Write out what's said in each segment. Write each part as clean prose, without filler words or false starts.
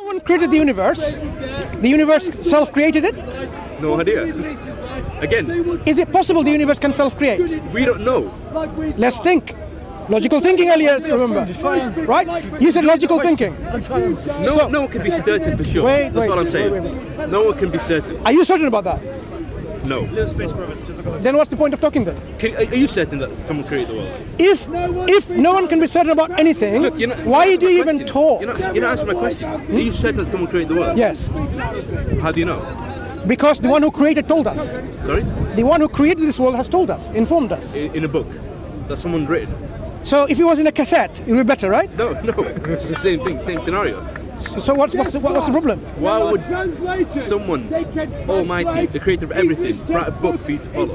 Someone created the universe. The universe self-created it. No idea. Again, Is it possible the universe can self-create? we don't know. Let's think. Logical thinking earlier, remember? Right? You said logical thinking. No one can be certain for sure. Wait, That's what I'm saying. wait. No one can be certain. Are you certain about that? No. Then what's the point of talking then? Are you certain that someone created the world? If no one can be certain about anything, Look, you're not why do you answering my even question. talk? You're not answering my question. Are you certain that someone created the world? Yes, How do you know? because the one who created told us. Sorry? The one who created this world has told us, informed us. In a book that someone written? So if it was in a cassette, it would be better, right? No. It's the same thing, same scenario. So what's the problem? Why would someone almighty, the creator of everything, write a book for you to follow?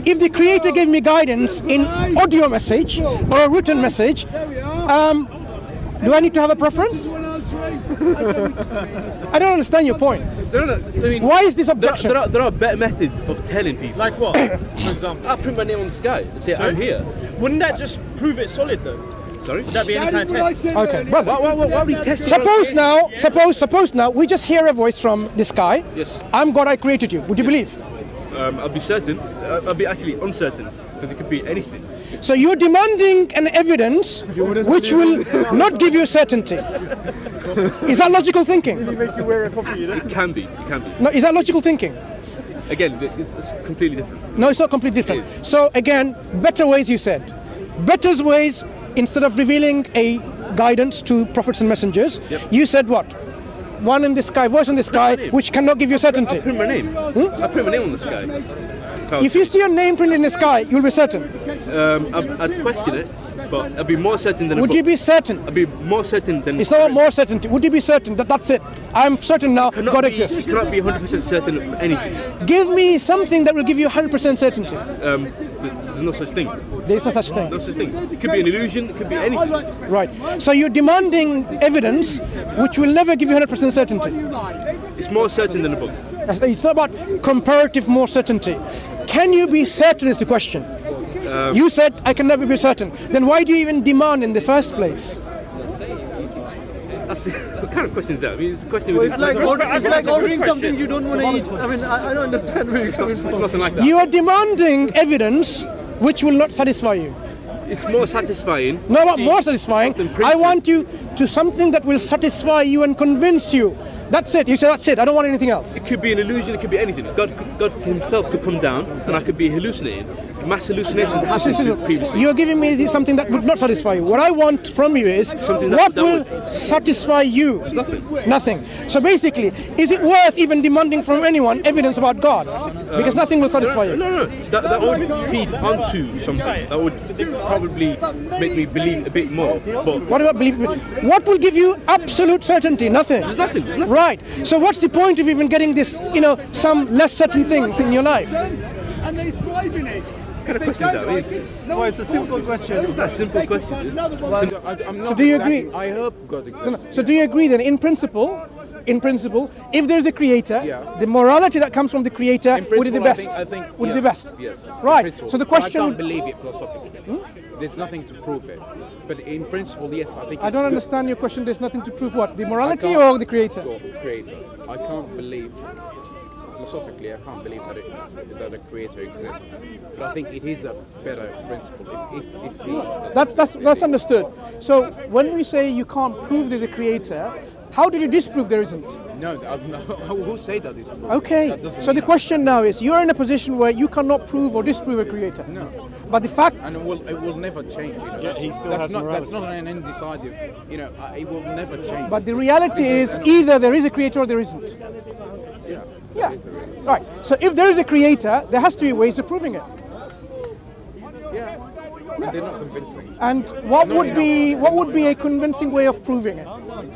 If the creator gave me guidance in audio message or a written message, do I need to have a preference? I don't understand your point. I mean, Why is this objection? there are better methods of telling people. Like what, for example? I'll print my name on the sky and say, I'm here. Wouldn't that just prove it solid though? Sorry? Would that be any kind of test? Okay, brother. Why are we testing? Suppose now we just hear a voice from the sky. Yes. I'm God, I created you. Would you believe? I'll be certain. I'll be actually uncertain because it could be anything. So you're demanding an evidence which will not give you certainty. Is that logical thinking? It can be. No, is that logical thinking? Again, it's completely different. No, it's not completely different. It is. So again, better ways you said. Better ways, instead of revealing a guidance to prophets and messengers, you said what? One in the sky, voice in the sky, which cannot give you certainty. I'll print my name. I'll print my name on the sky. If you see your name printed in the sky, you'll be certain. I'd question it, but I'd be more certain than a Would book. you be certain? I'd be more certain than... It's not more certainty. Would you be certain that that's it? I'm certain now God exists. You cannot be 100% certain of anything. Give me something that will give you 100% certainty. There's no such thing. There's no such thing. No such thing. It could be an illusion, it could be anything. Right. So you're demanding evidence which will never give you 100% certainty. It's more certain than a book. It's not about comparative more certainty. Can you be certain is the question. You said I can never be certain. Then why do you even demand in the first place? That's what kind of question is that? I mean, it's a question with It's like ordering something you don't want to eat. I mean, I don't understand where you're coming from. It's nothing like that. You are demanding evidence which will not satisfy you. It's more satisfying. No, not more satisfying. something printed. I want you to something that will satisfy you and convince you. That's it. You say that's it. I don't want anything else. It could be an illusion, it could be anything. God himself could come down and I could be hallucinating. Mass hallucinations happened previously. You're giving me something that would not satisfy you. What I want from you is Something what that will would- satisfy you. Nothing. Nothing. So basically, is it worth even demanding from anyone evidence about God? Because nothing will satisfy you. No. That would feed onto something. That would probably make me believe a bit more. But What about belief? What will give you absolute certainty? Nothing. there's nothing. Right. So what's the point of even getting this, some less certain things in your life? And they thrive in it. What kind of question is that? No, it's a simple question. It's not a simple question. Another I'm not So do you attacking- agree? I hope God exists. So do you agree then, in principle, if there's a creator, the morality that comes from the creator In would be the principle, best? I think would be yes, the best? Yes. in Right. principle. So the But question I would- can't believe it philosophically. There's nothing to prove it. But in principle, yes, I think I it's don't good. understand your question. There's nothing to prove what? The morality can't- or the creator? Creator. I can't believe philosophically. I can't believe that a creator exists. But I think it is a better principle if we. That's understood. So when we say you can't prove there's a creator, how did you disprove there isn't? No, who say that is true? Okay. That doesn't So the mean question now is, you're in a position where you cannot prove or disprove a creator. No. But the fact, And it will never change. he still that's has not morality. an indecisive. It will never change. but the reality is either there is a creator or there isn't. Yeah. Right. So if there is a creator, there has to be ways of proving it. Yeah. And they're not convincing. And what would be a convincing way of proving it? Well, nothing.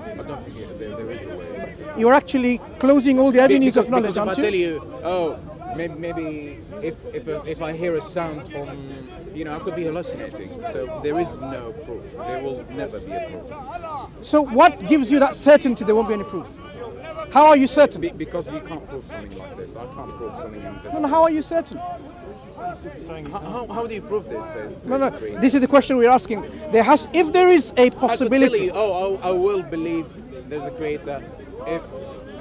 I don't think there is a way. You're actually closing all the avenues of knowledge, Because aren't if I tell you? you, maybe if I hear a sound from, I could be hallucinating. So there is no proof. There will never be a proof. So what gives you that certainty there won't be any proof? How are you certain? Because you can't prove something like this. I can't prove something invisible. No, how are you certain? How do you prove this? No. This is the question we're asking. If there is a I could tell possibility. you, I will believe there's a creator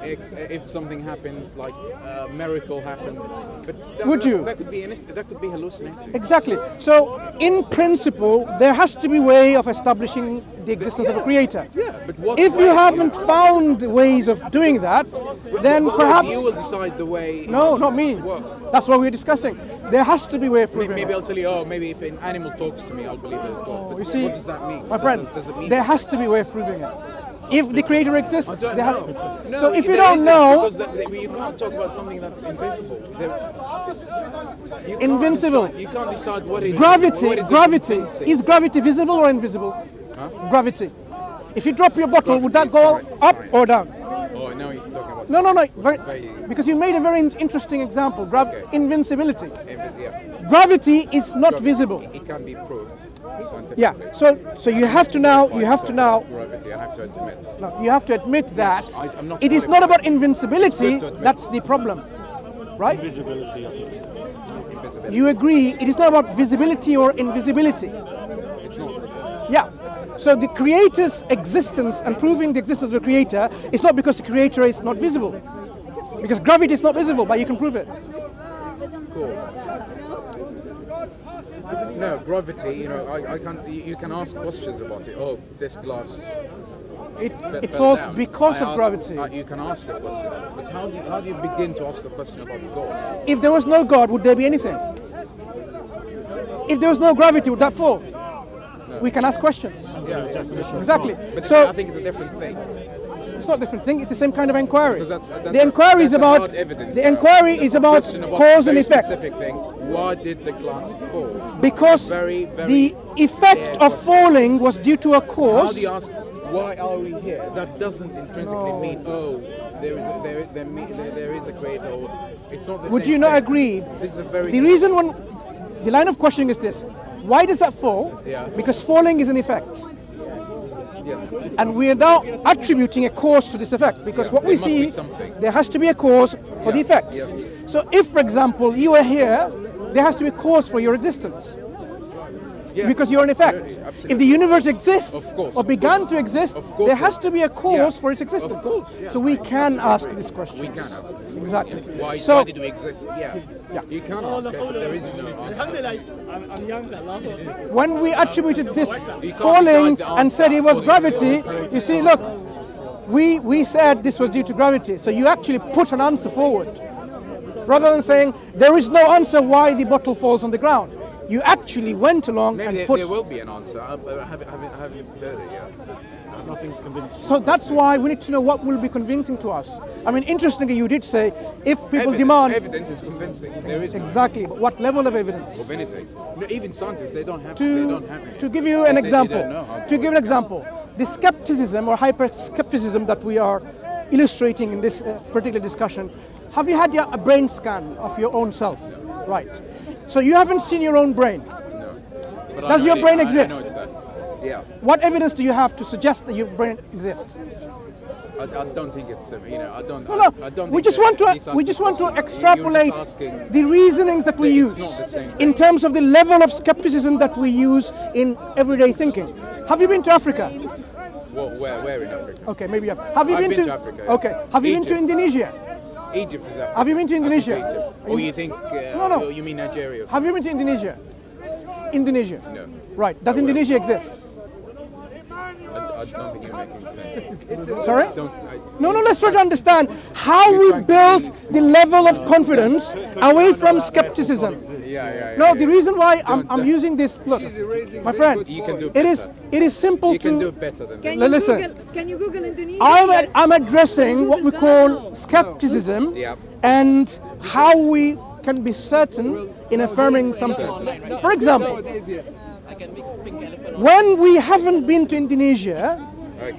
if something happens, like a miracle happens. But Would you? That could be anything. That could be hallucinating. Exactly. So, in principle, there has to be a way of establishing the existence of a creator. Yeah, but what If you way? haven't found ways of doing that, then But perhaps... you will decide the way. No, not me. What? That's what we're discussing. There has to be a way of proving Maybe it. I'll tell you. Oh, maybe if an animal talks to me, I'll believe there's God. But You see, what does that mean? my friend, does it mean? there has to be a way of proving it. If the creator exists, I don't there has know. No, so if you there don't isn't, know, because you can't talk about something that's invisible. You can't Invincible. decide- You can't decide what is gravity, what is gravity, convincing. is gravity visible or invisible? Gravity. If you drop your bottle, would that go Gravity is up science. or down? Oh, now you're talking about. No. science, which is Very, because you made a very interesting example. Invincibility. yeah. Gravity is not visible. It can be proved scientifically. Yeah. So you have to now. You have to now. Gravity, I have to admit. No, you have to admit that I'm not it is not about qualified. invincibility. It's good to admit. That's the problem, right? Visibility, I think. Invisibility. You agree? It is not about visibility or invisibility. It's not. Yeah. So the creator's existence and proving the existence of the creator is not because the creator is not visible. Because gravity is not visible, but you can prove it. Cool. No, gravity. I can. You can ask questions about it. Oh, this glass. It fell falls down. because I of ask- gravity. You can ask a question, but how do you begin to ask a question about God? If there was no God, would there be anything? If there was no gravity, would that fall? We can ask questions. Yeah, Exactly. but So I think it's a different thing. it's not a different thing. It's the same kind of inquiry. Because that's The inquiry is that's a about hard evidence the now. inquiry That's is a about question about cause a and very effect. Specific thing. Why did the glass fall? Because Very, very the effect of falling was due to a How cause. do you ask? Why are we here? That doesn't intrinsically mean there is a creator. Or it's not the Would same you not thing. agree? This is a very The reason the line of questioning is this: why does that fall? Yeah. Because falling is an effect, yes. and we are now attributing a cause to this effect. Because Yeah, what we there must see, be something. there has to be a cause for the Yeah, effects. yes. So, if, for example, you are here, there has to be a cause for your existence. Yes, Because you're an effect. absolutely, absolutely. If the universe exists Of course, or of began course. to exist, Of course there it- has to be a cause Yeah. for its existence. Of course, yeah. So we can Absolutely ask agree. this question. We can ask this. Exactly. Why So did we exist? Yeah. You can ask it, but there is no answer. when we attributed this You can't falling decide the and said it was answer according to gravity, you see, look, we said this was due to gravity. So you actually put an answer forward. Rather than saying there is no answer why the bottle falls on the ground. You actually went along Maybe and there, put... there will be an answer. I haven't heard it yet. Nothing's convincing. So that's why we need to know what will be convincing to us. I mean, interestingly, you did say if people Evidence, demand... evidence is convincing. There is no Exactly, but what level of evidence? of anything. No, even scientists, they don't have. They To, don't have any. to give you They an say they example, don't know how to give an it example, the skepticism or hyper-skepticism that we are illustrating in this particular discussion, have you had a brain scan of your own self? Right. So you haven't seen your own brain. But I Does know your brain I know exist? it's that. Yeah. What evidence do you have to suggest that your brain exists? I don't think it's. I don't. No, I don't. we think just that want to these are we just want to questions. extrapolate You're just asking. the reasonings that we It's use not the same in thing. terms of the level of skepticism that we use in everyday thinking. Have you been to Africa? Where in Africa? Okay, maybe you have. Have you I've been been to to Africa, yeah. Okay. Have you been to Egypt. Indonesia? Egypt is Africa. Have you been to I've been Indonesia? Egypt. Or you think? No. You mean Nigeria? Have you been to Indonesia? Indonesia. No. Right. Does Indonesia exist? I don't think you're making sense. Sorry? I, No, let's try to understand how You're we trying to built the level of confidence away from skepticism. yeah. No, the reason why I'm using this, look, my friend, You can do it is simple You can do to. it better than Can this. you Listen. Google? Can you Google Indonesia? I'm addressing what we call skepticism Yeah. and how we can be certain in affirming something. For example, when we haven't been to Indonesia,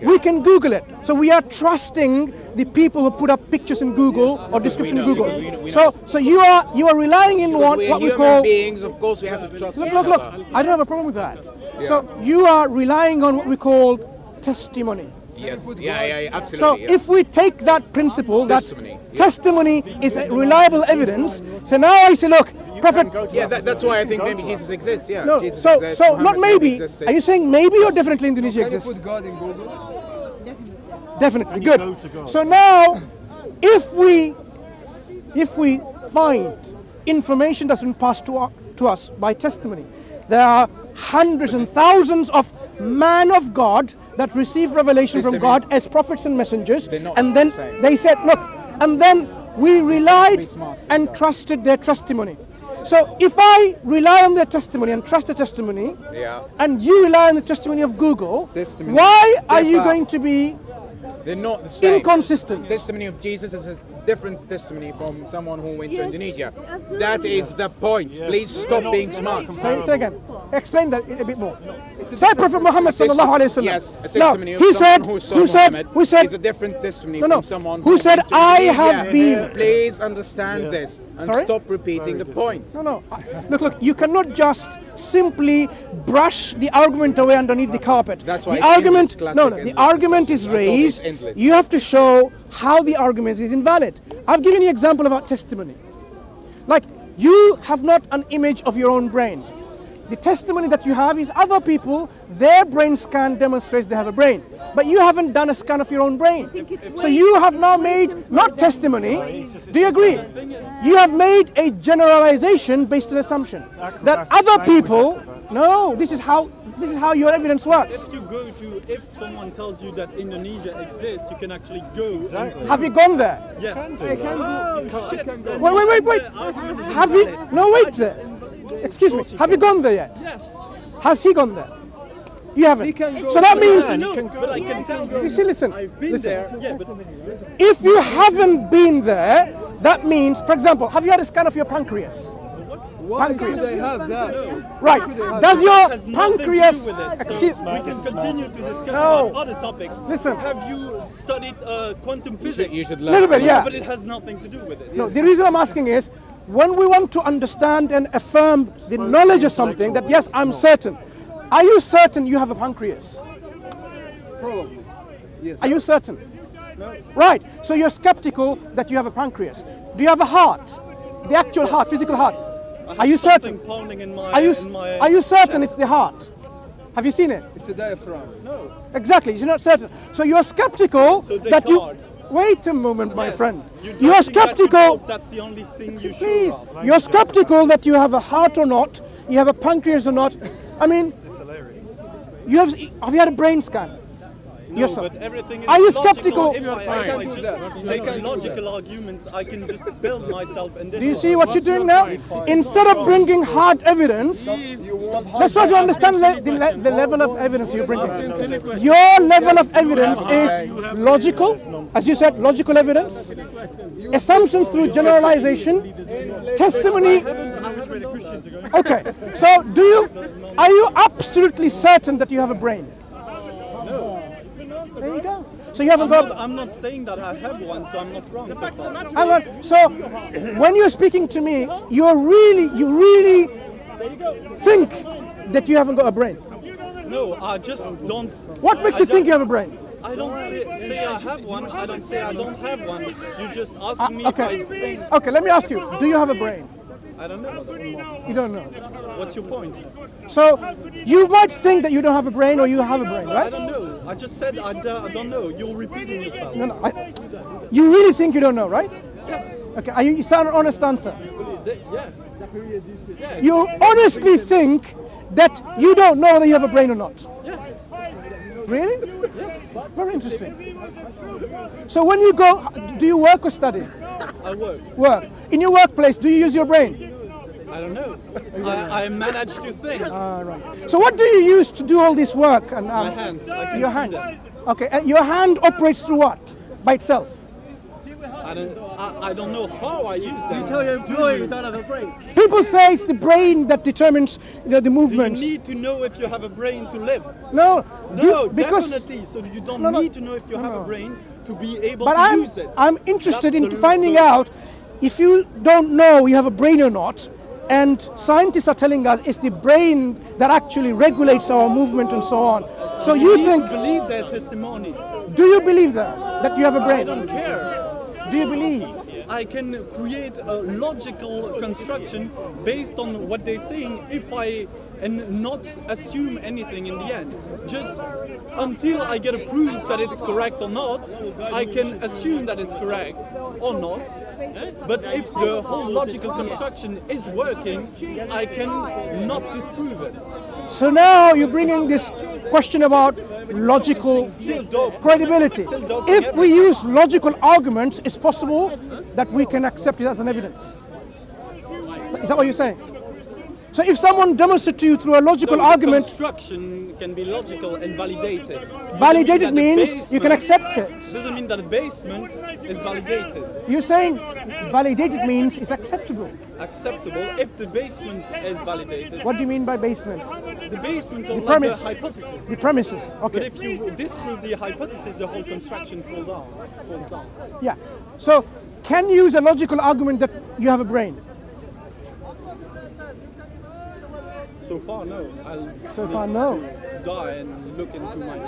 we can Google it. So we are trusting the people who put up pictures in Google or description in know, Google. because we know. So you are relying in what We're we human call. beings, of course we have to trust. Look, I don't have a problem with that. So you are relying on what we call testimony. Yes. Yeah, So absolutely. if we take that principle, Testimony, that yeah. testimony is a reliable evidence, so now I say, look, Prophet. yeah, that's why I think maybe Jesus exists. Yeah, No, Jesus so exists. not Muhammad maybe. existed. Are you saying maybe or definitely Indonesia Can you exists? put God in Google? Definitely. Good. So now, if we find information that's been passed to us by testimony, there are hundreds and thousands of men of God that receive revelation from God as prophets and messengers, not and then the same. they said, look, and then we relied and trusted their testimony. So if I rely on their testimony and trust the testimony, Yeah. and you rely on the testimony of Google, Testimony. why are you Differ. going to be They're not the same. inconsistent? Testimony of Jesus is a different testimony from someone who went to Yes, Indonesia. absolutely. That is the point. Please stop being smart. Say again. Explain that a bit more. Say Prophet Muhammad sallallahu alaihi wasallam. Yes, a Now, testimony he of said, someone who saw Muhammad is a different testimony No, no. from someone Who said, went to "I Indonesia." have been- Please understand this and Sorry? stop repeating the point. No. Look. You cannot just simply brush the argument away underneath the carpet. That's why the it's argument. endless, No. classic The endless argument is discussion. I thought it's raised. endless. You have to show how the argument is invalid. I've given you an example about testimony. Like, you have not an image of your own brain. The testimony that you have is other people, their brain scan demonstrates they have a brain. But you haven't done a scan of your own brain. So you have now made, not testimony, do you agree? You have made a generalization based on assumption. That other people, no, this is how your evidence works. If you go to, if someone tells you that Indonesia exists, you can actually go. Exactly. Have you gone there? Yes. Wait. Have you, no wait there. Excuse me, have you gone there yet? Yes. Has he gone there? You haven't. So that means, But I can tell you. you see, listen, I've been listen. there. Yeah, but If you haven't been there, that means, for example, have you had a scan of your pancreas? Pancreas. They have that. Right. Does your has nothing pancreas, to do with it. excuse We can continue to discuss No. about other topics. Listen. Have you studied quantum physics? You should little learn. bit, yeah. But it has nothing to do with it. No, the reason I'm asking is, when we want to understand and affirm the knowledge of something, that yes, I'm certain. Are you certain you have a pancreas? Probably. Yes. Are you certain? No. Right. So you're skeptical that you have a pancreas. Do you have a heart? The actual heart, physical heart. Are you certain? Something pounding in my, Are you in my are you certain chest. it's the heart? Have you seen it? It's a diaphragm. Exactly. You're not certain. So you're skeptical So that you. Descartes. Wait a moment, my Yes. friend. You don't You're think that you skeptical. know that's the only thing you Please, sure of. you're skeptical that you have a heart or not, you have a pancreas or not. I mean, have you had a brain scan? No, yourself? but everything is Are you logical. skeptical? If I I can do just that. take logical arguments, I can just build myself and this. Do you see what you're doing now? Instead of bringing hard evidence, let's try to understand the level of evidence you're bringing. Your level of evidence is logical, as you said, logical evidence, assumptions through generalization, testimony. Okay, so are you absolutely certain that you have a brain? There you go. So you haven't got. I'm not saying that I have one, so I'm not wrong. So far. Hang on. So when you're speaking to me, you really think that you haven't got a brain. No, I just don't. What makes you think you have a brain? I don't say I have one. I don't say I don't have one. You just asking me if I Okay. think. Okay. Let me ask you. Do you have a brain? I don't know. You don't know. What's your point? So you might think that you don't have a brain, or you have a brain, I right? don't know. I just said I don't know. You're repeating yourself. No. You really think you don't know, right? Yes. Okay. You sound an honest answer. Yeah. You honestly think that you don't know whether you have a brain or not. Yes. Really? Very interesting. So when you go, do you work or study? I work. Work. In your workplace, do you use your brain? I don't know. I manage to think. So what do you use to do all this work? And My hands. I can your see hands. them. Okay. And your hand operates through what? By itself. I don't know how I use them. You don't have a brain. People say it's the brain that determines the You movements. need to know if you have a brain to live. No. No, because. definitely. So you don't No, no. need to know if you have a brain to be able But to use it. I'm interested That's in the finding root. out if you don't know you have a brain or not, And scientists are telling us it's the brain that actually regulates our movement and so on. So you think, believe their testimony. do you believe that you have a I brain? don't care. Do you believe? I can create a logical construction based on what they're saying and not assume anything in the end. Just until I get a proof that it's correct or not, I can assume that it's correct or not. But if the whole logical construction is working, I can not disprove it. So now you're bringing this question about logical credibility. If we use logical arguments, it's possible that we can accept it as an evidence. Is that what you're saying? So if someone demonstrates to you through a logical argument, Construction can be logical and validated. validated means you can accept it. Doesn't mean that the basement is validated. You're saying validated means it's acceptable. Acceptable if the basement is validated. What do you mean by basement? The basement or The like premise. the hypothesis. The premises. But Okay. if you disprove the hypothesis, the whole construction falls down. Yeah. So can you use a logical argument that you have a brain? So far, no. So far, no. Die and look into my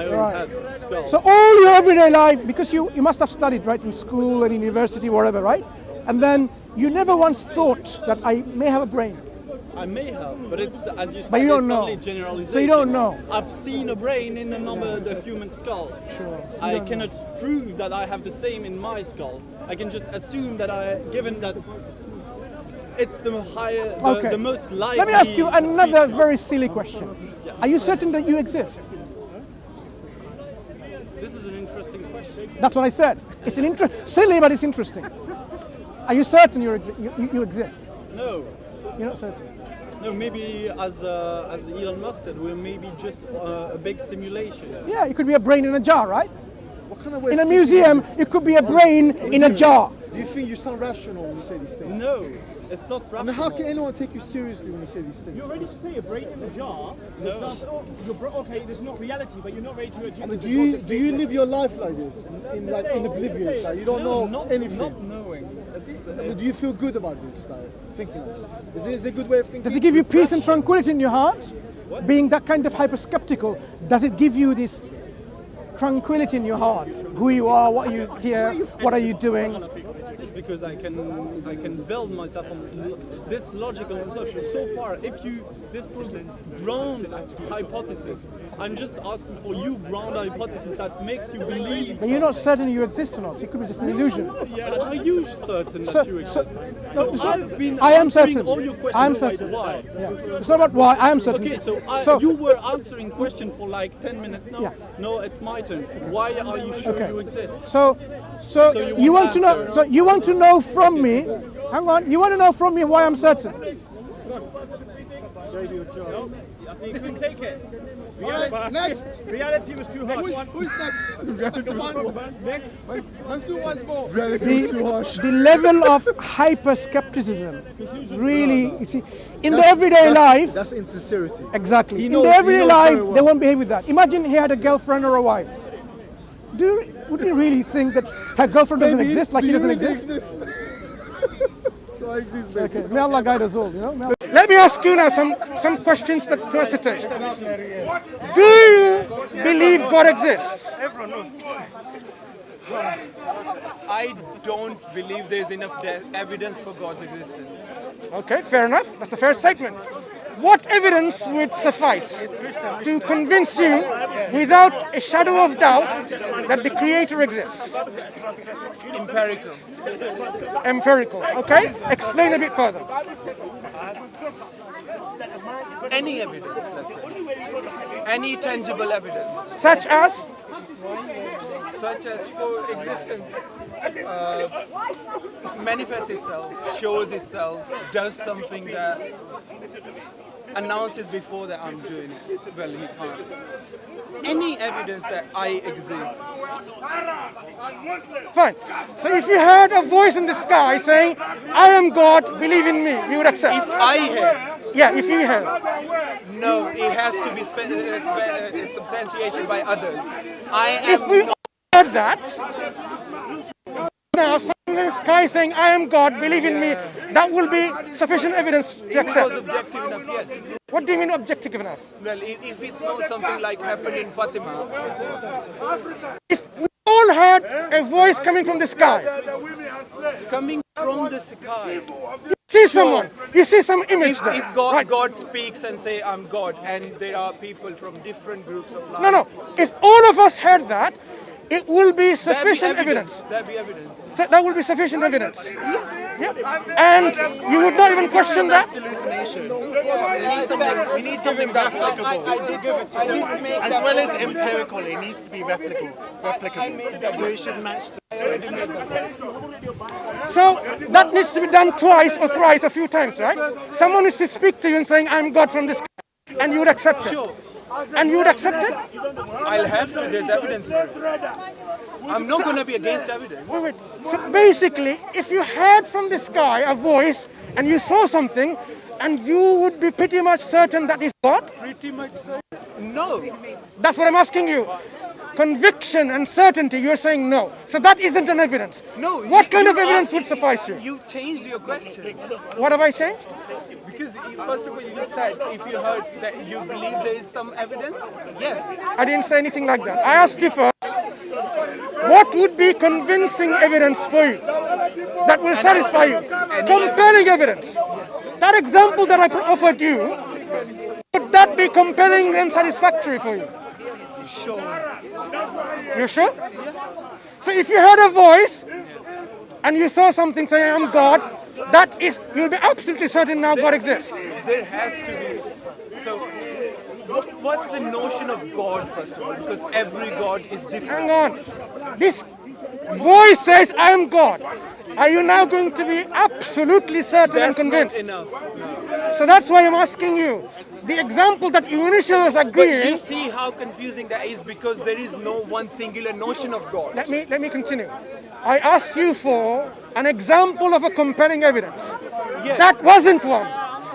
own Right. head, skull. So all your everyday life, because you must have studied, right, in school and university, wherever, right? And then you never once thought that I may have a brain. I may have, but it's, as you said, But you don't it's know. only generalization. So you don't know. I've seen a brain in the human skull. Sure. I cannot prove that I have the same in my skull. I can just assume that given that it's the higher, Okay. the most likely. Let me ask you another feature. very silly question. Are you certain that you exist? This is an interesting question. That's what I said. It's an silly, but it's interesting. Are you certain you exist? No. You're not certain. No, maybe as Elon Musk said, we're maybe just a big simulation. Yeah, it could be a brain in a jar, right? What kind of way In of a thinking museum, is it could be a brain in a jar. this? Do you think you sound rational when you say these things? No, it's not I rational. mean, how can anyone take you seriously when you say these things? You're ready to say a brain in the jar. For example, okay, this is not reality, but you're not ready to admit. I mean, do you live your life like this, in oblivious, like you don't know not anything? Not knowing. It's, I mean, do you feel good about this, like thinking like this? Is it a good way of thinking? Does it give you peace and tranquility in your heart? Being that kind of hyper-skeptical, does it give you this tranquility in your heart? Who you are, what you hear, what are you doing? It's because I can build myself on this logical and social. So far, if you disprove ground hypothesis, I'm just asking for you ground hypothesis that makes you believe. But you're not certain you exist or not. It could be just an illusion. Are you certain that you exist? So I've been I am answering certain. all your questions. I am about certain. Why? Yeah. It's not about why. I am certain. Okay, so, So- you were answering question for like 10 minutes now. Yeah. No, it's my turn. Why are you sure Okay. you exist? So you you want want to know. answer. So you want to know from me. Hang on. You want to know from me why I'm certain. I think you couldn't take it. Next. Reality was too harsh. Who's next? Reality was too harsh. Mansoor wants more. The level of hyper skepticism really, you see, in the everyday life. That's insincerity. Exactly. He In knows- the he everyday knows life, very well. they won't behave with that. Imagine he had a girlfriend or a wife. Would you really think that her girlfriend doesn't Baby, exist like do he you doesn't really exist? Do I exist, baby? Okay, may Allah guide us all, you know. Let me ask you now some questions to ascertain. Do you believe God exists? I don't believe there's enough evidence for God's existence. Okay, fair enough. That's a fair statement. What evidence would suffice to convince you without a shadow of doubt that the Creator exists? Empirical. Empirical, okay? Explain a bit further. Any evidence, let's say. Any tangible evidence, Such as? such as for existence, manifests itself, shows itself, does something that announces before that I'm doing it. Well, he can't. Any evidence that I exist. Fine. So if you heard a voice in the sky saying, I am God, believe in me, you would accept? If I hear, Yeah, if you heard. no, it has to be substantiated by others. I If we am not. heard that, now someone in the sky guy saying, I am God, believe in me, that will be sufficient evidence to It was accept. objective enough, yes. What do you mean objective enough? Well, if it's not something like happened in Fatima, If we all heard a voice coming from the sky, coming from the sky, see someone, you see some image there. if God, right? God speaks and say, I'm God, and there are people from different groups of life. No. If all of us heard that, it will be sufficient evidence. That'd be evidence. That will be sufficient evidence. Yeah. And you would not even question that? Hallucination. We need something replicable. As well as empirical, it needs to be replicable. So it should match So that needs to be done twice or thrice, a few times, right? Someone needs to speak to you and saying, I'm God from this, and you would accept it. Sure. And you would accept it? I'll have to. There's evidence for it. I'm not going to be against evidence. Wait. So basically, if you heard from the sky a voice and you saw something, and you would be pretty much certain that is God? Pretty much certain. No. That's what I'm asking you. Conviction and certainty, you're saying no. So that isn't an evidence. No. What kind of evidence would suffice you? You changed your question. What have I changed? Because first of all, you said if you heard that you believe there is some evidence, yes. I didn't say anything like that. I asked you first, what would be convincing evidence for you that will satisfy you? Compelling evidence. That example that I offered you, would that be compelling and satisfactory for you? Sure. You're sure? So if you heard a voice and you saw something saying, I'm God, that is, you'll be absolutely certain now God exists. There has to be. So, what's the notion of God, first of all? Because every God is different. Hang on. This voice says, I am God. Are you now going to be absolutely certain That's and convinced? not enough. No. So that's why I'm asking you. The example that you initially was But agreeing. you see how confusing that is because there is no one singular notion of God. Let me continue. I asked you for an example of a compelling evidence. Yes. That wasn't one.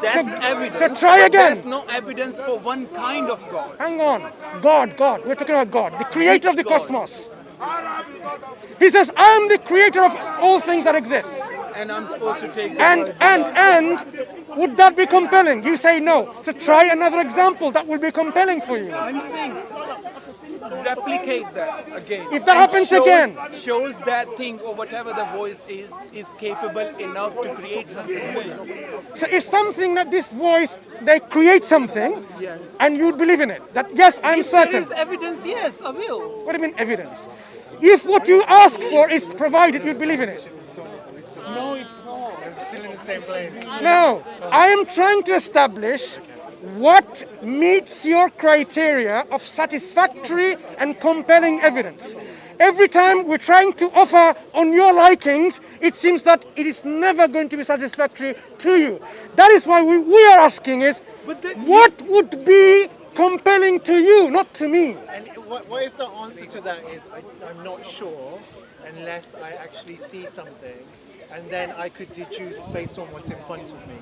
That's so, evidence. So try but again. There's no evidence for one kind of God. Hang on. God. We're talking about God, the creator of the God? cosmos. He says, I am the creator of all things that exist. And I'm supposed to take the And word would that be compelling? You say no. So try another example that will be compelling for you. I'm saying replicate that again. If that happens shows, again. shows that thing or whatever the voice is capable enough to create something new. So it's something that this voice, they create something, Yes. and you'd believe in it. That yes, I'm If certain. there is evidence, yes, I will. What do you mean evidence? If what you ask for is provided, you'd believe in it. No, it's not. We're still in the same plane. No, I am trying to establish what meets your criteria of satisfactory and compelling evidence. Every time we're trying to offer on your likings, it seems that it is never going to be satisfactory to you. That is why we are asking is, what would be compelling to you, not to me? And what if the answer to that is I'm not sure unless I actually see something, and then I could deduce based on what's in front of me?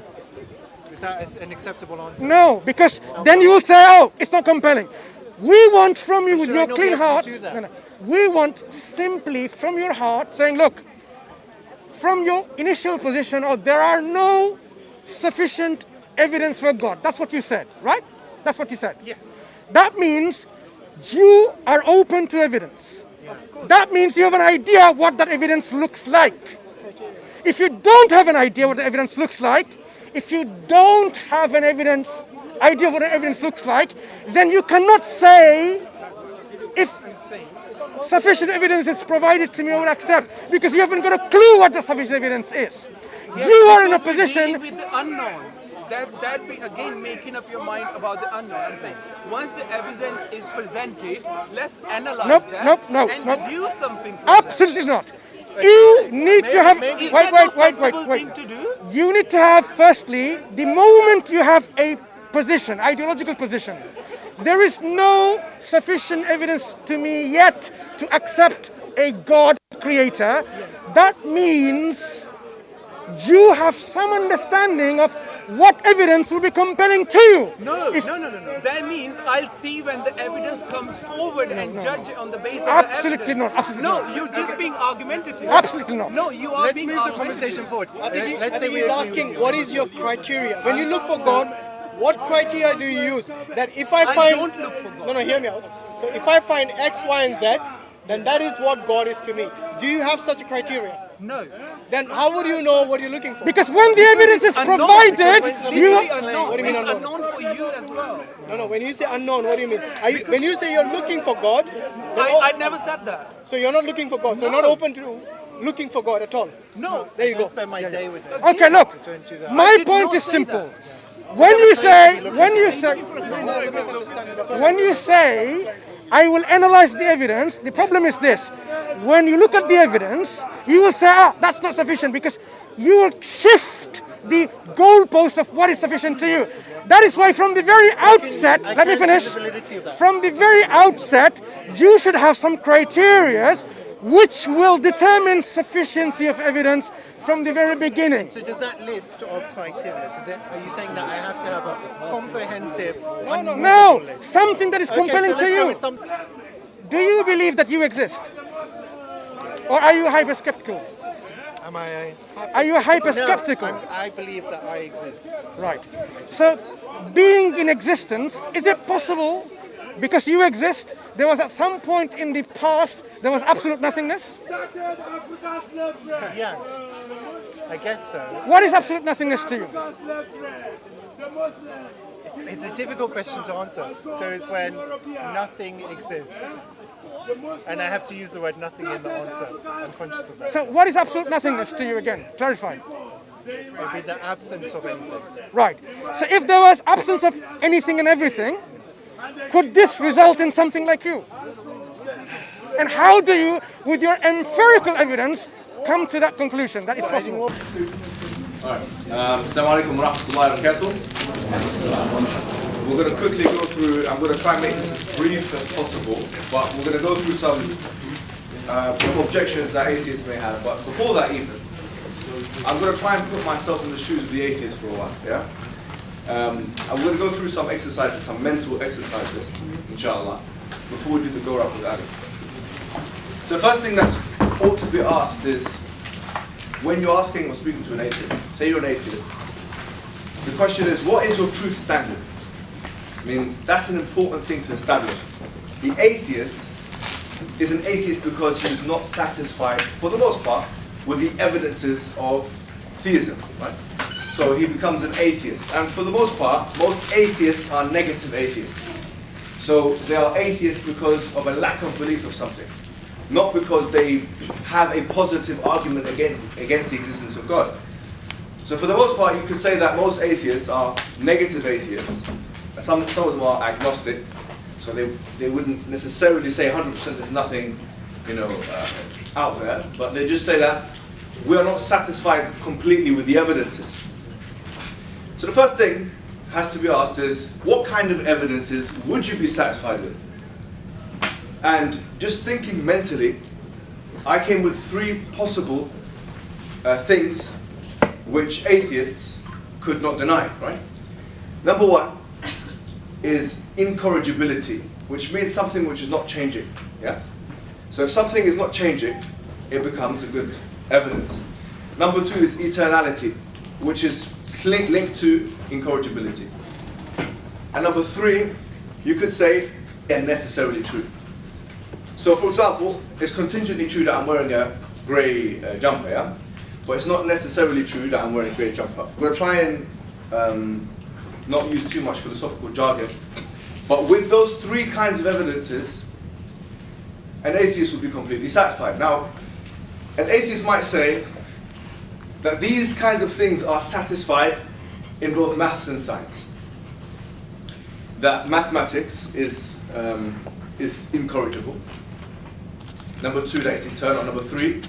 Is that an acceptable answer? No, because then you will say, oh, it's not compelling. We want from you with should I your not be clean able to heart, do that? no. We want simply from your heart saying, look, from your initial position, there are no sufficient evidence for God. That's what you said, right? That's what you said. Yes. That means you are open to evidence. That means you have an idea what that evidence looks like. If you don't have an idea what the evidence looks like, if you don't have an idea what the evidence looks like, then you cannot say if sufficient evidence is provided to me, I will accept, because you haven't got a clue what the sufficient evidence is. Yes, you are in a because we're dealing position. with the unknown. That be again making up your mind about the unknown. I'm saying once the evidence is presented, let's analyze that and use something from Absolutely not. You need to have. that. Is that a sensible thing to do? You need to have, firstly, the moment you have a position, ideological position, there is no sufficient evidence to me yet to accept a God creator. That means you have some understanding of what evidence will be compelling to you? No. That means I'll see when the evidence comes forward and judge on the basis of the evidence. Absolutely not. Absolutely No, not. you're just being argumentative. Absolutely not. No, you are Let's being move the argumentative. conversation forward. I think, Let's I say think we he's agree asking, with what is your criteria? When you look for God, what criteria do you use? That if I I find... don't look for God. No, hear me out. So if I find X, Y, and Z, then that is what God is to me. Do you have such a criteria? No. Then how would you know what you're looking for? Because when the evidence is Unknown, provided, because it's you literally unknown. What do you mean It's unknown? unknown for you as well. No, when you say unknown, what do you mean? When you say you're looking for God, then I never said that. so you're not looking for God. So you're not open to looking for God at all. No. There you I go. spend my day with him. Okay, look. Don't do that. My did point not is say simple. When you say, I will analyze the evidence, the problem is this. When you look at the evidence, you will say, that's not sufficient, because you will shift the goalpost of what is sufficient to you. That is why from the very outset, I let me can see finish. the validity of that. From the very outset, you should have some criteria which will determine sufficiency of evidence from the very beginning. So does that list of criteria, are you saying that I have to have a comprehensive, unmovable No, list? something that is compelling okay, so to let's go you. with some... Do you believe that you exist? Or are you hyper-skeptical? Am I... Are you hyper-skeptical? No, I believe that I exist. Right. So, being in existence, is it possible, because you exist, there was at some point in the past, there was absolute nothingness? Yes, I guess so. What is absolute nothingness to you? It's a difficult question to answer. So it's when nothing exists. And I have to use the word nothing in the answer. I'm conscious of that. So, what is absolute nothingness to you again? Clarify. It would be the absence of anything. Right. So, if there was absence of anything and everything, could this result in something like you? And how do you, with your empirical evidence, come to that conclusion that it's possible? Alright, Assalamu alaikum wa rahmatullahi wa barakatuh. We're going to quickly go through, I'm going to try and make this as brief as possible, but we're going to go through some objections that atheists may have. But before that even, I'm going to try and put myself in the shoes of the atheist for a while, yeah? I'm going to go through some exercises, some mental exercises, inshallah, before we do the go up with Adam. So the first thing that ought to be asked is, when you're asking or speaking to an atheist, say you're an atheist, the question is, what is your truth standard? I mean, that's an important thing to establish. The atheist is an atheist because he's not satisfied, for the most part, with the evidences of theism, right? So he becomes an atheist. And for the most part, most atheists are negative atheists. So they are atheists because of a lack of belief of something, not because they have a positive argument against the existence of God. So for the most part, you could say that most atheists are negative atheists. Some of them are agnostic, so they wouldn't necessarily say 100% there's nothing, out there, but they just say that we are not satisfied completely with the evidences. So the first thing has to be asked is, what kind of evidences would you be satisfied with? And just thinking mentally, I came with 3 possible things which atheists could not deny, right? Number 1 is incorrigibility, which means something which is not changing, yeah? So if something is not changing, it becomes a good evidence. Number 2 is eternality, which is linked to incorrigibility. And number 3, you could say, necessarily true. So for example, it's contingently true that I'm wearing a grey jumper, yeah? But it's not necessarily true that I'm wearing a grey jumper. I'm going to try and not use too much philosophical jargon. But with those 3 kinds of evidences, an atheist would be completely satisfied. Now, an atheist might say that these kinds of things are satisfied in both maths and science. That mathematics is incorrigible. Number 2, that it's eternal. Number 3,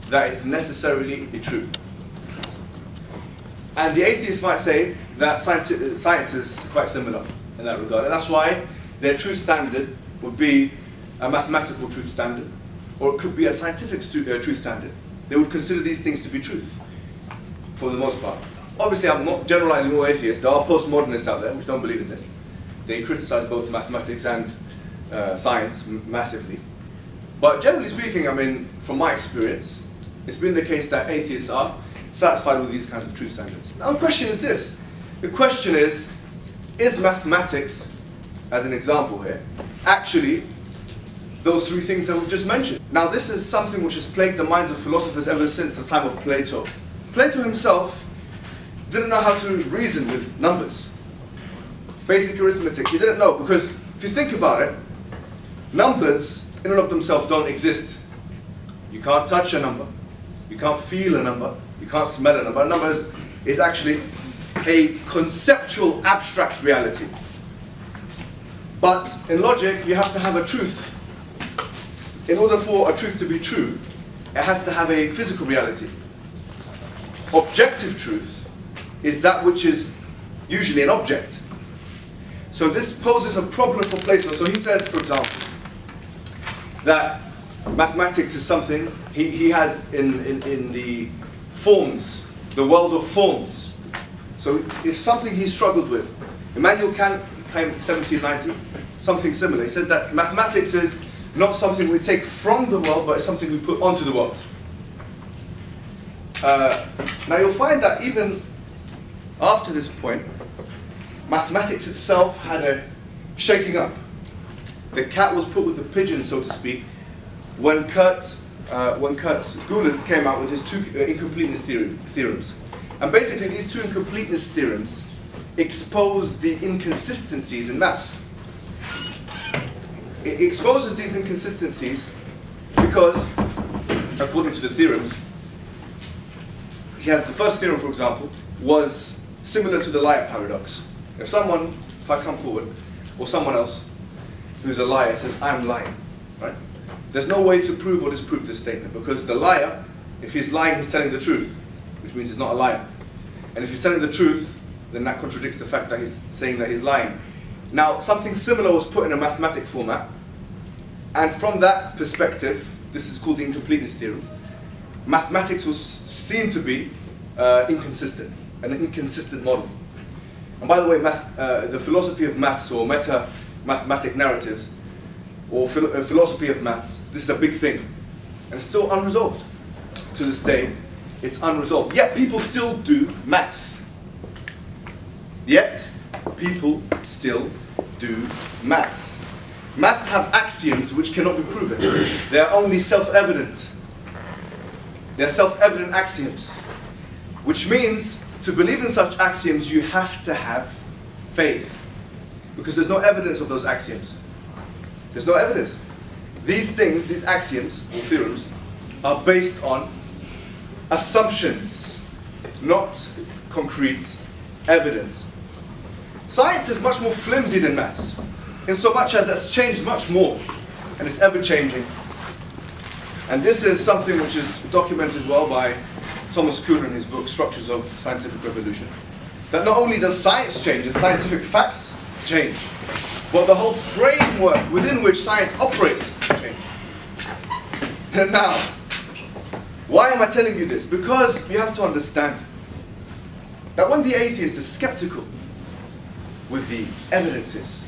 that it's necessarily true. And the atheist might say that science is quite similar in that regard. And that's why their truth standard would be a mathematical truth standard, or it could be a scientific truth standard. They would consider these things to be truth, for the most part. obviously I'm not generalizing all atheists. There are postmodernists out there which don't believe in this. They criticize both mathematics and science massively. But generally speaking, I mean, from my experience, it's been the case that atheists are satisfied with these kinds of truth standards. Now the question is this. The question is mathematics, as an example here, actually those three things that we've just mentioned? Now this is something which has plagued the minds of philosophers ever since the time of Plato. Plato himself didn't know how to reason with numbers. Basic arithmetic, he didn't know, because if you think about it, numbers in and of themselves don't exist. You can't touch a number, you can't feel a number, you can't smell a number. A number is actually a conceptual, abstract reality. But in logic, you have to have a truth. In order for a truth to be true, it has to have a physical reality. Objective truth is that which is usually an object. So this poses a problem for Plato. So he says, for example, that mathematics is something he has in the forms, the world of forms. So it's something he struggled with. Immanuel Kant came in 1790, something similar. He said that mathematics is not something we take from the world, but it's something we put onto the world. Now you'll find that even after this point, mathematics itself had a shaking up. The cat was put with the pigeon, so to speak, when Kurt Gödel came out with his two incompleteness theorems. And basically these two incompleteness theorems expose the inconsistencies in maths. It exposes these inconsistencies because, according to the theorems, he had the first theorem, for example, was similar to the liar paradox. If I come forward, or someone else who's a liar says, I'm lying, right? There's no way to prove or disprove this statement, because the liar, if he's lying, he's telling the truth, which means he's not a liar. And if he's telling the truth, then that contradicts the fact that he's saying that he's lying. Now, something similar was put in a mathematic format, and from that perspective, this is called the incompleteness theorem, mathematics was seen to be inconsistent, an inconsistent model. And by the way, the philosophy of maths, or meta-mathematic narratives, or philosophy of maths, this is a big thing. And it's still unresolved. To this day, it's unresolved. Yet people still do maths. Yet people still do maths. Maths have axioms which cannot be proven. They are only self-evident. They are self-evident axioms. Which means, to believe in such axioms, you have to have faith. Because there's no evidence of those axioms. There's no evidence. These things, these axioms, or theorems, are based on assumptions, not concrete evidence. Science is much more flimsy than maths, in so much as it's changed much more, and it's ever-changing. And this is something which is documented well by Thomas Kuhn in his book, Structures of Scientific Revolution. That not only does science change, and scientific facts change, but the whole framework within which science operates change. And now, why am I telling you this? Because you have to understand that when the atheist is skeptical with the evidences,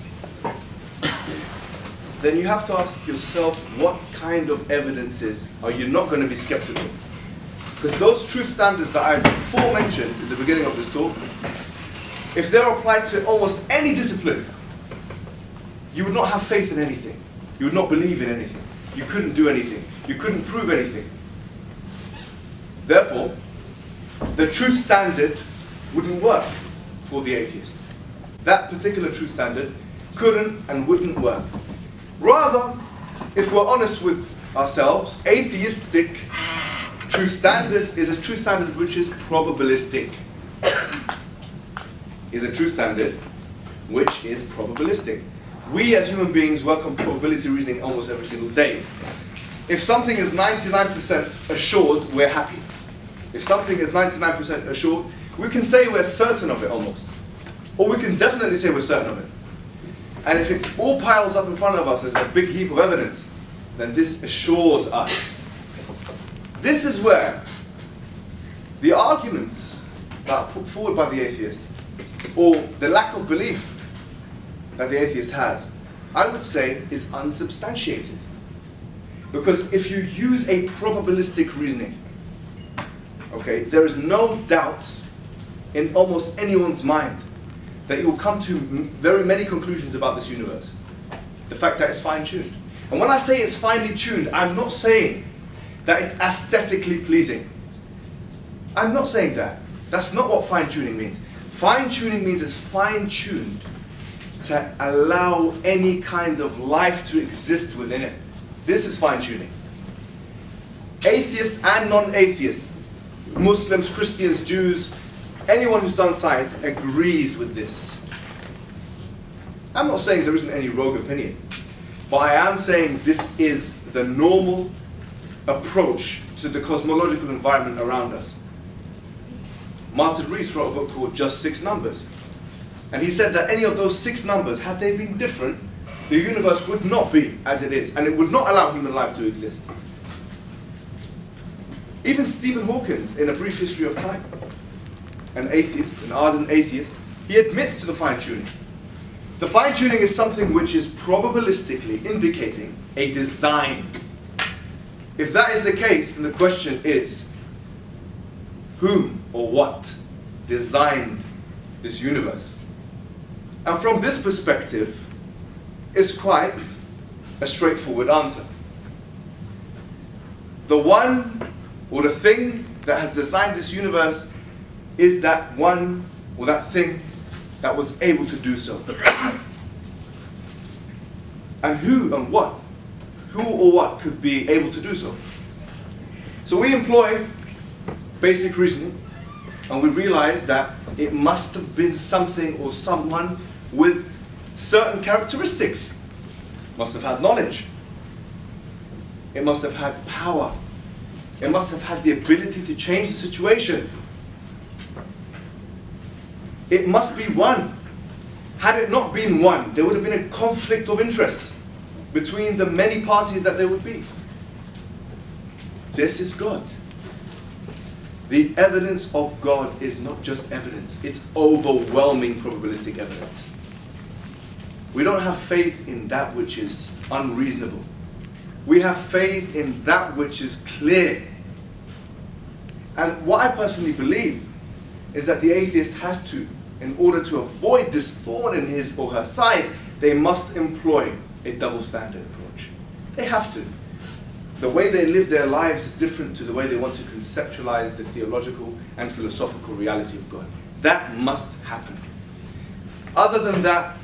then you have to ask yourself, what kind of evidences are you not going to be skeptical? Because those truth standards that I've aforementioned in the beginning of this talk, if they're applied to almost any discipline, you would not have faith in anything. You would not believe in anything. You couldn't do anything. You couldn't prove anything. Therefore, the truth standard wouldn't work for the atheist. That particular truth standard couldn't and wouldn't work. Rather, if we're honest with ourselves, atheistic truth standard is a truth standard which is probabilistic. Is a truth standard which is probabilistic. We as human beings work on probability reasoning almost every single day. If something is 99% assured, we're happy. If something is 99% assured, we can say we're certain of it almost. Or we can definitely say we're certain of it. And if it all piles up in front of us as a big heap of evidence, then this assures us. This is where the arguments that are put forward by the atheist, or the lack of belief that the atheist has, I would say is unsubstantiated. Because if you use a probabilistic reasoning, okay, there is no doubt in almost anyone's mind that you will come to very many conclusions about this universe. The fact that it's fine-tuned. And when I say it's finely tuned, I'm not saying that it's aesthetically pleasing. I'm not saying that. That's not what fine-tuning means. Fine-tuning means it's fine-tuned to allow any kind of life to exist within it. This is fine-tuning. Atheists and non-atheists, Muslims, Christians, Jews, anyone who's done science agrees with this. I'm not saying there isn't any rogue opinion, but I am saying this is the normal approach to the cosmological environment around us. Martin Rees wrote a book called Just 6 Numbers. And he said that any of those 6 numbers, had they been different, the universe would not be as it is, and it would not allow human life to exist. Even Stephen Hawking, in A Brief History of Time, an atheist, an ardent atheist, he admits to the fine-tuning. The fine-tuning is something which is probabilistically indicating a design. If that is the case, then the question is, whom or what designed this universe? And from this perspective, it's quite a straightforward answer. The one or the thing that has designed this universe is that one or that thing that was able to do so. And who and what? Who or what could be able to do so? So we employ basic reasoning, and we realize that it must have been something or someone with certain characteristics. Must have had knowledge. It must have had power. It must have had the ability to change the situation. It must be one. Had it not been one, there would have been a conflict of interest between the many parties that there would be. This is God. The evidence of God is not just evidence, it's overwhelming probabilistic evidence. We don't have faith in that which is unreasonable. We have faith in that which is clear. And what I personally believe is that the atheist has to, in order to avoid this thorn in his or her side, they must employ a double standard approach. They have to. The way they live their lives is different to the way they want to conceptualize the theological and philosophical reality of God. That must happen. Other than that,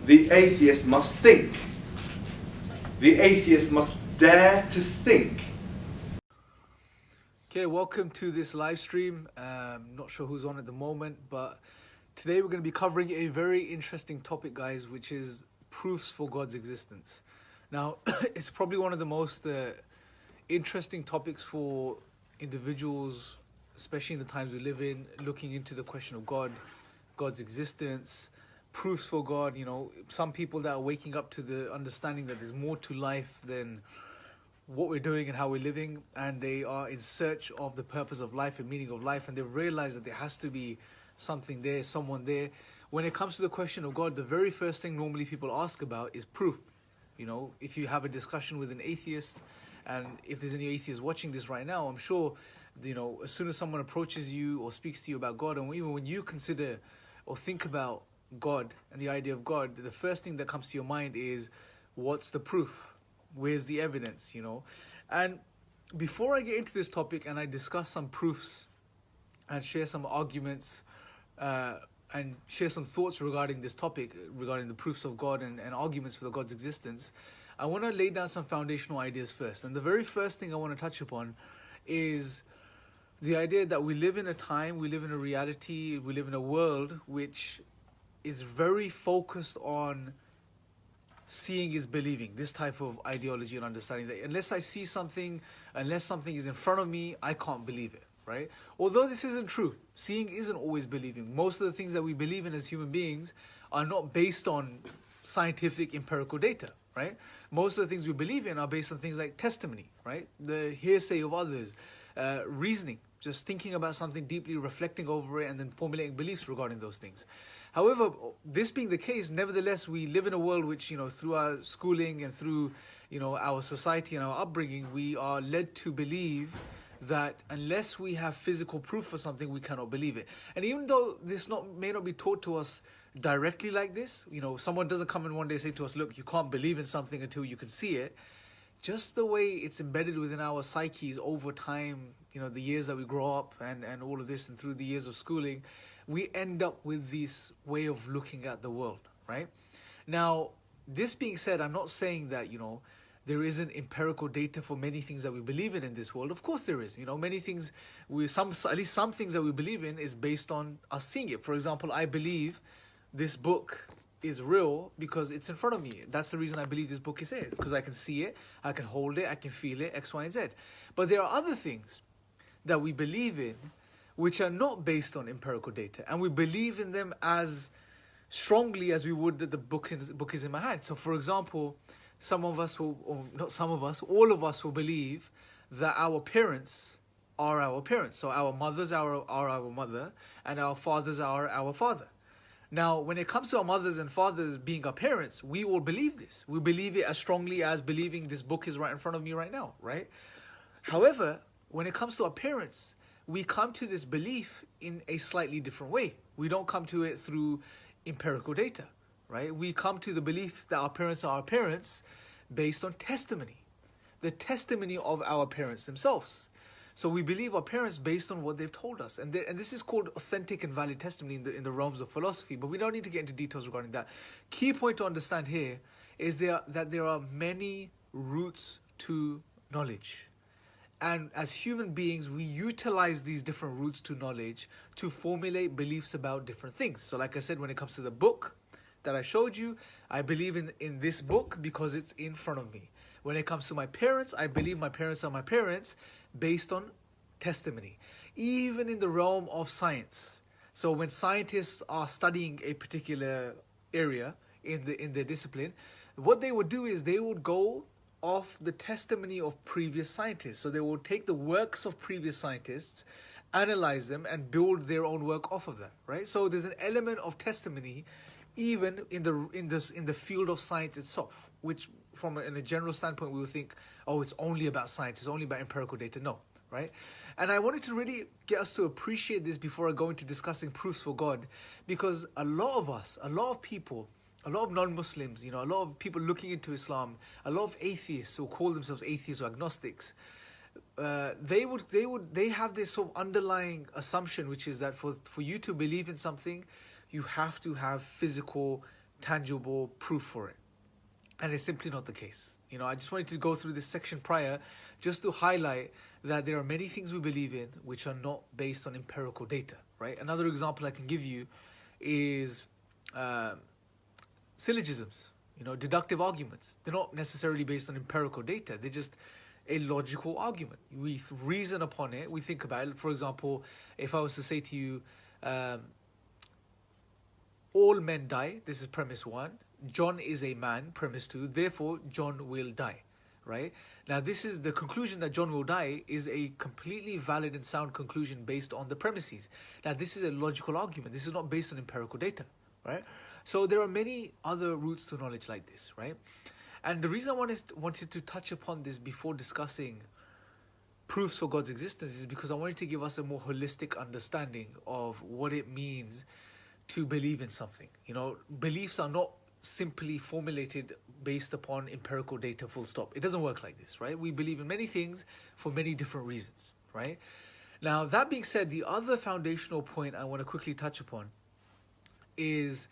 the atheist must think. The atheist must dare to think. Okay, welcome to this live stream. Not sure who's on at the moment, but today we're going to be covering a very interesting topic, guys, which is proofs for God's existence. Now, it's probably one of the most interesting topics for individuals, especially in the times we live in, looking into the question of God, God's existence, proofs for God. You know, some people that are waking up to the understanding that there's more to life than what we're doing and how we're living, and they are in search of the purpose of life and meaning of life, and they realize that there has to be something there, someone there. When it comes to the question of God, the very first thing normally people ask about is proof. You know, if you have a discussion with an atheist, and if there's any atheists watching this right now, I'm sure, you know, as soon as someone approaches you or speaks to you about God, and even when you consider or think about God and the idea of God, the first thing that comes to your mind is, what's the proof? Where's the evidence, you know? And before I get into this topic and I discuss some proofs and share some arguments and share some thoughts regarding this topic, regarding the proofs of God and arguments for the God's existence, I want to lay down some foundational ideas first. And the very first thing I want to touch upon is the idea that we live in a time, we live in a reality, we live in a world which is very focused on seeing is believing, this type of ideology and understanding that unless I see something, unless something is in front of me, I can't believe it, right? Although this isn't true. Seeing isn't always believing. Most of the things that we believe in as human beings are not based on scientific empirical data, right? Most of the things we believe in are based on things like testimony, right? The hearsay of others, reasoning, just thinking about something deeply, reflecting over it, and then formulating beliefs regarding those things. However, this being the case, nevertheless, we live in a world which, through our schooling and through, our society and our upbringing, we are led to believe that unless we have physical proof for something, we cannot believe it. And even though this may not be taught to us directly like this, someone doesn't come in one day and say to us, look, you can't believe in something until you can see it. Just the way it's embedded within our psyches over time, the years that we grow up and all of this, and through the years of schooling, we end up with this way of looking at the world, right? Now, this being said, I'm not saying that, there isn't empirical data for many things that we believe in this world. Of course there is. Many things, at least some things that we believe in is based on us seeing it. For example, I believe this book is real because it's in front of me. That's the reason I believe this book is it, because I can see it, I can hold it, I can feel it, X, Y, and Z. But there are other things that we believe in which are not based on empirical data, and we believe in them as strongly as we would that the book is in my hand. So for example, some of us will, or not some of us, all of us will believe that our parents are our parents. So our mothers are our mother, and our fathers are our father. Now, when it comes to our mothers and fathers being our parents, we all believe this. We believe it as strongly as believing this book is right in front of me right now, right? However, when it comes to our parents, we come to this belief in a slightly different way. We don't come to it through empirical data, right? We come to the belief that our parents are our parents based on testimony, the testimony of our parents themselves. So we believe our parents based on what they've told us. And this is called authentic and valid testimony in the realms of philosophy, but we don't need to get into details regarding that. Key point to understand here is that there are many routes to knowledge. And as human beings, we utilize these different routes to knowledge to formulate beliefs about different things. So like I said, when it comes to the book that I showed you, I believe in this book because it's in front of me. When it comes to my parents, I believe my parents are my parents based on testimony. Even in the realm of science. So when scientists are studying a particular area in their discipline, what they would do is they would go off the testimony of previous scientists. So they will take the works of previous scientists, analyze them, and build their own work off of that, right? So there's an element of testimony even in the field of science itself, which in a general standpoint we would think, oh, it's only about science, it's only about empirical data. No, right? And I wanted to really get us to appreciate this before I go into discussing proofs for God, because a lot of us, a lot of people, a lot of non-Muslims, a lot of people looking into Islam, a lot of atheists who call themselves atheists or agnostics, they have this sort of underlying assumption, which is that for you to believe in something, you have to have physical, tangible proof for it. And it's simply not the case. I just wanted to go through this section prior just to highlight that there are many things we believe in which are not based on empirical data, right? Another example I can give you is syllogisms, deductive arguments. They're not necessarily based on empirical data. They're just a logical argument. We reason upon it, we think about it. For example, if I was to say to you, all men die, this is premise 1. John is a man, premise 2, therefore John will die, right? Now this is the conclusion that John will die is a completely valid and sound conclusion based on the premises. Now this is a logical argument. This is not based on empirical data, right? So there are many other routes to knowledge like this, right? And the reason I wanted to touch upon this before discussing proofs for God's existence is because I wanted to give us a more holistic understanding of what it means to believe in something. Beliefs are not simply formulated based upon empirical data, full stop. It doesn't work like this, right? We believe in many things for many different reasons, right? Now, that being said, the other foundational point I want to quickly touch upon is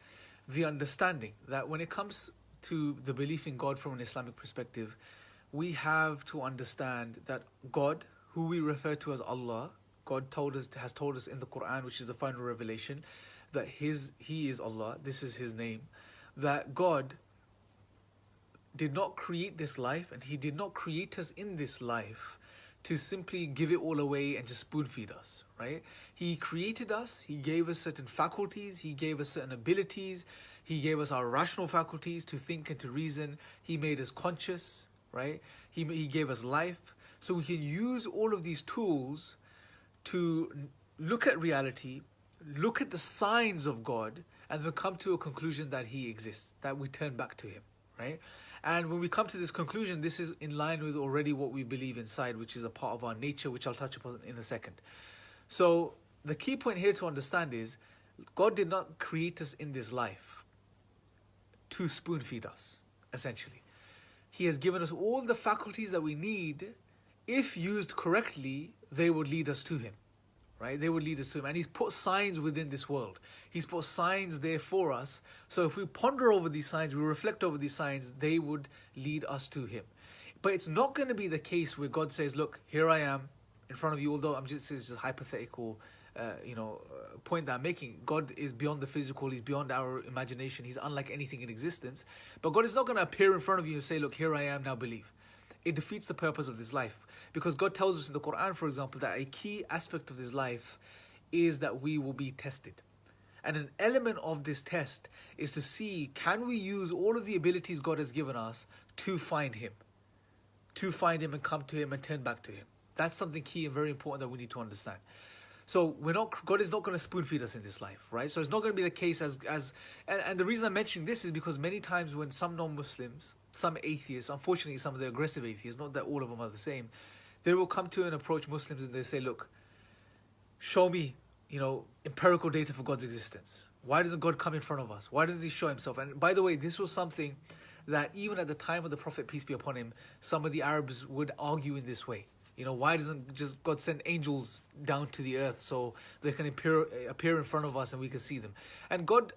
the understanding that when it comes to the belief in God from an Islamic perspective, we have to understand that God, who we refer to as Allah, God has told us in the Quran, which is the final revelation, that He is Allah, this is His name, that God did not create this life, and He did not create us in this life to simply give it all away and just spoon feed us, right? He created us, He gave us certain faculties, He gave us certain abilities, He gave us our rational faculties to think and to reason, He made us conscious, right? He gave us life. So we can use all of these tools to look at reality, look at the signs of God, and then come to a conclusion that He exists, that we turn back to Him, right? And when we come to this conclusion, this is in line with already what we believe inside, which is a part of our nature, which I'll touch upon in a second. So the key point here to understand is, God did not create us in this life to spoon feed us, essentially. He has given us all the faculties that we need. If used correctly, they would lead us to Him, right? They would lead us to Him. And He's put signs within this world. He's put signs there for us. So if we ponder over these signs, we reflect over these signs, they would lead us to Him. But it's not going to be the case where God says, look, here I am in front of you, although it's just a hypothetical point that I'm making. God is beyond the physical, He's beyond our imagination, He's unlike anything in existence. But God is not going to appear in front of you and say, look, here I am, now believe. It defeats the purpose of this life. Because God tells us in the Quran, for example, that a key aspect of this life is that we will be tested. And an element of this test is to see, can we use all of the abilities God has given us to find Him? To find Him and come to Him and turn back to Him. That's something key and very important that we need to understand. So God is not going to spoon feed us in this life, right? So it's not going to be the case and the reason I'm mentioning this is because many times when some non-Muslims, some atheists, unfortunately some of the aggressive atheists, not that all of them are the same, they will come to and approach Muslims and they say, look, show me, empirical data for God's existence. Why doesn't God come in front of us? Why doesn't He show Himself? And by the way, this was something that even at the time of the Prophet, peace be upon him, some of the Arabs would argue in this way. Why doesn't just God send angels down to the earth so they can appear in front of us and we can see them? And God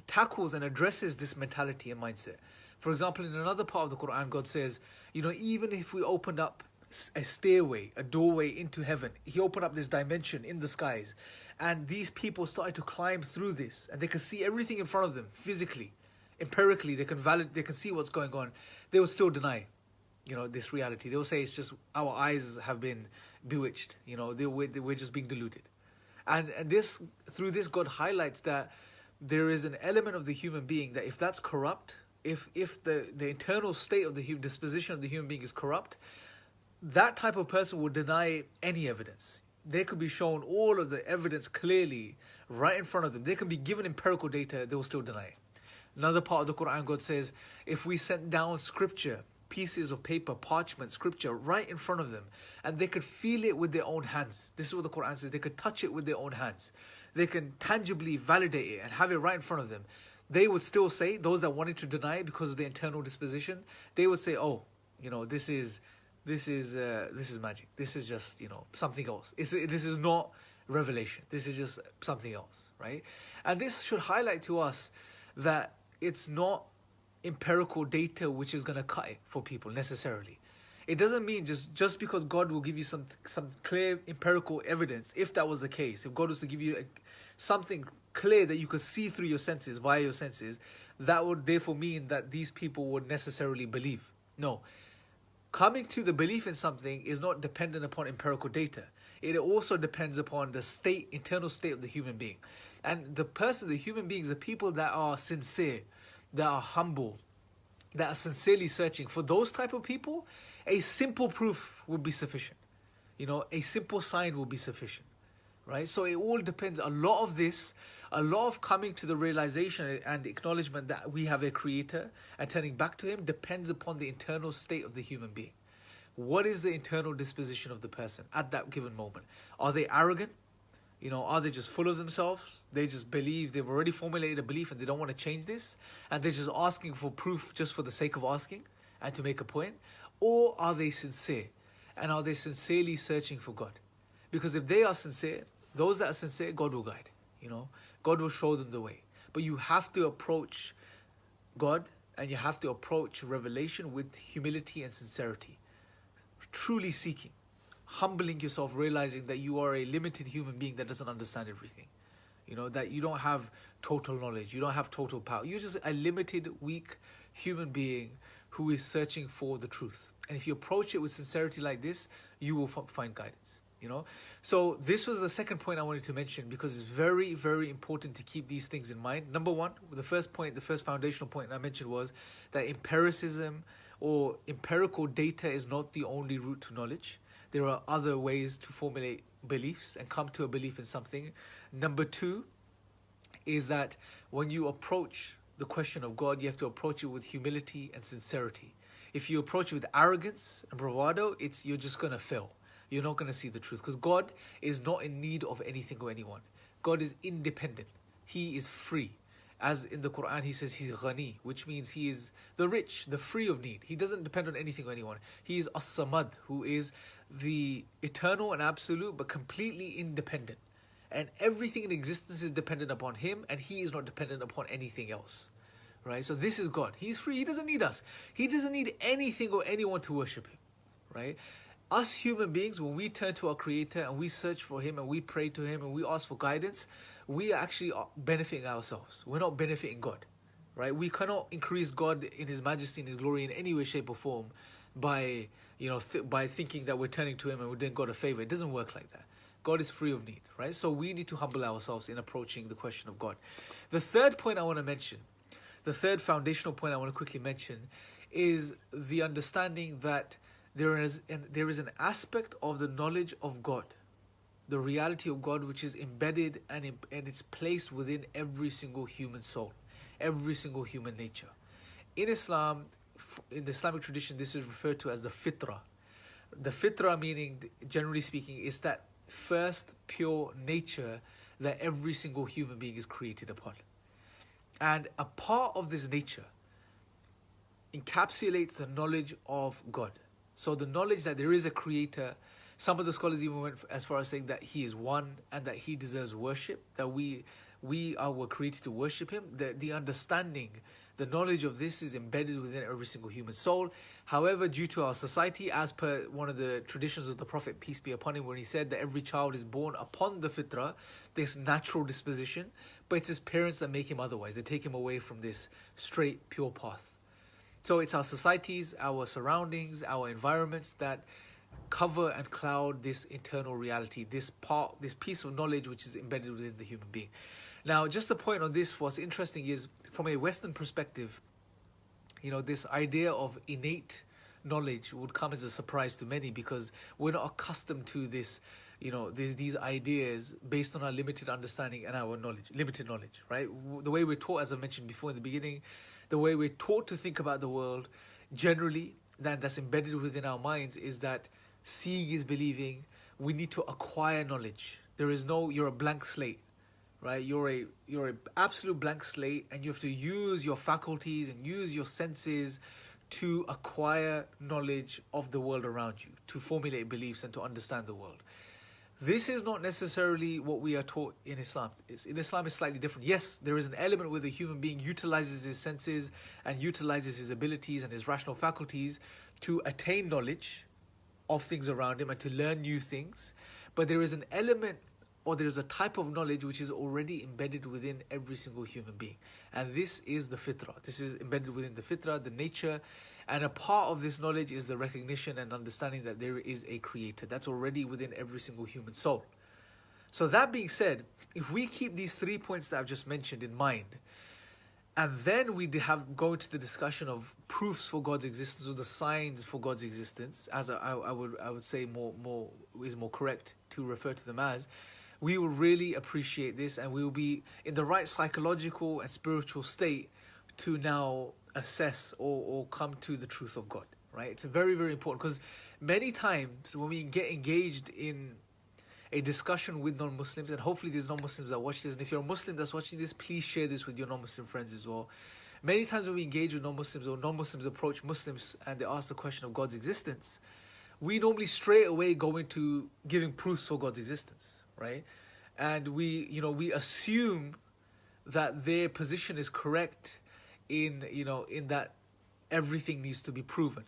tackles and addresses this mentality and mindset. For example, in another part of the Quran, God says, even if we opened up a stairway, a doorway into heaven, He opened up this dimension in the skies, and these people started to climb through this, and they could see everything in front of them physically, empirically, they can see what's going on. They would still deny this reality. They will say it's just our eyes have been bewitched. We're just being deluded. And through this, God highlights that there is an element of the human being that if that's corrupt, if the internal state of the disposition of the human being is corrupt, that type of person will deny any evidence. They could be shown all of the evidence clearly right in front of them. They can be given empirical data, they will still deny it. Another part of the Quran, God says, if we sent down scripture, pieces of paper, parchment, scripture right in front of them, and they could feel it with their own hands. This is what the Quran says. They could touch it with their own hands. They can tangibly validate it and have it right in front of them. They would still say, those that wanted to deny it because of the internal disposition, they would say, oh, this is magic. This is just, something else. This is not revelation. This is just something else, right? And this should highlight to us that it's not empirical data which is going to cut it for people necessarily. It doesn't mean just because God will give you some clear empirical evidence, if that was the case, if God was to give you something clear that you could see through your senses, via your senses, that would therefore mean that these people would necessarily believe. No. Coming to the belief in something is not dependent upon empirical data. It also depends upon the internal state of the human being. And the human beings, the people that are sincere, that are humble, that are sincerely searching, for those type of people, a simple proof would be sufficient. A simple sign will be sufficient, right? So it all depends. A lot of coming to the realization and acknowledgement that we have a creator and turning back to Him depends upon the internal state of the human being. What is the internal disposition of the person at that given moment? Are they arrogant? Are they just full of themselves? They just believe, they've already formulated a belief and they don't want to change this, and they're just asking for proof just for the sake of asking and to make a point? Or are they sincere? And are they sincerely searching for God? Because if they are sincere, those that are sincere, God will guide. God will show them the way. But you have to approach God and you have to approach revelation with humility and sincerity. Truly seeking. Humbling yourself, realizing that you are a limited human being that doesn't understand everything. That you don't have total knowledge, you don't have total power. You're just a limited, weak human being who is searching for the truth. And if you approach it with sincerity like this, you will find guidance. So this was the second point I wanted to mention, because it's very, very important to keep these things in mind. Number one, the first foundational point I mentioned was that empiricism or empirical data is not the only route to knowledge. There are other ways to formulate beliefs and come to a belief in something. Number two is that when you approach the question of God, you have to approach it with humility and sincerity. If you approach it with arrogance and bravado, you're just going to fail. You're not going to see the truth, because God is not in need of anything or anyone. God is independent. He is free. As in the Quran, he says he's ghani, which means he is the rich, the free of need. He doesn't depend on anything or anyone. He is as-samad, who is the eternal and absolute, but completely independent. And everything in existence is dependent upon him, and he is not dependent upon anything else. Right? So this is God. He's free. He doesn't need us. He doesn't need anything or anyone to worship him. Right? Us human beings, when we turn to our Creator and we search for him and we pray to him and we ask for guidance, we are actually benefiting ourselves. We're not benefiting God. Right? We cannot increase God in his majesty and his glory in any way, shape or form by, by thinking that we're turning to him and we're doing God a favor. It doesn't work like that. God is free of need. Right? So we need to humble ourselves in approaching the question of God. The third point I want to mention, the third foundational point I want to quickly mention, is the understanding that there is an aspect of the knowledge of God, the reality of God, which is embedded and it's placed within every single human soul, every single human nature. In Islam, in the Islamic tradition, this is referred to as the fitrah. The fitrah, meaning, generally speaking, is that first pure nature that every single human being is created upon. And a part of this nature encapsulates the knowledge of God. So the knowledge that there is a creator. Some of the scholars even went as far as saying that he is one and that he deserves worship, that we were created to worship him. The understanding, the knowledge of this is embedded within every single human soul. However, due to our society, as per one of the traditions of the Prophet, peace be upon him, when he said that every child is born upon the fitrah, this natural disposition, but it's his parents that make him otherwise. They take him away from this straight, pure path. So it's our societies, our surroundings, our environments that cover and cloud this internal reality, this piece of knowledge which is embedded within the human being. Now, just a point on this, what's interesting is, from a Western perspective, this idea of innate knowledge would come as a surprise to many, because we're not accustomed to this, these ideas based on our limited understanding and our limited knowledge, right? The way we're taught, as I mentioned before in the beginning, the way we're taught to think about the world, generally, that's embedded within our minds, is that seeing is believing. We need to acquire knowledge. You're a blank slate, right? You're a absolute blank slate, and you have to use your faculties and use your senses to acquire knowledge of the world around you, to formulate beliefs and to understand the world. This is not necessarily what we are taught in Islam. In Islam, it's slightly different. Yes, there is an element where the human being utilizes his senses and utilizes his abilities and his rational faculties to attain knowledge of things around him and to learn new things. But there is an element, or there is a type of knowledge which is already embedded within every single human being. And this is the fitrah. This is embedded within the fitrah, the nature. And a part of this knowledge is the recognition and understanding that there is a creator. That's already within every single human soul. So that being said, if we keep these 3 points that I've just mentioned in mind, and then we go into the discussion of proofs for God's existence, or the signs for God's existence, as I would say is more correct to refer to them as, we will really appreciate this, and we will be in the right psychological and spiritual state to now assess or come to the truth of God, right? It's very, very important, because many times when we get engaged in a discussion with non-Muslims, and hopefully there's non-Muslims that watch this, and if you're a Muslim that's watching this, please share this with your non-Muslim friends as well. Many times when we engage with non-Muslims, or non-Muslims approach Muslims and they ask the question of God's existence, we normally straight away go into giving proofs for God's existence, right? And we assume that their position is correct in that everything needs to be proven,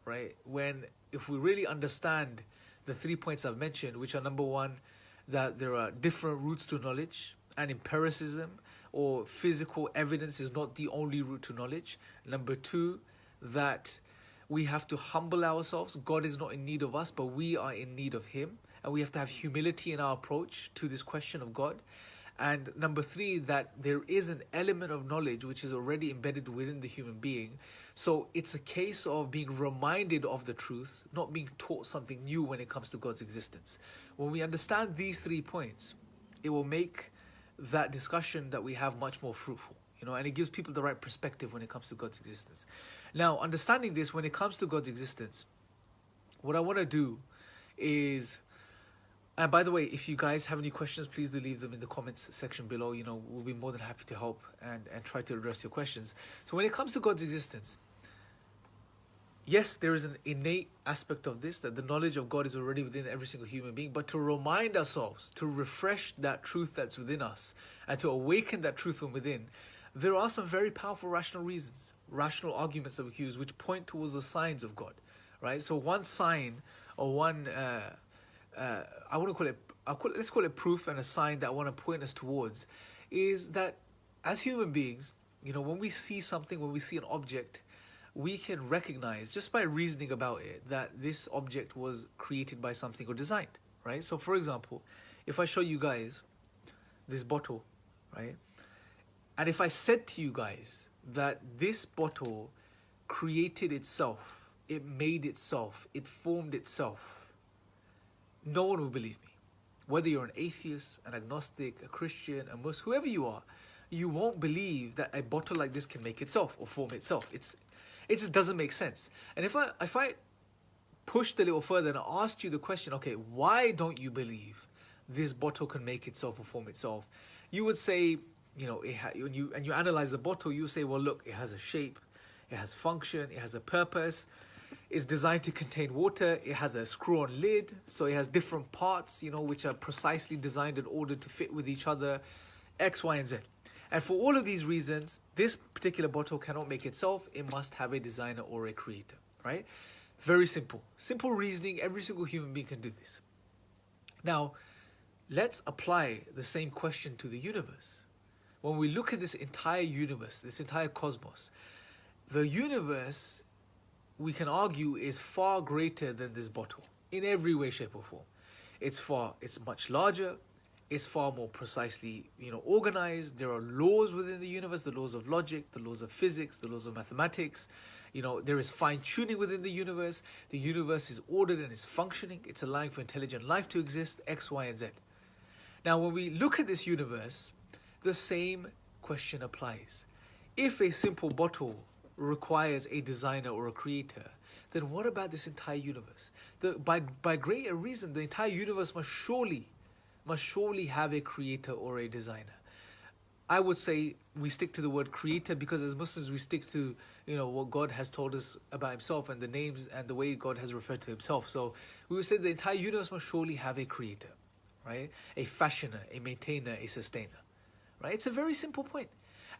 right? When if we really understand the 3 points I've mentioned, which are, number one, that there are different routes to knowledge, and empiricism or physical evidence is not the only route to knowledge. Number two, that we have to humble ourselves. God is not in need of us, but we are in need of him. And we have to have humility in our approach to this question of God. And number three, that there is an element of knowledge which is already embedded within the human being. So it's a case of being reminded of the truth, not being taught something new when it comes to God's existence. When we understand these 3 points, it will make that discussion that we have much more fruitful, and it gives people the right perspective when it comes to God's existence. Now, understanding this, when it comes to God's existence, what I want to do is, and by the way, if you guys have any questions, please do leave them in the comments section below. We'll be more than happy to help and try to address your questions. So when it comes to God's existence, yes, there is an innate aspect of this, that the knowledge of God is already within every single human being, but to remind ourselves, to refresh that truth that's within us, and to awaken that truth from within, there are some very powerful rational reasons, rational arguments that we use, which point towards the signs of God, right? So one sign, or one, I want to call it, let's call it proof and a sign that I want to point us towards, is that as human beings, when we see something, when we see an object, we can recognize, just by reasoning about it, that this object was created by something or designed, right? So for example, if I show you guys this bottle, right? And if I said to you guys that this bottle created itself, it made itself, it formed itself, no one will believe me. Whether you're an atheist, an agnostic, a Christian, a Muslim, whoever you are, you won't believe that a bottle like this can make itself or form itself. It just doesn't make sense. And if I pushed a little further and I asked you the question, okay, why don't you believe this bottle can make itself or form itself? You would say, when you analyze the bottle, you say, well, look, it has a shape, it has function, it has a purpose, it's designed to contain water, it has a screw-on lid, so it has different parts, which are precisely designed in order to fit with each other, X, Y, and Z. And for all of these reasons, this particular bottle cannot make itself. It must have a designer or a creator, right? Very simple. Simple reasoning. Every single human being can do this. Now, let's apply the same question to the universe. When we look at this entire universe, this entire cosmos, the universe, we can argue, is far greater than this bottle in every way, shape, or form. It's much larger. It's far more precisely, organized. There are laws within the universe, the laws of logic, the laws of physics, the laws of mathematics. There is fine-tuning within the universe. The universe is ordered and is functioning. It's allowing for intelligent life to exist, X, Y, and Z. Now, when we look at this universe, the same question applies. If a simple bottle requires a designer or a creator, then what about this entire universe? By greater reason, the entire universe must surely have a creator or a designer. I would say we stick to the word creator because as Muslims we stick to what God has told us about himself and the names and the way God has referred to himself. So we would say the entire universe must surely have a creator, right? A fashioner, a maintainer, a sustainer, right? It's a very simple point.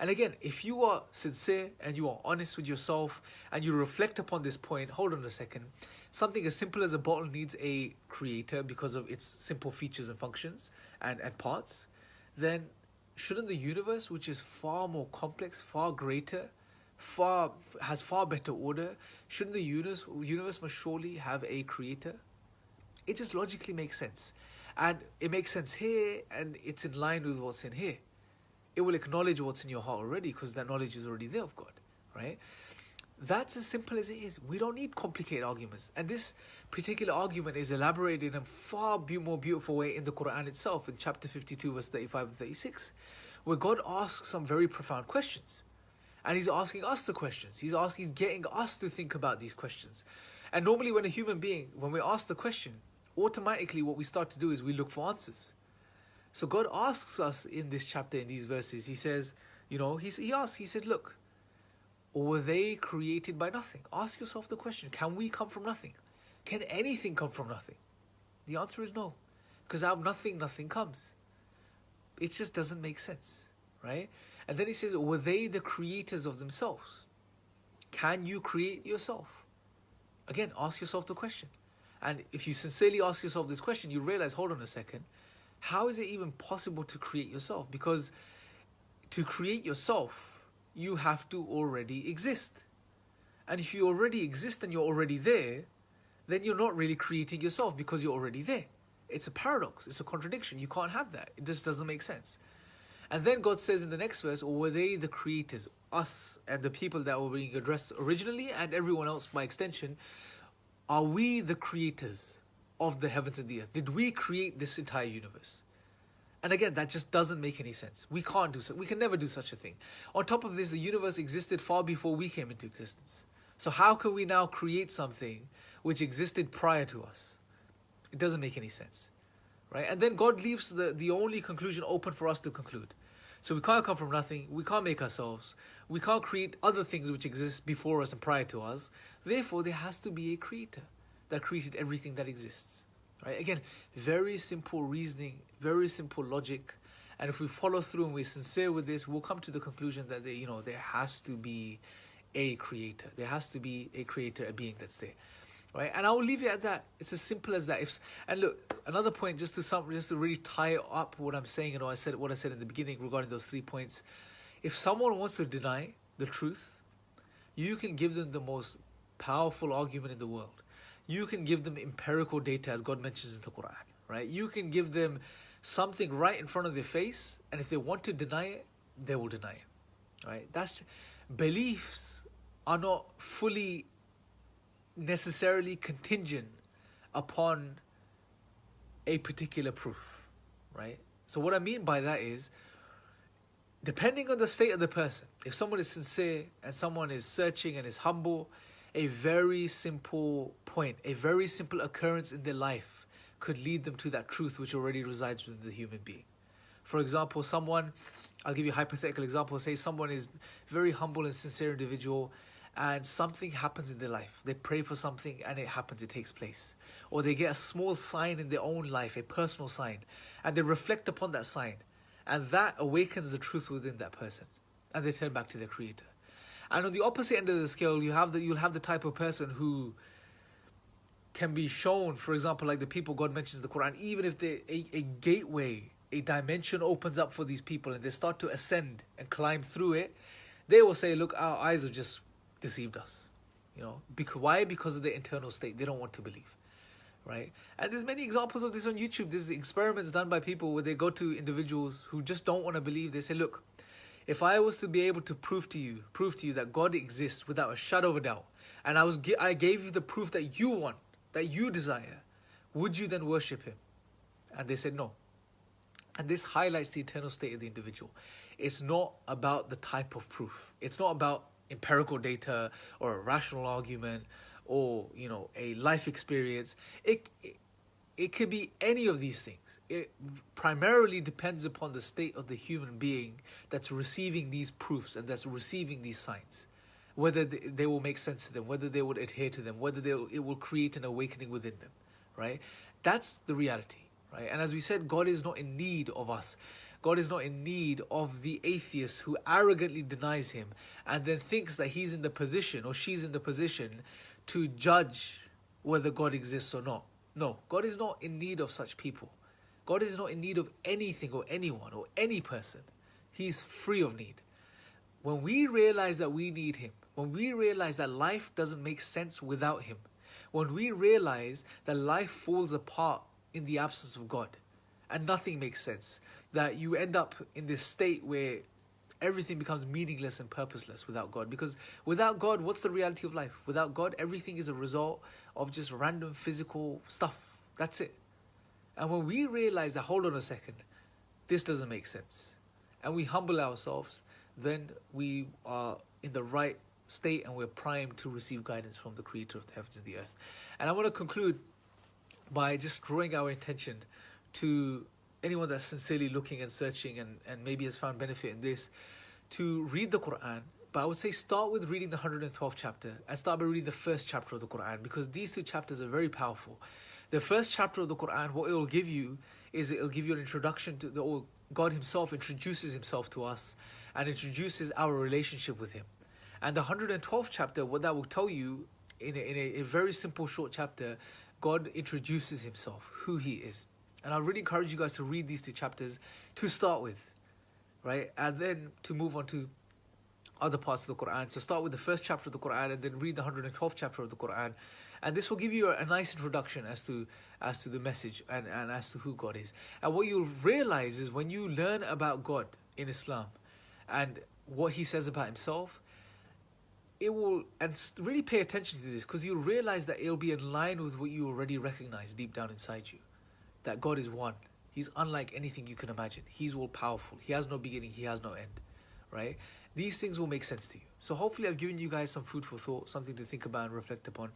And again, if you are sincere and you are honest with yourself and you reflect upon this point, hold on a second, something as simple as a bottle needs a creator because of its simple features and functions and parts, then shouldn't the universe, which is far more complex, far greater, has far better order, shouldn't the universe must surely have a creator? It just logically makes sense. And it makes sense here, and it's in line with what's in here. It will acknowledge what's in your heart already because that knowledge is already there of God, right? That's as simple as it is. We don't need complicated arguments. And this particular argument is elaborated in a far more beautiful way in the Quran itself, in chapter 52, verse 35 and 36, where God asks some very profound questions. And he's asking us the questions. He's getting us to think about these questions. And normally when we ask the question, automatically what we start to do is we look for answers. So God asks us in this chapter, in these verses, he says, he said, look, or were they created by nothing? Ask yourself the question, can we come from nothing? Can anything come from nothing? The answer is no. Because out of nothing, nothing comes. It just doesn't make sense, right? And then he says, were they the creators of themselves? Can you create yourself? Again, ask yourself the question. And if you sincerely ask yourself this question, you realize, hold on a second, how is it even possible to create yourself? Because to create yourself, you have to already exist. And if you already exist and you're already there, then you're not really creating yourself because you're already there. It's a paradox. It's a contradiction. You can't have that. It just doesn't make sense. And then God says in the next verse, or were they the creators, us and the people that were being addressed originally and everyone else by extension, are we the creators of the heavens and the earth? Did we create this entire universe? And again, that just doesn't make any sense. We can't do so. We can never do such a thing. On top of this, the universe existed far before we came into existence. So how can we now create something which existed prior to us? It doesn't make any sense, right? And then God leaves the only conclusion open for us to conclude. So we can't come from nothing. We can't make ourselves. We can't create other things which exist before us and prior to us. Therefore, there has to be a creator that created everything that exists. Right? Again, very simple reasoning, very simple logic. And if we follow through and we're sincere with this, we'll come to the conclusion that there has to be a creator. There has to be a creator, a being that's there. Right? And I will leave it at that. It's as simple as that. And look, another point, just to really tie up what I'm saying, what I said in the beginning regarding those 3 points. If someone wants to deny the truth, you can give them the most powerful argument in the world. You can give them empirical data, as God mentions in the Quran, right? You can give them something right in front of their face, and if they want to deny it, they will deny it, right? Beliefs are not fully necessarily contingent upon a particular proof, right? So what I mean by that is, depending on the state of the person, if someone is sincere and someone is searching and is humble, a very simple point, a very simple occurrence in their life could lead them to that truth which already resides within the human being. For example, I'll give you a hypothetical example, say someone is very humble and sincere individual, and something happens in their life. They pray for something and it happens, it takes place. Or they get a small sign in their own life, a personal sign, and they reflect upon that sign. And that awakens the truth within that person. And they turn back to their creator. And on the opposite end of the scale, you'll have the type of person who can be shown, for example, like the people God mentions in the Quran, even if a gateway, a dimension opens up for these people and they start to ascend and climb through it, they will say, look, our eyes have just deceived us. Why? Because of their internal state. They don't want to believe. Right? And there's many examples of this on YouTube. There's experiments done by people where they go to individuals who just don't want to believe. They say, look, if I was to be able to prove to you that God exists without a shadow of a doubt, and I gave you the proof that you want, that you desire, would you then worship him? And they said no. And this highlights the internal state of the individual. It's not about the type of proof. It's not about empirical data or a rational argument or a life experience. It could be any of these things. It primarily depends upon the state of the human being that's receiving these proofs and that's receiving these signs. Whether they will make sense to them, whether they would adhere to them, whether it will create an awakening within them, right? That's the reality, right? And as we said, God is not in need of us. God is not in need of the atheist who arrogantly denies him and then thinks that he's in the position or she's in the position to judge whether God exists or not. No, God is not in need of such people. God is not in need of anything or anyone or any person. He's free of need. When we realize that we need him, when we realize that life doesn't make sense without him, when we realize that life falls apart in the absence of God and nothing makes sense, that you end up in this state where everything becomes meaningless and purposeless without God. Because without God, what's the reality of life? Without God, everything is a result of just random physical stuff. That's it. And when we realize that, hold on a second, this doesn't make sense, and we humble ourselves, then we are in the right state and we're primed to receive guidance from the creator of the heavens and the earth. And I want to conclude by just drawing our attention to anyone that's sincerely looking and searching and maybe has found benefit in this, to read the Quran. But I would say start with reading the 112th chapter and start by reading the first chapter of the Quran, because these two chapters are very powerful. The first chapter of the Quran, what it will give you is it will give you an introduction to God himself introduces himself to us and introduces our relationship with him. And the 112th chapter, what that will tell you in a very simple short chapter, God introduces himself, who he is. And I really encourage you guys to read these two chapters to start with, right? And then to move on to other parts of the Quran. So start with the first chapter of the Quran and then read the 112th chapter of the Quran. And this will give you a nice introduction as to the message and as to who God is. And what you'll realize is when you learn about God in Islam and what he says about himself, it will, and really pay attention to this, because you'll realize that it'll be in line with what you already recognize deep down inside you, that God is one. He's unlike anything you can imagine. He's all powerful. He has no beginning, he has no end, right? These things will make sense to you. So hopefully I've given you guys some food for thought, something to think about and reflect upon.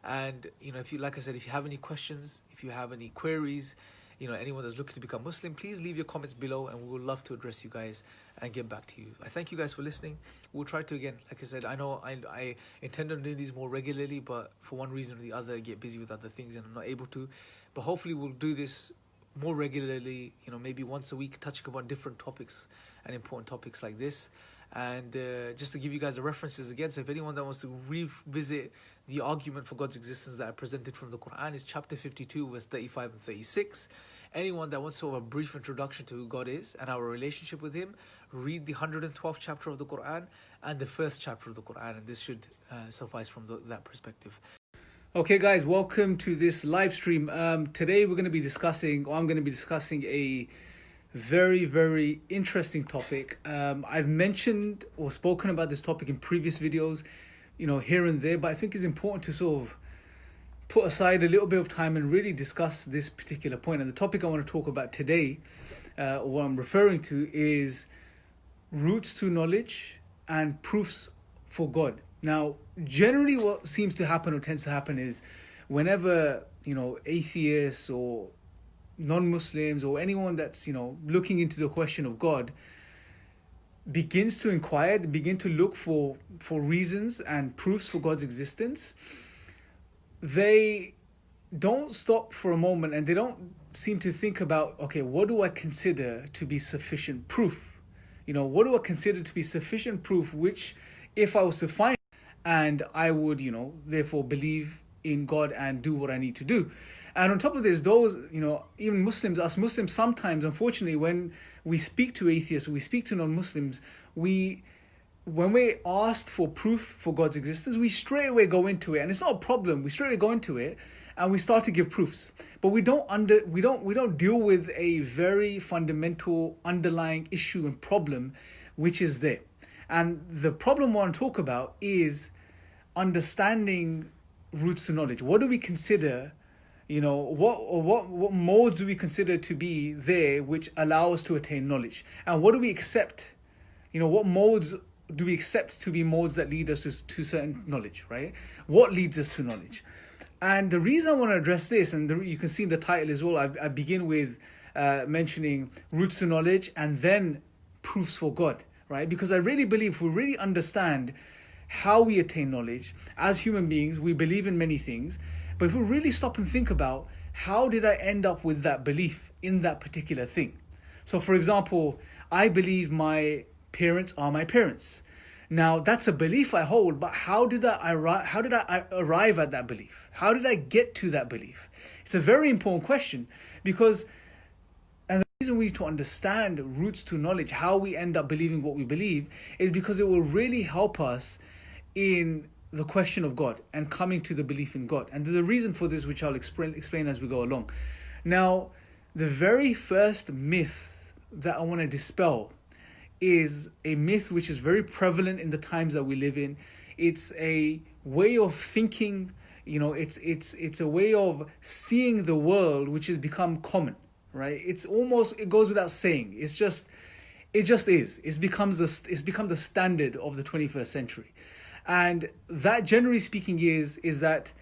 And if you, like I said, if you have any questions, if you have any queries, anyone that's looking to become Muslim, please leave your comments below and we would love to address you guys and get back to you. I thank you guys for listening. We'll try to, again, like I said, I know I intend on doing these more regularly, but for one reason or the other, I get busy with other things and I'm not able to. But hopefully we'll do this more regularly, maybe once a week, touching upon different topics and important topics like this. And just to give you guys the references again, so if anyone that wants to revisit the argument for God's existence that I presented from the Quran, is chapter 52, verse 35 and 36. Anyone that wants sort of a brief introduction to who God is and our relationship with Him, read the 112th chapter of the Quran and the first chapter of the Quran, and this should suffice from that perspective. Okay guys, welcome to this live stream. Today I'm going to be discussing a very, very interesting topic. I've mentioned or spoken about this topic in previous videos, here and there, but I think it's important to sort of put aside a little bit of time and really discuss this particular point. And the topic I want to talk about today, or what I'm referring to, is roots to knowledge and proofs for God. Now, generally what seems to happen or tends to happen is whenever, atheists or non-Muslims or anyone that's, looking into the question of God begins to inquire, they begin to look for reasons and proofs for God's existence, they don't stop for a moment and they don't seem to think about, okay, what do I consider to be sufficient proof? What do I consider to be sufficient proof, which if I was to find, and I would, therefore believe in God and do what I need to do. And on top of this, those, even Muslims, us Muslims, sometimes, unfortunately, when we speak to atheists, we speak to non-Muslims, when we're asked for proof for God's existence, we straight away go into it, and it's not a problem. We straight away go into it, and we start to give proofs. But we don't deal with a very fundamental underlying issue and problem, which is there. And the problem I want to talk about is understanding roots to knowledge. What do we consider? What modes do we consider to be there which allow us to attain knowledge? And what do we accept? What modes do we accept to be modes that lead us to certain knowledge, right? What leads us to knowledge? And the reason I want to address this, and you can see in the title as well, I begin with mentioning roots to knowledge and then proofs for God, right? Because I really believe if we really understand how we attain knowledge, as human beings, we believe in many things, but if we really stop and think about how did I end up with that belief in that particular thing? So for example, I believe my parents are my parents. Now that's a belief I hold, but how did I arrive at that belief? How did I get to that belief? It's a very important question, because and the reason we need to understand roots to knowledge, how we end up believing what we believe, is because it will really help us in the question of God and coming to the belief in God. And there's a reason for this, which I'll explain as we go along. Now, the very first myth that I want to dispel is a myth which is very prevalent in the times that we live in. It's a way of thinking, it's a way of seeing the world which has become common, right? It goes without saying. It just is. It's become the standard of the 21st century. And that, generally speaking, is that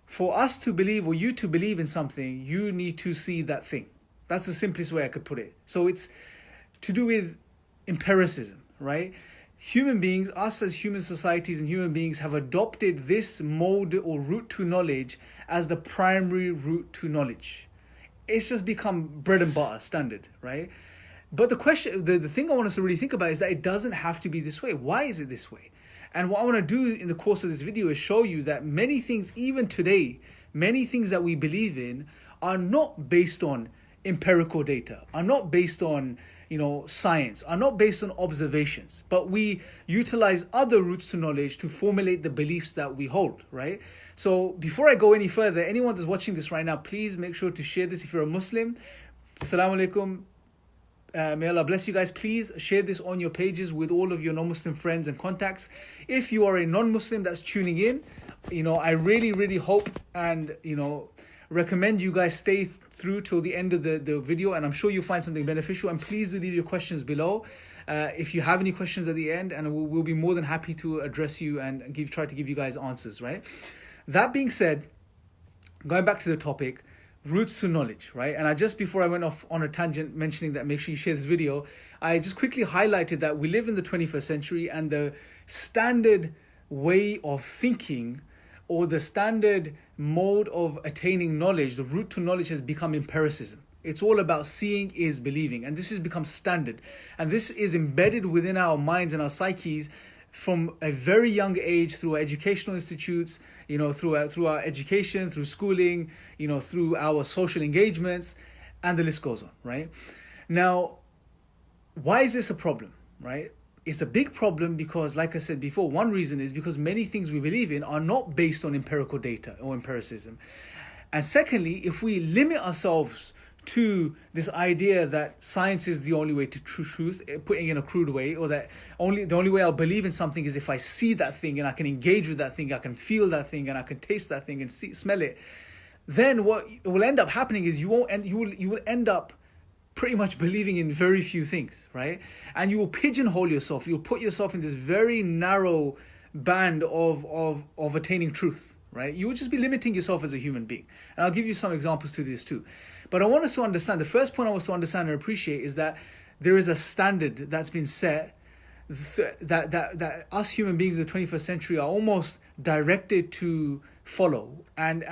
for us to believe, or you to believe in something, you need to see that thing. That's the simplest way I could put it. So it's to do with empiricism, right? Human beings, us as human societies and human beings, have adopted this mode or route to knowledge as the primary route to knowledge. It's just become bread and butter, standard, right? But the question, the thing I want us to really think about is that it doesn't have to be this way. Why is it this way? And what I want to do in the course of this video is show you that many things, even today, many things that we believe in are not based on empirical data, are not based on, science, are not based on observations, but we utilize other routes to knowledge to formulate the beliefs that we hold, right? So before I go any further, anyone that's watching this right now, please make sure to share this. If you're a Muslim, Assalamu alaikum, May Allah bless you guys. Please share this on your pages with all of your non-Muslim friends and contacts. If you are a non-Muslim that's tuning in, I really hope and recommend you guys stay through till the end of the video, and I'm sure you'll find something beneficial. And please do leave your questions below if you have any questions at the end, and we'll be more than happy to address you and try to give you guys answers, right? That being said, going back to the topic, roots to knowledge, right? And before I went off on a tangent mentioning that make sure you share this video, I just quickly highlighted that we live in the 21st century, and the standard way of thinking or the standard mode of attaining knowledge, the route to knowledge, has become empiricism. It's all about seeing is believing, and this has become standard, and this is embedded within our minds and our psyches from a very young age through our educational institutes, through our education, through schooling, through our social engagements, and the list goes on, right? Now, why is this a problem, right? It's a big problem because, like I said before, one reason is because many things we believe in are not based on empirical data or empiricism. And secondly, if we limit ourselves to this idea that science is the only way to truth, putting in a crude way, or that the only way I'll believe in something is if I see that thing and I can engage with that thing, I can feel that thing and I can taste that thing and smell it, then what will end up happening is you will end up pretty much believing in very few things, right? And you will pigeonhole yourself. You'll put yourself in this very narrow band of attaining truth, right? You will just be limiting yourself as a human being. And I'll give you some examples to this too. But I want us to understand, the first point I want us to understand and appreciate is that there is a standard that's been set that us human beings in the 21st century are almost directed to follow and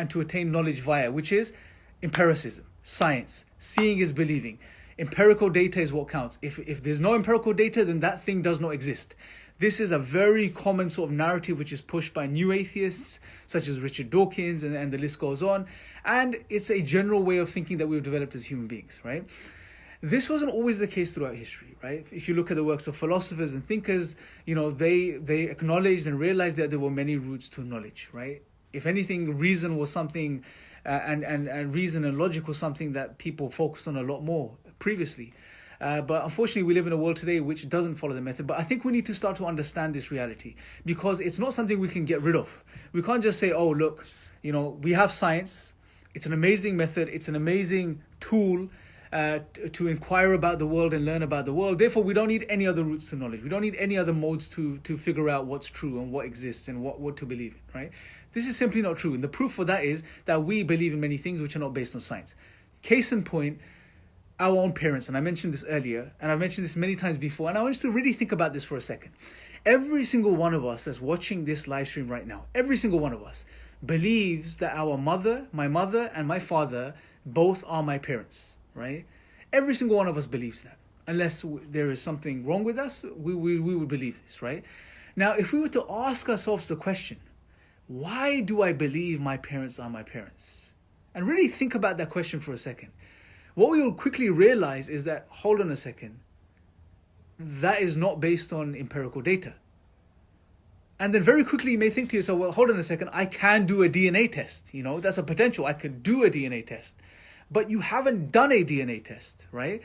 to attain knowledge via, which is empiricism, science. Seeing is believing. Empirical data is what counts. If there's no empirical data, then that thing does not exist. This is a very common sort of narrative which is pushed by new atheists, such as Richard Dawkins, and the list goes on. And it's a general way of thinking that we've developed as human beings, right? This wasn't always the case throughout history, right? If you look at the works of philosophers and thinkers, they acknowledged and realized that there were many routes to knowledge, right? If anything, reason was something, and reason and logic was something that people focused on a lot more previously. But unfortunately, we live in a world today which doesn't follow the method. But I think we need to start to understand this reality, because it's not something we can get rid of. We can't just say, oh, look, we have science. It's an amazing method. It's an amazing tool to inquire about the world and learn about the world. Therefore, we don't need any other routes to knowledge. We don't need any other modes to figure out what's true and what exists and what to believe in, right? This is simply not true. And the proof for that is that we believe in many things which are not based on science. Case in point, our own parents, and I mentioned this earlier, and I've mentioned this many times before, and I want you to really think about this for a second. Every single one of us that's watching this live stream right now, every single one of us believes that my mother and my father both are my parents, right? Every single one of us believes that. Unless there is something wrong with us, we would believe this, right? Now, if we were to ask ourselves the question, why do I believe my parents are my parents? And really think about that question for a second. What we will quickly realize is that, hold on a second, that is not based on empirical data. And then very quickly you may think to yourself, well, hold on a second, I can do a DNA test. That's a potential. I could do a DNA test. But you haven't done a DNA test, right?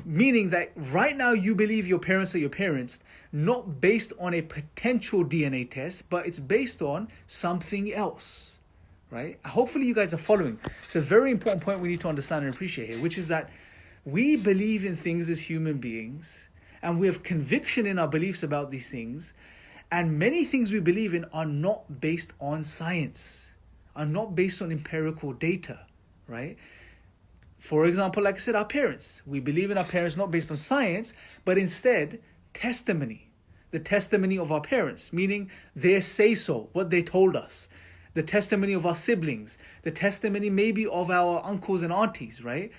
Meaning that right now you believe your parents are your parents, not based on a potential DNA test, but it's based on something else, right? Hopefully you guys are following. It's a very important point we need to understand and appreciate here, which is that we believe in things as human beings, and we have conviction in our beliefs about these things, and many things we believe in are not based on science, are not based on empirical data, right? For example, like I said, our parents. We believe in our parents not based on science, but instead testimony. The testimony of our parents, meaning their say-so, what they told us. The testimony of our siblings. The testimony maybe of our uncles and aunties, right?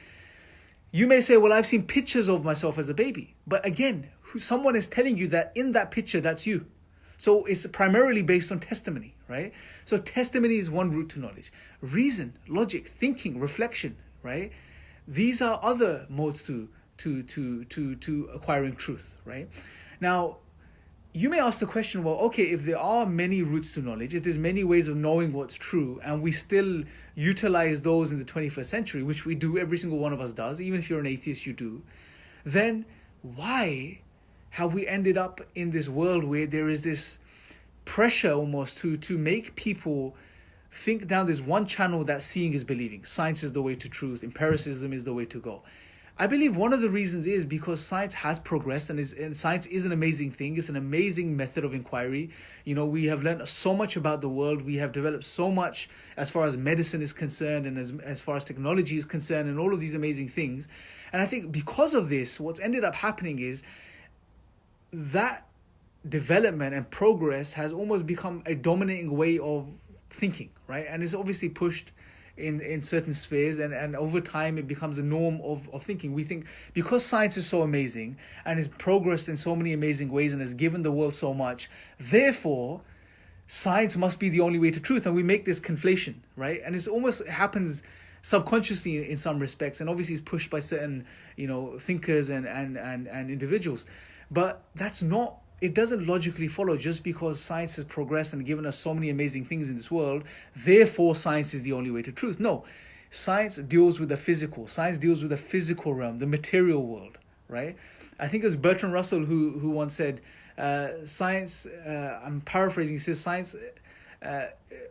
You may say, well, I've seen pictures of myself as a baby. But again, someone is telling you that in that picture, that's you. So it's primarily based on testimony, right? So testimony is one route to knowledge. Reason, logic, thinking, reflection, right? These are other modes to acquiring truth, right? Now, you may ask the question, well, okay, if there are many routes to knowledge, if there's many ways of knowing what's true, and we still utilize those in the 21st century, which we do, every single one of us does, even if you're an atheist, you do, then why have we ended up in this world where there is this pressure almost to make people think down this one channel that seeing is believing? Science is the way to truth, empiricism is the way to go. I believe one of the reasons is because science has progressed, and science is an amazing thing. It's an amazing method of inquiry. You know, we have learned so much about the world. We have developed so much as far as medicine is concerned, and as far as technology is concerned, and all of these amazing things. And I think because of this, what's ended up happening is that development and progress has almost become a dominating way of thinking, right? And it's obviously pushed in certain spheres, and over time it becomes a norm of thinking. We think because science is so amazing and has progressed in so many amazing ways and has given the world so much, therefore science must be the only way to truth, and we make this conflation, right? And it almost happens subconsciously in some respects, and obviously it's pushed by certain, you know, thinkers and individuals. But that's not, it doesn't logically follow just because science has progressed and given us so many amazing things in this world, therefore science is the only way to truth. No, science deals with the physical. Science deals with the physical realm, the material world, right? I think it was Bertrand Russell who once said, science, I'm paraphrasing, he says science,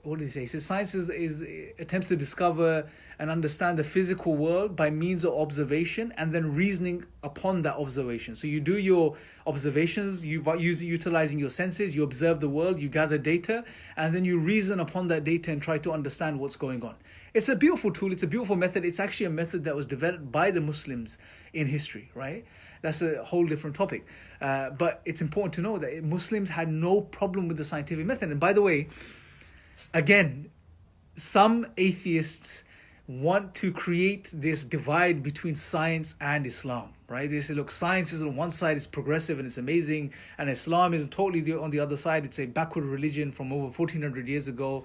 what did he say? He says science is attempts to discover and understand the physical world by means of observation and then reasoning upon that observation. So you do your observations, utilizing your senses, you observe the world, you gather data, and then you reason upon that data and try to understand what's going on. It's a beautiful tool, it's a beautiful method. It's actually a method that was developed by the Muslims in history, right? That's a whole different topic. But it's important to know that Muslims had no problem with the scientific method. And by the way, again, some atheists want to create this divide between science and Islam, right? They say, look, science is on one side, it's progressive and it's amazing, and Islam is totally on the other side. It's a backward religion from over 1400 years ago.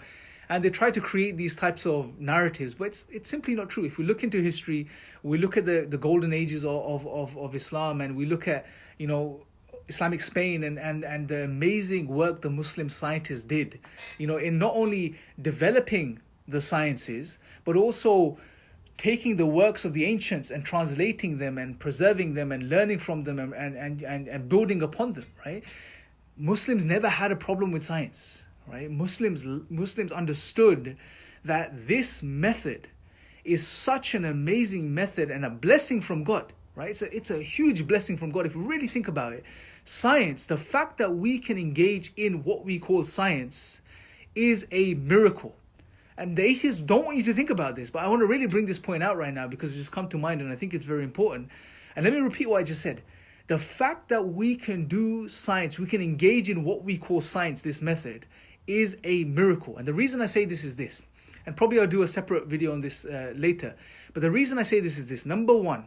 And they try to create these types of narratives, but it's simply not true. If we look into history, we look at the golden ages of Islam, and we look at, you know, Islamic Spain and the amazing work the Muslim scientists did, you know, in not only developing the sciences, but also taking the works of the ancients and translating them and preserving them and learning from them and building upon them, right? Muslims never had a problem with science, right? Muslims understood that this method is such an amazing method and a blessing from God, right? It's a huge blessing from God if you really think about it. Science, the fact that we can engage in what we call science, is a miracle. And the atheists don't want you to think about this, but I want to really bring this point out right now because it just come to mind and I think it's very important. And let me repeat what I just said. The fact that we can do science, we can engage in what we call science, this method, is a miracle. And the reason I say this is this, and probably I'll do a separate video on this later, but the reason I say this is this. Number one,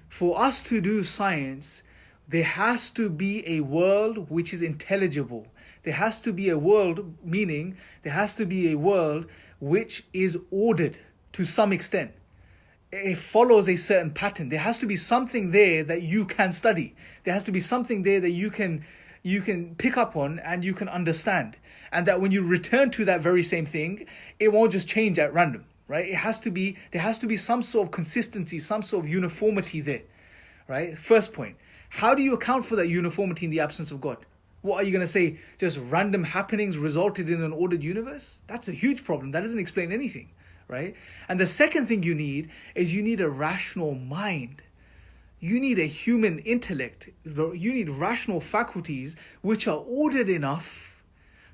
for us to do science, there has to be a world which is intelligible. There has to be a world, meaning there has to be a world which is ordered to some extent. It follows a certain pattern. There has to be something there that you can study. There has to be something there that you can pick up on and you can understand. And that when you return to that very same thing, it won't just change at random, right? There has to be some sort of consistency, some sort of uniformity there, right? First point. How do you account for that uniformity in the absence of God? What are you going to say? Just random happenings resulted in an ordered universe? That's a huge problem. That doesn't explain anything, right? And the second thing you need is you need a rational mind. You need a human intellect. You need rational faculties which are ordered enough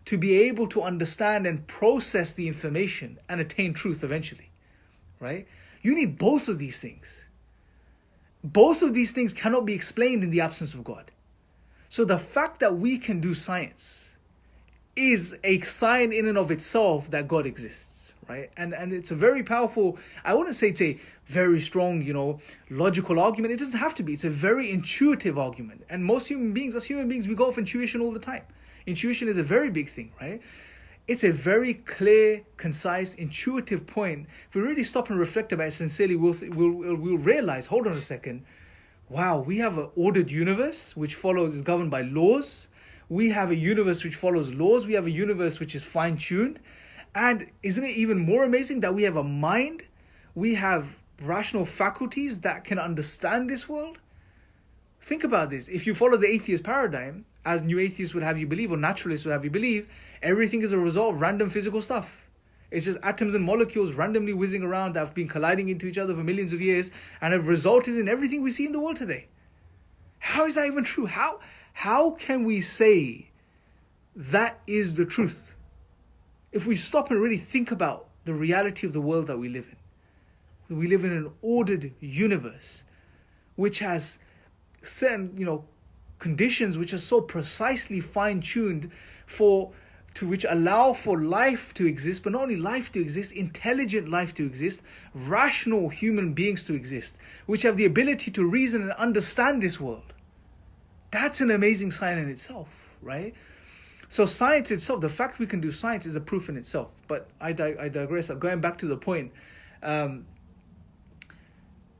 to be able to understand and process the information and attain truth eventually, right? You need both of these things. Both of these things cannot be explained in the absence of God. So the fact that we can do science is a sign in and of itself that God exists, right? And it's a very powerful, I wouldn't say it's a very strong, logical argument. It doesn't have to be. It's a very intuitive argument. And most human beings, we go off intuition all the time. Intuition is a very big thing, right? It's a very clear, concise, intuitive point. If we really stop and reflect about it sincerely, we'll realize, hold on a second, wow, we have an ordered universe which is governed by laws. We have a universe which follows laws. We have a universe which is fine-tuned. And isn't it even more amazing that we have a mind? We have rational faculties that can understand this world? Think about this. If you follow the atheist paradigm, as new atheists would have you believe, or naturalists would have you believe, everything is a result of random physical stuff. It's just atoms and molecules randomly whizzing around that have been colliding into each other for millions of years and have resulted in everything we see in the world today. How is that even true? How can we say that is the truth? If we stop and really think about the reality of the world that we live in. We live in an ordered universe which has certain, conditions which are so precisely fine-tuned which allow for life to exist, but not only life to exist, intelligent life to exist, rational human beings to exist, which have the ability to reason and understand this world. That's an amazing sign in itself, right? So science itself, the fact we can do science is a proof in itself. But I digress. Going back to the point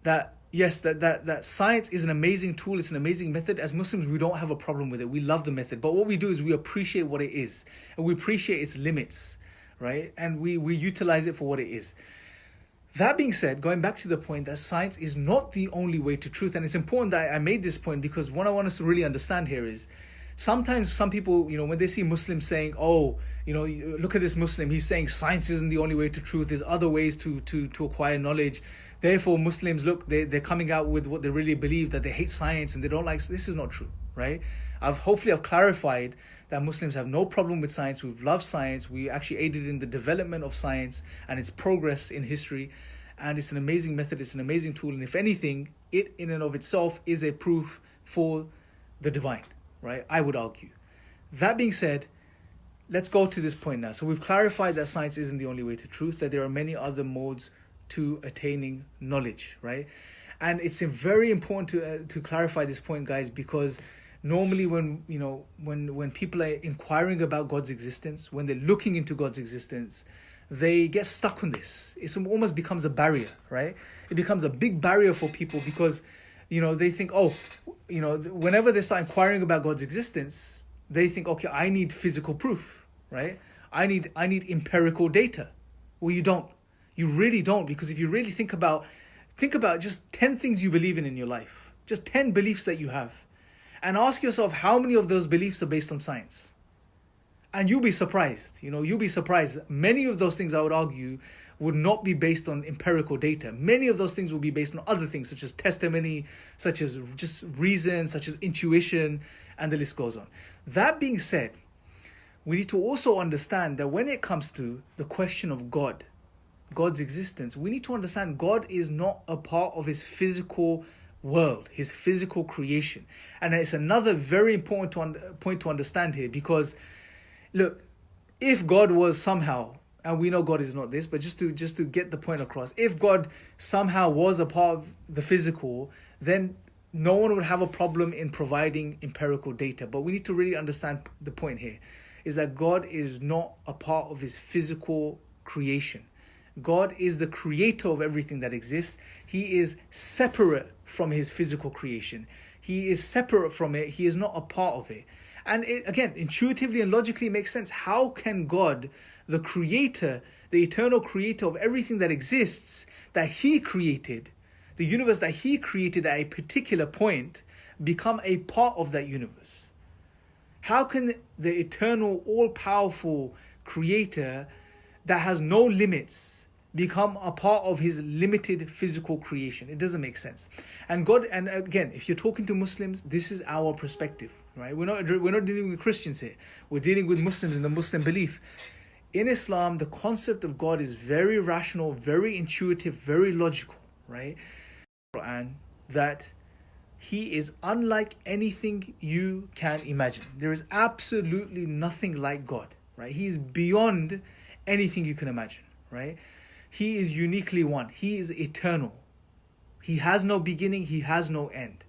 that yes, that science is an amazing tool. It's an amazing method. As Muslims, we don't have a problem with it. We love the method. But what we do is we appreciate what it is. And we appreciate its limits, right? And we utilize it for what it is. That being said, going back to the point that science is not the only way to truth. And it's important that I made this point because what I want us to really understand here is sometimes some people, when they see Muslims saying, look at this Muslim, he's saying science isn't the only way to truth. There's other ways to acquire knowledge. Therefore, Muslims, look, they're coming out with what they really believe, that they hate science and they don't like. This is not true, right? Hopefully I've clarified that Muslims have no problem with science. We love science. We actually aided in the development of science and its progress in history. And it's an amazing method. It's an amazing tool. And if anything, it in and of itself is a proof for the divine, right? I would argue. That being said, let's go to this point now. So we've clarified that science isn't the only way to truth, that there are many other modes to attaining knowledge, right? And it's very important to clarify this point, guys, because normally when people are inquiring about God's existence, when they're looking into God's existence, they get stuck on this. It almost becomes a barrier, right? It becomes a big barrier for people because, they think, whenever they start inquiring about God's existence, they think, okay, I need physical proof, right? I need empirical data. Well, you don't. You really don't, because if you really think about just 10 things you believe in your life, just 10 beliefs that you have, and ask yourself how many of those beliefs are based on science. And you'll be surprised. You'll be surprised. Many of those things, I would argue, would not be based on empirical data. Many of those things will be based on other things, such as testimony, such as just reason, such as intuition, and the list goes on. That being said, we need to also understand that when it comes to the question of God's existence, we need to understand God is not a part of his physical world, his physical creation. And it's another very important point to understand here, because look, if God was somehow, and we know God is not this, but just to get the point across, if God somehow was a part of the physical, then no one would have a problem in providing empirical data. But we need to really understand the point here, is that God is not a part of his physical creation. God is the creator of everything that exists. He is separate from his physical creation. He is separate from it. He is not a part of it. And it, again, intuitively and logically makes sense. How can God, the creator, the eternal creator of everything that exists, that he created, the universe that he created at a particular point, become a part of that universe? How can the eternal, all-powerful creator that has no limits become a part of his limited physical creation? It doesn't make sense. And God, and again, if you're talking to Muslims, this is our perspective, right? We're not dealing with Christians here. We're dealing with Muslims and the Muslim belief. In Islam, the concept of God is very rational, very intuitive, very logical, right? Quran, that he is unlike anything you can imagine. There is absolutely nothing like God, right? He is beyond anything you can imagine, right? He is uniquely one. He is eternal. He has no beginning. He has no end.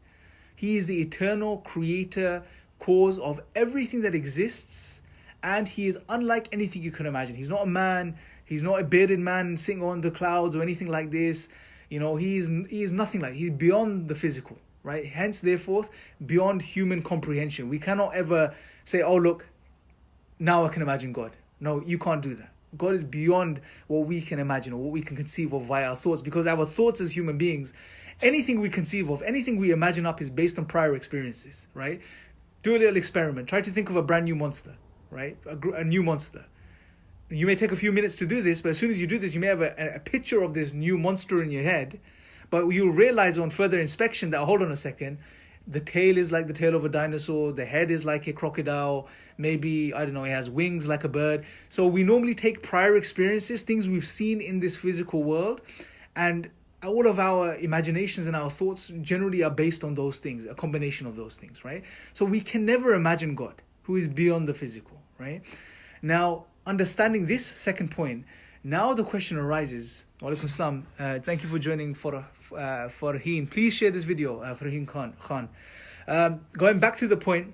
He is the eternal creator, cause of everything that exists. And he is unlike anything you can imagine. He's not a man. He's not a bearded man sitting on the clouds or anything like this. He is nothing like. He's beyond the physical, right? Hence, therefore, beyond human comprehension. We cannot ever say, oh, look, now I can imagine God. No, you can't do that. God is beyond what we can imagine or what we can conceive of via our thoughts, because our thoughts as human beings, anything we conceive of, anything we imagine up is based on prior experiences, right? Do a little experiment. Try to think of a brand new monster, right? A new monster. You may take a few minutes to do this, but as soon as you do this, you may have a picture of this new monster in your head, but you'll realize on further inspection that, hold on a second, the tail is like the tail of a dinosaur, the head is like a crocodile, maybe, I don't know, it has wings like a bird. So we normally take prior experiences, things we've seen in this physical world, and all of our imaginations and our thoughts generally are based on those things, a combination of those things, right? So we can never imagine God, who is beyond the physical, right? Now, understanding this second point, now the question arises. Walaikum salam. Thank you for joining Farheen. Please share this video, Farheen Khan. Going back to the point,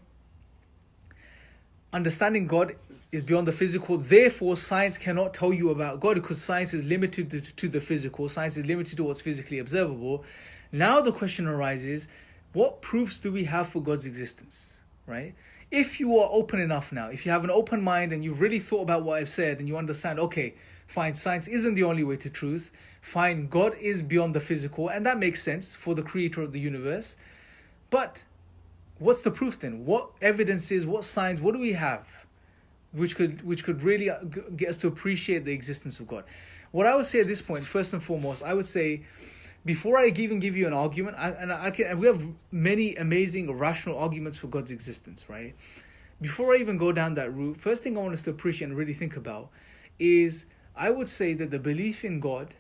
understanding God is beyond the physical. Therefore, science cannot tell you about God because science is limited to the physical. Science is limited to what's physically observable. Now the question arises, what proofs do we have for God's existence, right? If you are open enough now, if you have an open mind and you've really thought about what I've said and you understand, okay, fine, science isn't the only way to truth. Fine, God is beyond the physical, and that makes sense for the creator of the universe. But what's the proof then? What evidences, what signs, what do we have which could really get us to appreciate the existence of God? What I would say at this point, first and foremost, I would say, before I even give you an argument, we have many amazing rational arguments for God's existence, right? Before I even go down that route, first thing I want us to appreciate and really think about is, I would say that the belief in God,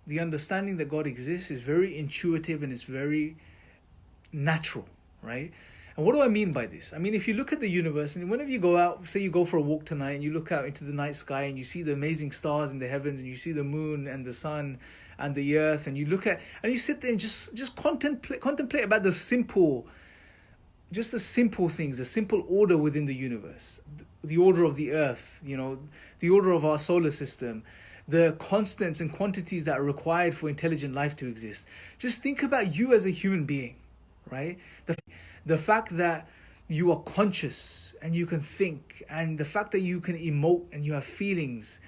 the understanding that God exists, is very intuitive and it's very natural, right? And what do I mean by this? I mean, if you look at the universe, and whenever you go out, say you go for a walk tonight and you look out into the night sky and you see the amazing stars in the heavens and you see the moon and the sun and the earth, and you look at, and you sit there and just contemplate about the simple things, the simple order within the universe, the order of the earth, the order of our solar system, the constants and quantities that are required for intelligent life to exist. Just think about you as a human being, right? The fact that you are conscious and you can think, and the fact that you can emote and you have feelings.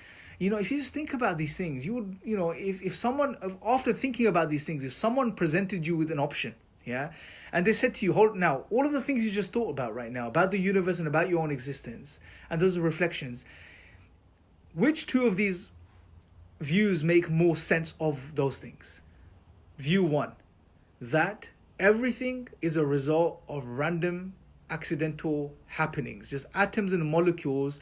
If you just think about these things, you would, if someone, after thinking about these things, if someone presented you with an option, and they said to you, hold now, all of the things you just thought about right now, about the universe and about your own existence, and those are reflections, which two of these views make more sense of those things? View one, that everything is a result of random, accidental happenings, just atoms and molecules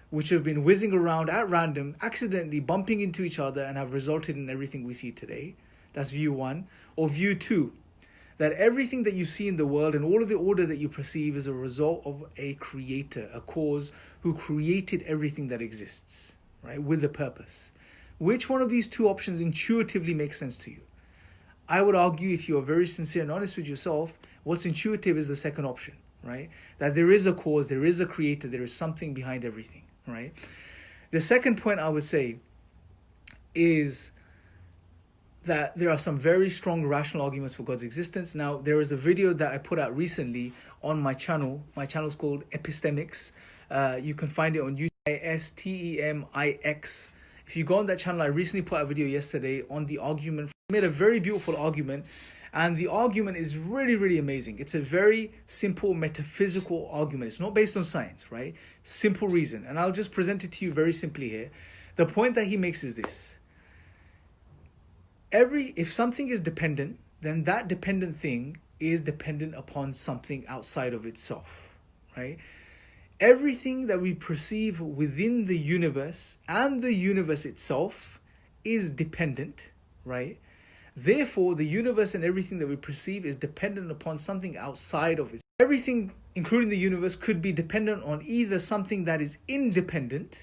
which have been whizzing around at random, accidentally bumping into each other and have resulted in everything we see today. That's view one. Or view two, that everything that you see in the world and all of the order that you perceive is a result of a creator, a cause who created everything that exists, right, with a purpose. Which one of these two options intuitively makes sense to you? I would argue, if you are very sincere and honest with yourself, what's intuitive is the second option, right? That there is a cause, there is a creator, there is something behind everything, right? The second point I would say is that there are some very strong rational arguments for God's existence. Now, there is a video that I put out recently on my channel. My channel is called Epistemics. You can find it on YouTube, Stemix. If you go on that channel, I recently put out a video yesterday on the argument. I made a very beautiful argument, and the argument is really, really amazing. It's a very simple metaphysical argument. It's not based on science, right? Simple reason. And I'll just present it to you very simply here. The point that he makes is this. If something is dependent, then that dependent thing is dependent upon something outside of itself, right? Everything that we perceive within the universe and the universe itself is dependent, right? Therefore, the universe and everything that we perceive is dependent upon something outside of it. Everything, including the universe, could be dependent on either something that is independent,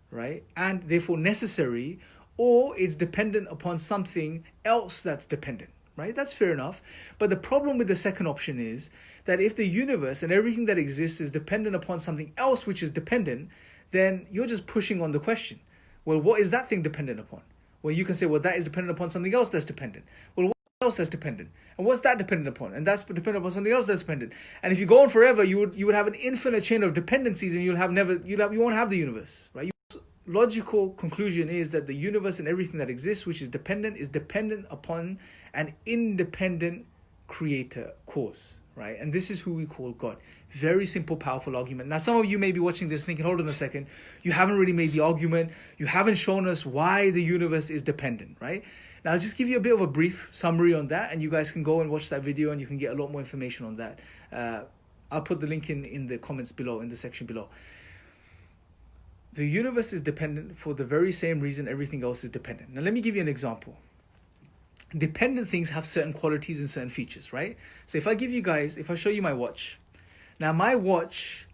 right, and therefore necessary, or it's dependent upon something else that's dependent, right? That's fair enough. But the problem with the second option is that if the universe and everything that exists is dependent upon something else which is dependent, then you're just pushing on the question. Well, what is that thing dependent upon? Well, you can say, well, that is dependent upon something else that's dependent. Well, what else that's dependent. And what's that dependent upon? And that's dependent upon something else that's dependent. And if you go on forever, you would have an infinite chain of dependencies, and you won't have the universe, right? Logical conclusion is that the universe and everything that exists, which is dependent upon an independent creator cause, right? And this is who we call God. Very simple, powerful argument. Now, some of you may be watching this thinking, hold on a second, you haven't really made the argument, you haven't shown us why the universe is dependent, right? Now, I'll just give you a bit of a brief summary on that, and you guys can go and watch that video and you can get a lot more information on that. I'll put the link in the comments below, in the section below. The universe is dependent for the very same reason everything else is dependent. Now, let me give you an example. Dependent things have certain qualities and certain features, right? So if I show you my watch. Now, my watch,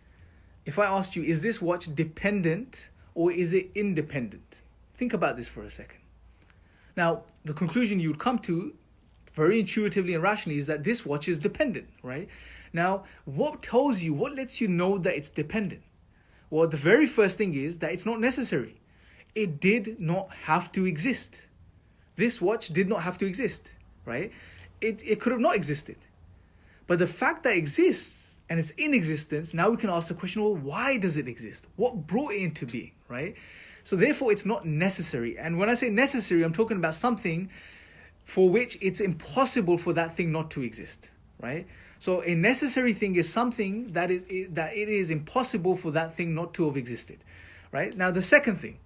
if I asked you, is this watch dependent or is it independent? Think about this for a second. Now, the conclusion you would come to very intuitively and rationally is that this watch is dependent, right? Now, what lets you know that it's dependent? Well, the very first thing is that it's not necessary. It did not have to exist. This watch did not have to exist, right? It could have not existed. But the fact that it exists and it's in existence, now we can ask the question, well, why does it exist? What brought it into being, right? So therefore, it's not necessary. And when I say necessary, I'm talking about something for which it's impossible for that thing not to exist, right? So a necessary thing is something that it is impossible for that thing not to have existed, right? Now, the second thing,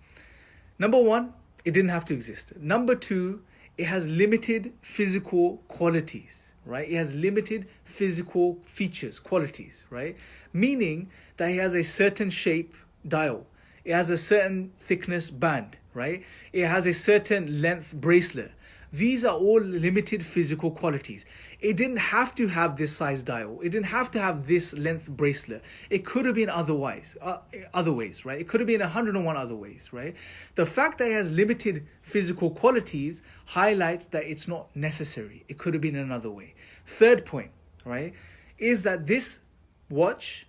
number one, it didn't have to exist. Number two, it has limited physical qualities, right? It has limited physical features, qualities, right? Meaning that it has a certain shape dial. It has a certain thickness band, right? It has a certain length bracelet. These are all limited physical qualities. It didn't have to have this size dial. It didn't have to have this length bracelet. It could have been other ways, right? It could have been 101 other ways, right? The fact that it has limited physical qualities highlights that it's not necessary. It could have been another way. Third point, right, is that this watch,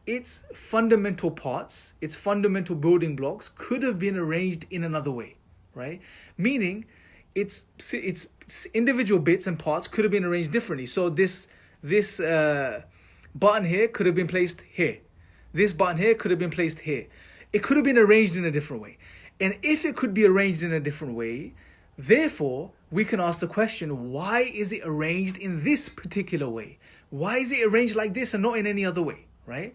its fundamental parts, its fundamental building blocks could have been arranged in another way, right? Meaning its individual bits and parts could have been arranged differently. So this button here could have been placed here. This button here could have been placed here. It could have been arranged in a different way. And if it could be arranged in a different way, therefore, we can ask the question, why is it arranged in this particular way? Why is it arranged like this and not in any other way, right?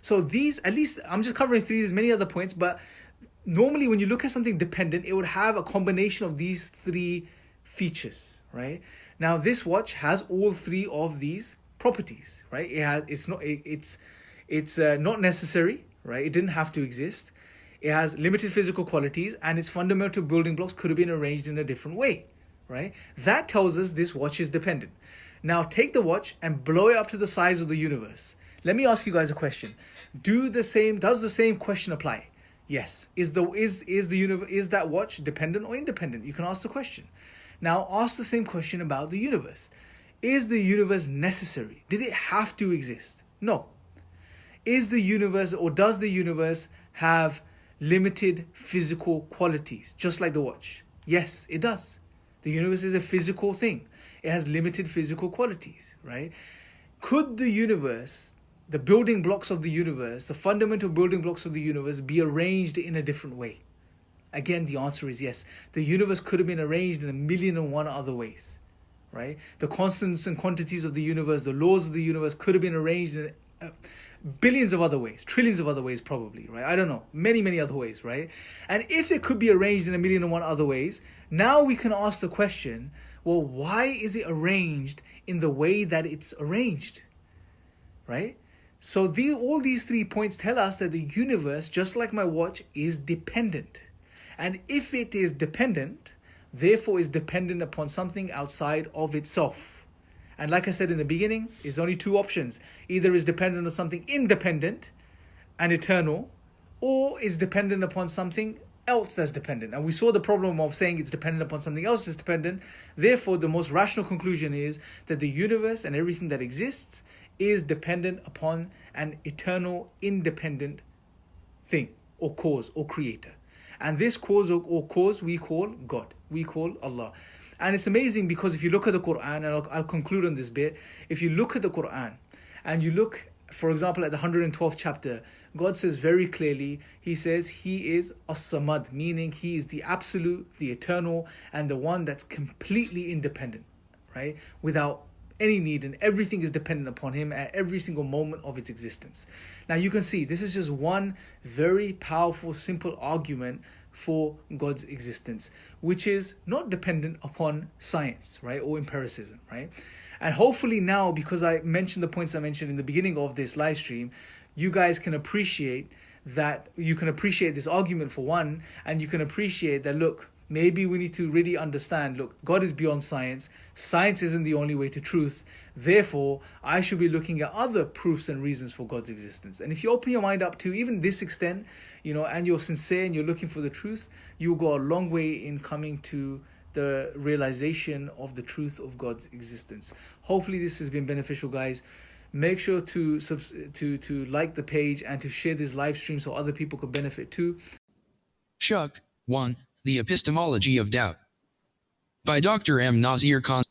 So these, at least, I'm just covering three, there's many other points, but normally when you look at something dependent, it would have a combination of these three features, right? Now, this watch has all three of these properties, right? It's not necessary, right? It didn't have to exist. It has limited physical qualities, and its fundamental building blocks could have been arranged in a different way, right? That tells us this watch is dependent. Now, take the watch and blow it up to the size of the universe. Let me ask you guys a question. Does the same question apply? Yes. Is that watch dependent or independent? You can ask the question. Now, ask the same question about the universe. Is the universe necessary? Did it have to exist? No. Does the universe have limited physical qualities, just like the watch? Yes, it does. The universe is a physical thing. It has limited physical qualities, right? Could the universe, the building blocks of the universe, the fundamental building blocks of the universe be arranged in a different way? Again, the answer is yes. The universe could have been arranged in 1,000,001 other ways, right? The constants and quantities of the universe, the laws of the universe could have been arranged in billions of other ways, trillions of other ways probably, right? I don't know, many, many other ways, right? And if it could be arranged in 1,000,001 other ways, now we can ask the question, well, why is it arranged in the way that it's arranged, right? So all these 3 points tell us that the universe, just like my watch, is dependent. And if it is dependent, therefore is dependent upon something outside of itself. And like I said in the beginning, there's only two options. Either is dependent on something independent and eternal, or is dependent upon something else that's dependent. And we saw the problem of saying it's dependent upon something else that's dependent. Therefore, the most rational conclusion is that the universe and everything that exists is dependent upon an eternal, independent thing, or cause, or creator. And this cause or cause we call God. We call Allah. And it's amazing because if you look at the Quran, and I'll conclude on this bit, if you look at the Quran and you look, for example, at the 112th chapter, God says very clearly, He says He is As-Samad, meaning He is the absolute, the eternal, and the one that's completely independent, right? Without any need, and everything is dependent upon Him at every single moment of its existence. Now you can see, this is just one very powerful, simple argument for God's existence, which is not dependent upon science, right, or empiricism, right? And hopefully now, because I mentioned the points I mentioned in the beginning of this live stream, you guys can appreciate that, you can appreciate this argument for one, and you can appreciate that, look, maybe we need to really understand, look, God is beyond science. Science isn't the only way to truth. Therefore, I should be looking at other proofs and reasons for God's existence. And if you open your mind up to even this extent, and you're sincere and you're looking for the truth, you'll go a long way in coming to the realization of the truth of God's existence. Hopefully this has been beneficial, guys. Make sure to like the page and to share this live stream so other people could benefit too. Shuk 1. The Epistemology of Doubt. By Dr. M. Nazir Khan.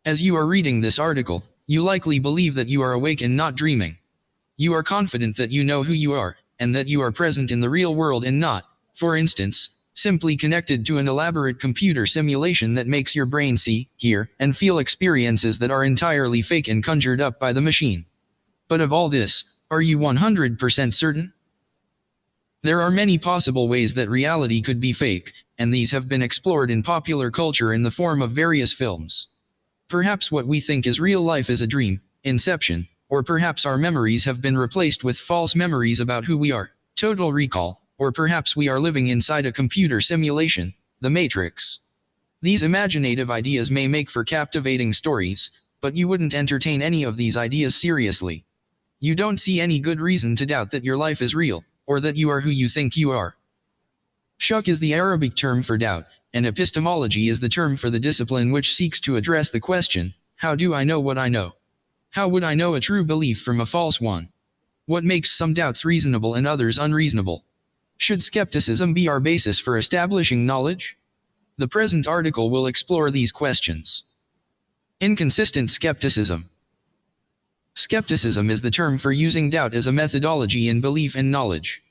As you are reading this article, you likely believe that you are awake and not dreaming. You are confident that you know who you are, and that you are present in the real world and not, for instance, simply connected to an elaborate computer simulation that makes your brain see, hear, and feel experiences that are entirely fake and conjured up by the machine. But of all this, are you 100% certain? There are many possible ways that reality could be fake, and these have been explored in popular culture in the form of various films. Perhaps what we think is real life is a dream, Inception, or perhaps our memories have been replaced with false memories about who we are, Total Recall, or perhaps we are living inside a computer simulation, The Matrix. These imaginative ideas may make for captivating stories, but you wouldn't entertain any of these ideas seriously. You don't see any good reason to doubt that your life is real, or that you are who you think you are. Shuk is the Arabic term for doubt, and epistemology is the term for the discipline which seeks to address the question, how do I know what I know? How would I know a true belief from a false one? What makes some doubts reasonable and others unreasonable? Should skepticism be our basis for establishing knowledge? The present article will explore these questions. Inconsistent skepticism. Skepticism is the term for using doubt as a methodology in belief and knowledge.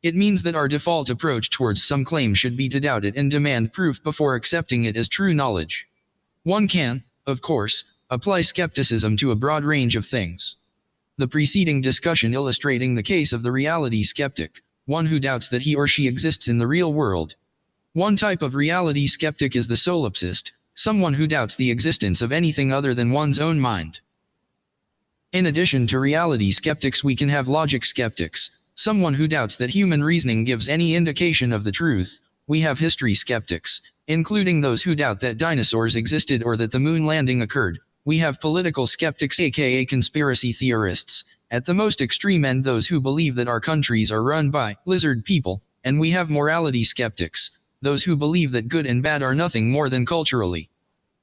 It means that our default approach towards some claim should be to doubt it and demand proof before accepting it as true knowledge. One can, of course, apply skepticism to a broad range of things. The preceding discussion illustrating the case of the reality skeptic, one who doubts that he or she exists in the real world. One type of reality skeptic is the solipsist, someone who doubts the existence of anything other than one's own mind. In addition to reality skeptics, we can have logic skeptics, someone who doubts that human reasoning gives any indication of the truth. We have history skeptics, including those who doubt that dinosaurs existed or that the moon landing occurred. We have political skeptics, aka conspiracy theorists, at the most extreme end those who believe that our countries are run by lizard people, and we have morality skeptics, those who believe that good and bad are nothing more than culturally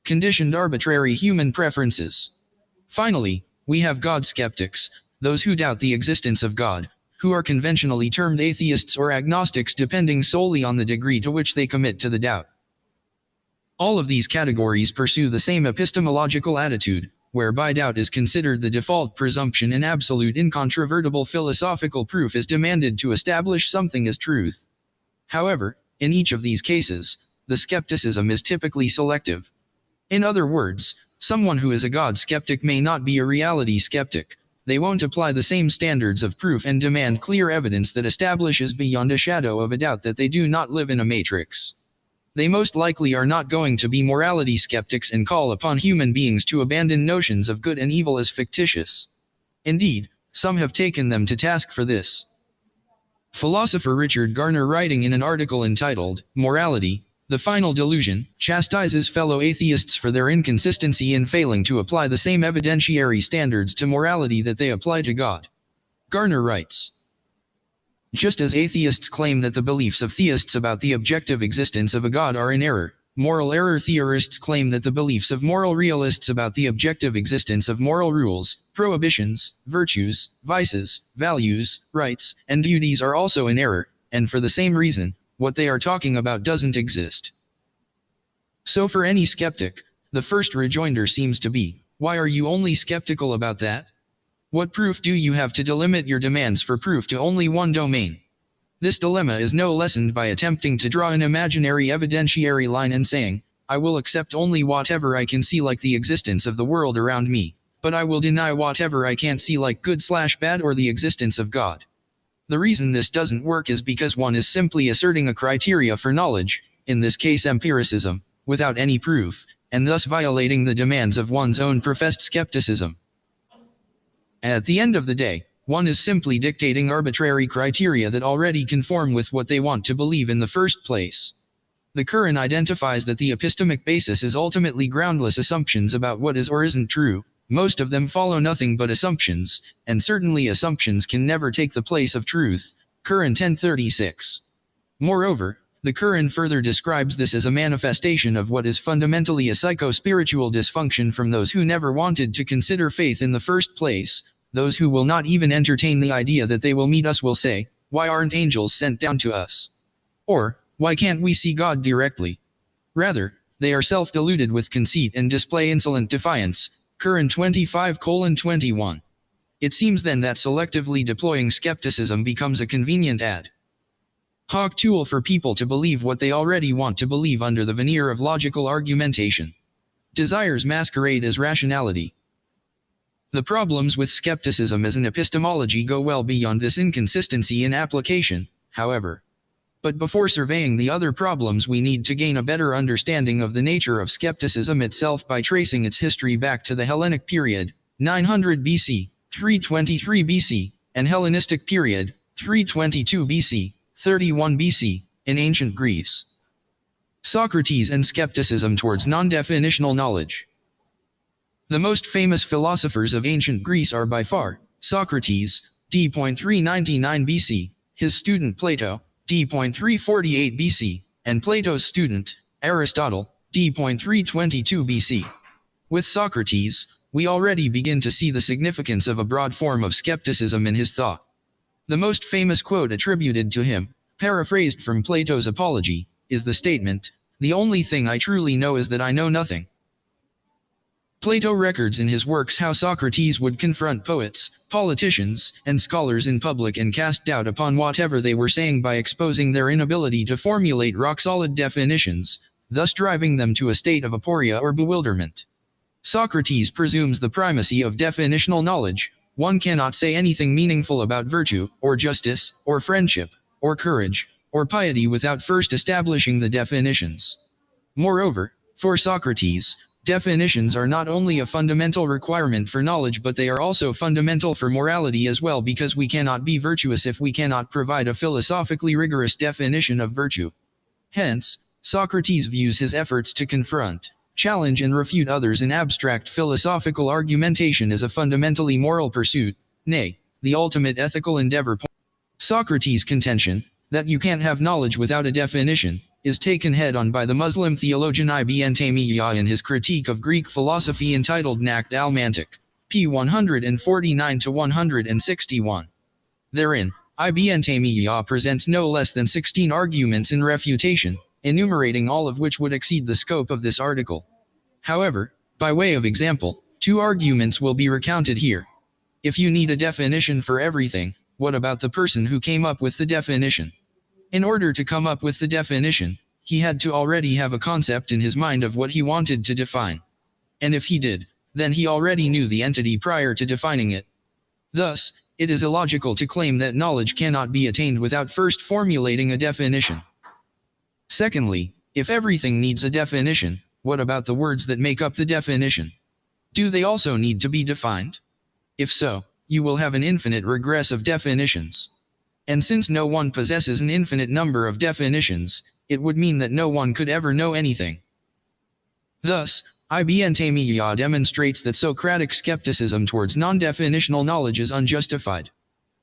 conditioned arbitrary human preferences. Finally, we have God skeptics, those who doubt the existence of God, who are conventionally termed atheists or agnostics depending solely on the degree to which they commit to the doubt. All of these categories pursue the same epistemological attitude, whereby doubt is considered the default presumption and absolute incontrovertible philosophical proof is demanded to establish something as truth. However, in each of these cases, the skepticism is typically selective. In other words, someone who is a God skeptic may not be a reality skeptic. They won't apply the same standards of proof and demand clear evidence that establishes beyond a shadow of a doubt that they do not live in a matrix. They most likely are not going to be morality skeptics and call upon human beings to abandon notions of good and evil as fictitious. Indeed, some have taken them to task for this. Philosopher Richard Garner, writing in an article entitled, Morality, the Final Delusion, chastises fellow atheists for their inconsistency in failing to apply the same evidentiary standards to morality that they apply to God. Garner writes, just as atheists claim that the beliefs of theists about the objective existence of a God are in error, moral error theorists claim that the beliefs of moral realists about the objective existence of moral rules, prohibitions, virtues, vices, values, rights, and duties are also in error, and for the same reason, what they are talking about doesn't exist. So for any skeptic, the first rejoinder seems to be, why are you only skeptical about that? What proof do you have to delimit your demands for proof to only one domain? This dilemma is no lessened by attempting to draw an imaginary evidentiary line and saying, I will accept only whatever I can see like the existence of the world around me, but I will deny whatever I can't see like good/bad or the existence of God. The reason this doesn't work is because one is simply asserting a criteria for knowledge, in this case empiricism, without any proof, and thus violating the demands of one's own professed skepticism. At the end of the day, one is simply dictating arbitrary criteria that already conform with what they want to believe in the first place. The Quran identifies that the epistemic basis is ultimately groundless assumptions about what is or isn't true. Most of them follow nothing but assumptions, and certainly assumptions can never take the place of truth. Quran 10:36. Moreover, the Quran further describes this as a manifestation of what is fundamentally a psycho-spiritual dysfunction from those who never wanted to consider faith in the first place. Those who will not even entertain the idea that they will meet us will say, why aren't angels sent down to us? Or, why can't we see God directly? Rather, they are self-deluded with conceit and display insolent defiance. Quran 25:21. It seems then that selectively deploying skepticism becomes a convenient ad hoc tool for people to believe what they already want to believe under the veneer of logical argumentation. Desires masquerade as rationality. The problems with skepticism as an epistemology go well beyond this inconsistency in application, however. But before surveying the other problems, we need to gain a better understanding of the nature of skepticism itself by tracing its history back to the Hellenic period, 900 BC, 323 BC, and Hellenistic period, 322 BC, 31 BC, in ancient Greece. Socrates and skepticism towards non-definitional knowledge. The most famous philosophers of ancient Greece are by far Socrates, d.399 BC, his student Plato, d.348 BC, and Plato's student, Aristotle, d.322 BC. With Socrates, we already begin to see the significance of a broad form of skepticism in his thought. The most famous quote attributed to him, paraphrased from Plato's Apology, is the statement, "The only thing I truly know is that I know nothing." Plato records in his works how Socrates would confront poets, politicians, and scholars in public and cast doubt upon whatever they were saying by exposing their inability to formulate rock-solid definitions, thus driving them to a state of aporia or bewilderment. Socrates presumes the primacy of definitional knowledge. One cannot say anything meaningful about virtue, or justice, or friendship, or courage, or piety without first establishing the definitions. Moreover, for Socrates, definitions are not only a fundamental requirement for knowledge, but they are also fundamental for morality as well, because we cannot be virtuous if we cannot provide a philosophically rigorous definition of virtue. Hence, Socrates views his efforts to confront, challenge and refute others in abstract philosophical argumentation as a fundamentally moral pursuit, nay, the ultimate ethical endeavor. Socrates' contention, that you can't have knowledge without a definition, is taken head-on by the Muslim theologian Ibn Taymiyyah in his critique of Greek philosophy entitled Naqd al-Mantiq, p. 149-161. Therein, Ibn Taymiyyah presents no less than 16 arguments in refutation, enumerating all of which would exceed the scope of this article. However, by way of example, 2 arguments will be recounted here. If you need a definition for everything, what about the person who came up with the definition? In order to come up with the definition, he had to already have a concept in his mind of what he wanted to define. And if he did, then he already knew the entity prior to defining it. Thus, it is illogical to claim that knowledge cannot be attained without first formulating a definition. Secondly, if everything needs a definition, what about the words that make up the definition? Do they also need to be defined? If so, you will have an infinite regress of definitions. And since no one possesses an infinite number of definitions, it would mean that no one could ever know anything. Thus, Ibn Taymiyyah demonstrates that Socratic skepticism towards non-definitional knowledge is unjustified.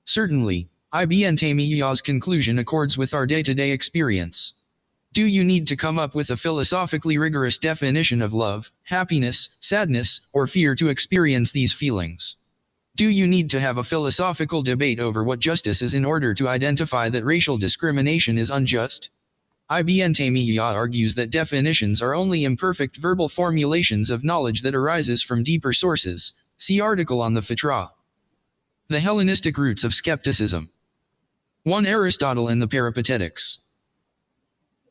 Certainly, Ibn Taymiyyah's conclusion accords with our day-to-day experience. Do you need to come up with a philosophically rigorous definition of love, happiness, sadness, or fear to experience these feelings? Do you need to have a philosophical debate over what justice is in order to identify that racial discrimination is unjust? Ibn Taymiyyah argues that definitions are only imperfect verbal formulations of knowledge that arises from deeper sources. See article on the Fitrah. The Hellenistic roots of skepticism. 1. Aristotle and the Peripatetics.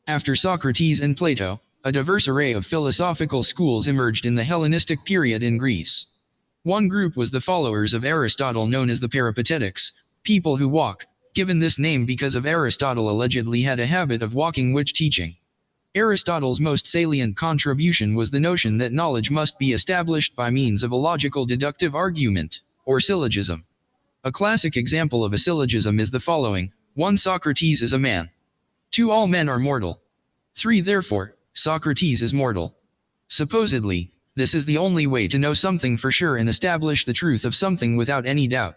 After Socrates and Plato, a diverse array of philosophical schools emerged in the Hellenistic period in Greece. One group was the followers of Aristotle known as the Peripatetics, people who walk, given this name because of Aristotle allegedly had a habit of walking, which teaching. Aristotle's most salient contribution was the notion that knowledge must be established by means of a logical deductive argument, or syllogism. A classic example of a syllogism is the following: 1. Socrates is a man. 2. All men are mortal. 3. Therefore, Socrates is mortal. Supposedly, this is the only way to know something for sure and establish the truth of something without any doubt.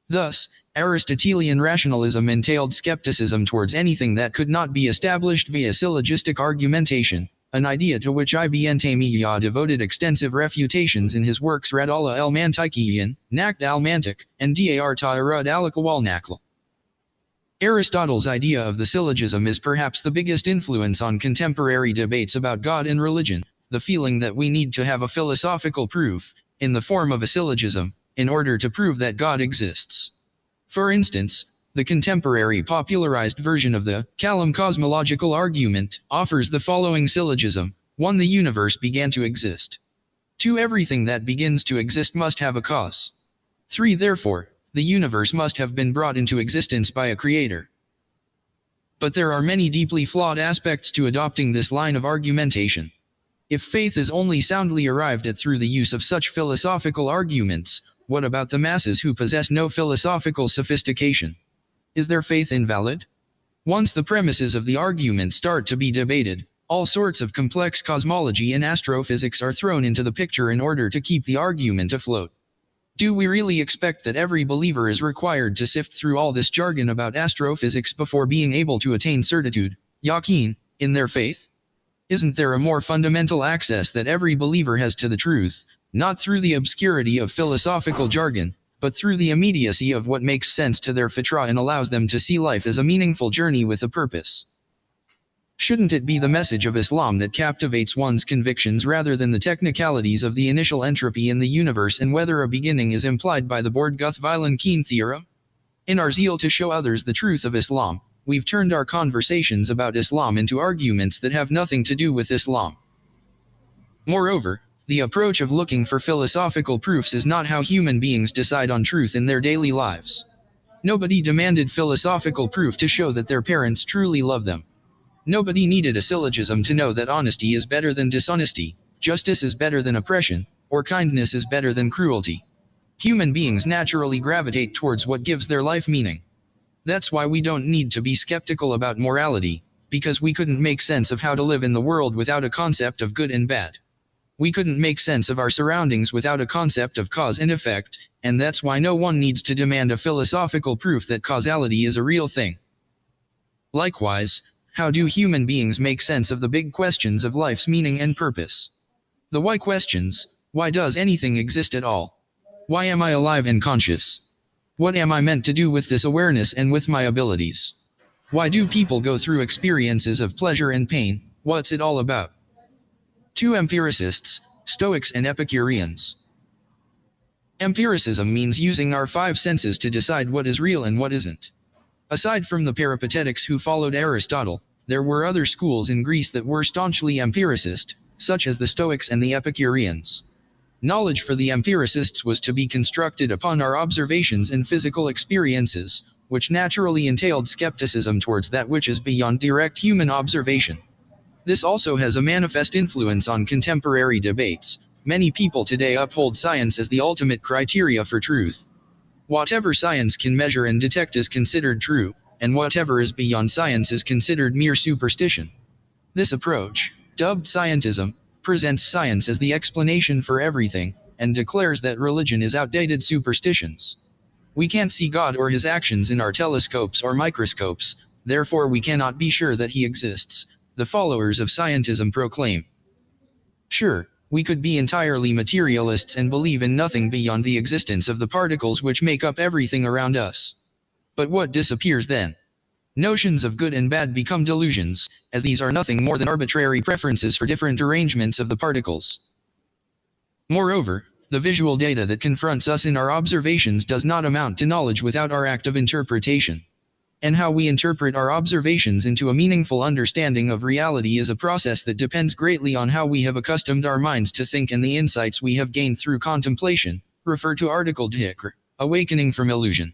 Thus, Aristotelian rationalism entailed skepticism towards anything that could not be established via syllogistic argumentation, an idea to which Ibn Taymiyyah devoted extensive refutations in his works Radallah al-Mantiqiyan, Naqd al-Mantiq, and Dar Ta'arud al-Aqwal Naql. Aristotle's idea of the syllogism is perhaps the biggest influence on contemporary debates about God and religion, the feeling that we need to have a philosophical proof, in the form of a syllogism, in order to prove that God exists. For instance, the contemporary popularized version of the Kalam cosmological argument offers the following syllogism: 1. The universe began to exist. 2. Everything that begins to exist must have a cause. 3. Therefore, the universe must have been brought into existence by a creator. But there are many deeply flawed aspects to adopting this line of argumentation. If faith is only soundly arrived at through the use of such philosophical arguments, what about the masses who possess no philosophical sophistication? Is their faith invalid? Once the premises of the argument start to be debated, all sorts of complex cosmology and astrophysics are thrown into the picture in order to keep the argument afloat. Do we really expect that every believer is required to sift through all this jargon about astrophysics before being able to attain certitude, yaqeen, in their faith? Isn't there a more fundamental access that every believer has to the truth, not through the obscurity of philosophical jargon, but through the immediacy of what makes sense to their fitrah and allows them to see life as a meaningful journey with a purpose? Shouldn't it be the message of Islam that captivates one's convictions rather than the technicalities of the initial entropy in the universe and whether a beginning is implied by the Bordguth-Vilan-Keen theorem? In our zeal to show others the truth of Islam, we've turned our conversations about Islam into arguments that have nothing to do with Islam. Moreover, the approach of looking for philosophical proofs is not how human beings decide on truth in their daily lives. Nobody demanded philosophical proof to show that their parents truly love them. Nobody needed a syllogism to know that honesty is better than dishonesty, justice is better than oppression, or kindness is better than cruelty. Human beings naturally gravitate towards what gives their life meaning. That's why we don't need to be skeptical about morality, because we couldn't make sense of how to live in the world without a concept of good and bad. We couldn't make sense of our surroundings without a concept of cause and effect, and that's why no one needs to demand a philosophical proof that causality is a real thing. Likewise, how do human beings make sense of the big questions of life's meaning and purpose? The why questions: why does anything exist at all? Why am I alive and conscious? What am I meant to do with this awareness and with my abilities? Why do people go through experiences of pleasure and pain? What's it all about? 2. Empiricists, Stoics and Epicureans. Empiricism means using our 5 senses to decide what is real and what isn't. Aside from the Peripatetics who followed Aristotle, there were other schools in Greece that were staunchly empiricist, such as the Stoics and the Epicureans. Knowledge for the empiricists was to be constructed upon our observations and physical experiences, which naturally entailed skepticism towards that which is beyond direct human observation. This also has a manifest influence on contemporary debates. Many people today uphold science as the ultimate criteria for truth. Whatever science can measure and detect is considered true, and whatever is beyond science is considered mere superstition. This approach, dubbed scientism, presents science as the explanation for everything, and declares that religion is outdated superstitions. We can't see God or his actions in our telescopes or microscopes, therefore we cannot be sure that he exists, the followers of scientism proclaim. Sure, we could be entirely materialists and believe in nothing beyond the existence of the particles which make up everything around us. But what disappears then? Notions of good and bad become delusions, as these are nothing more than arbitrary preferences for different arrangements of the particles. Moreover, the visual data that confronts us in our observations does not amount to knowledge without our act of interpretation. And how we interpret our observations into a meaningful understanding of reality is a process that depends greatly on how we have accustomed our minds to think and the insights we have gained through contemplation, refer to Article Dhikr, awakening from illusion.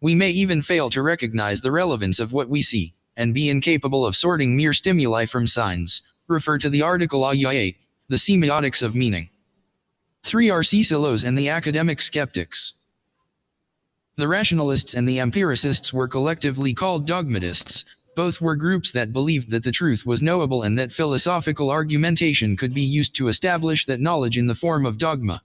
We may even fail to recognize the relevance of what we see, and be incapable of sorting mere stimuli from signs, refer to the article Ayat, the semiotics of meaning. 3. R.C. Silos and the academic skeptics. The rationalists and the empiricists were collectively called dogmatists. Both were groups that believed that the truth was knowable and that philosophical argumentation could be used to establish that knowledge in the form of dogma.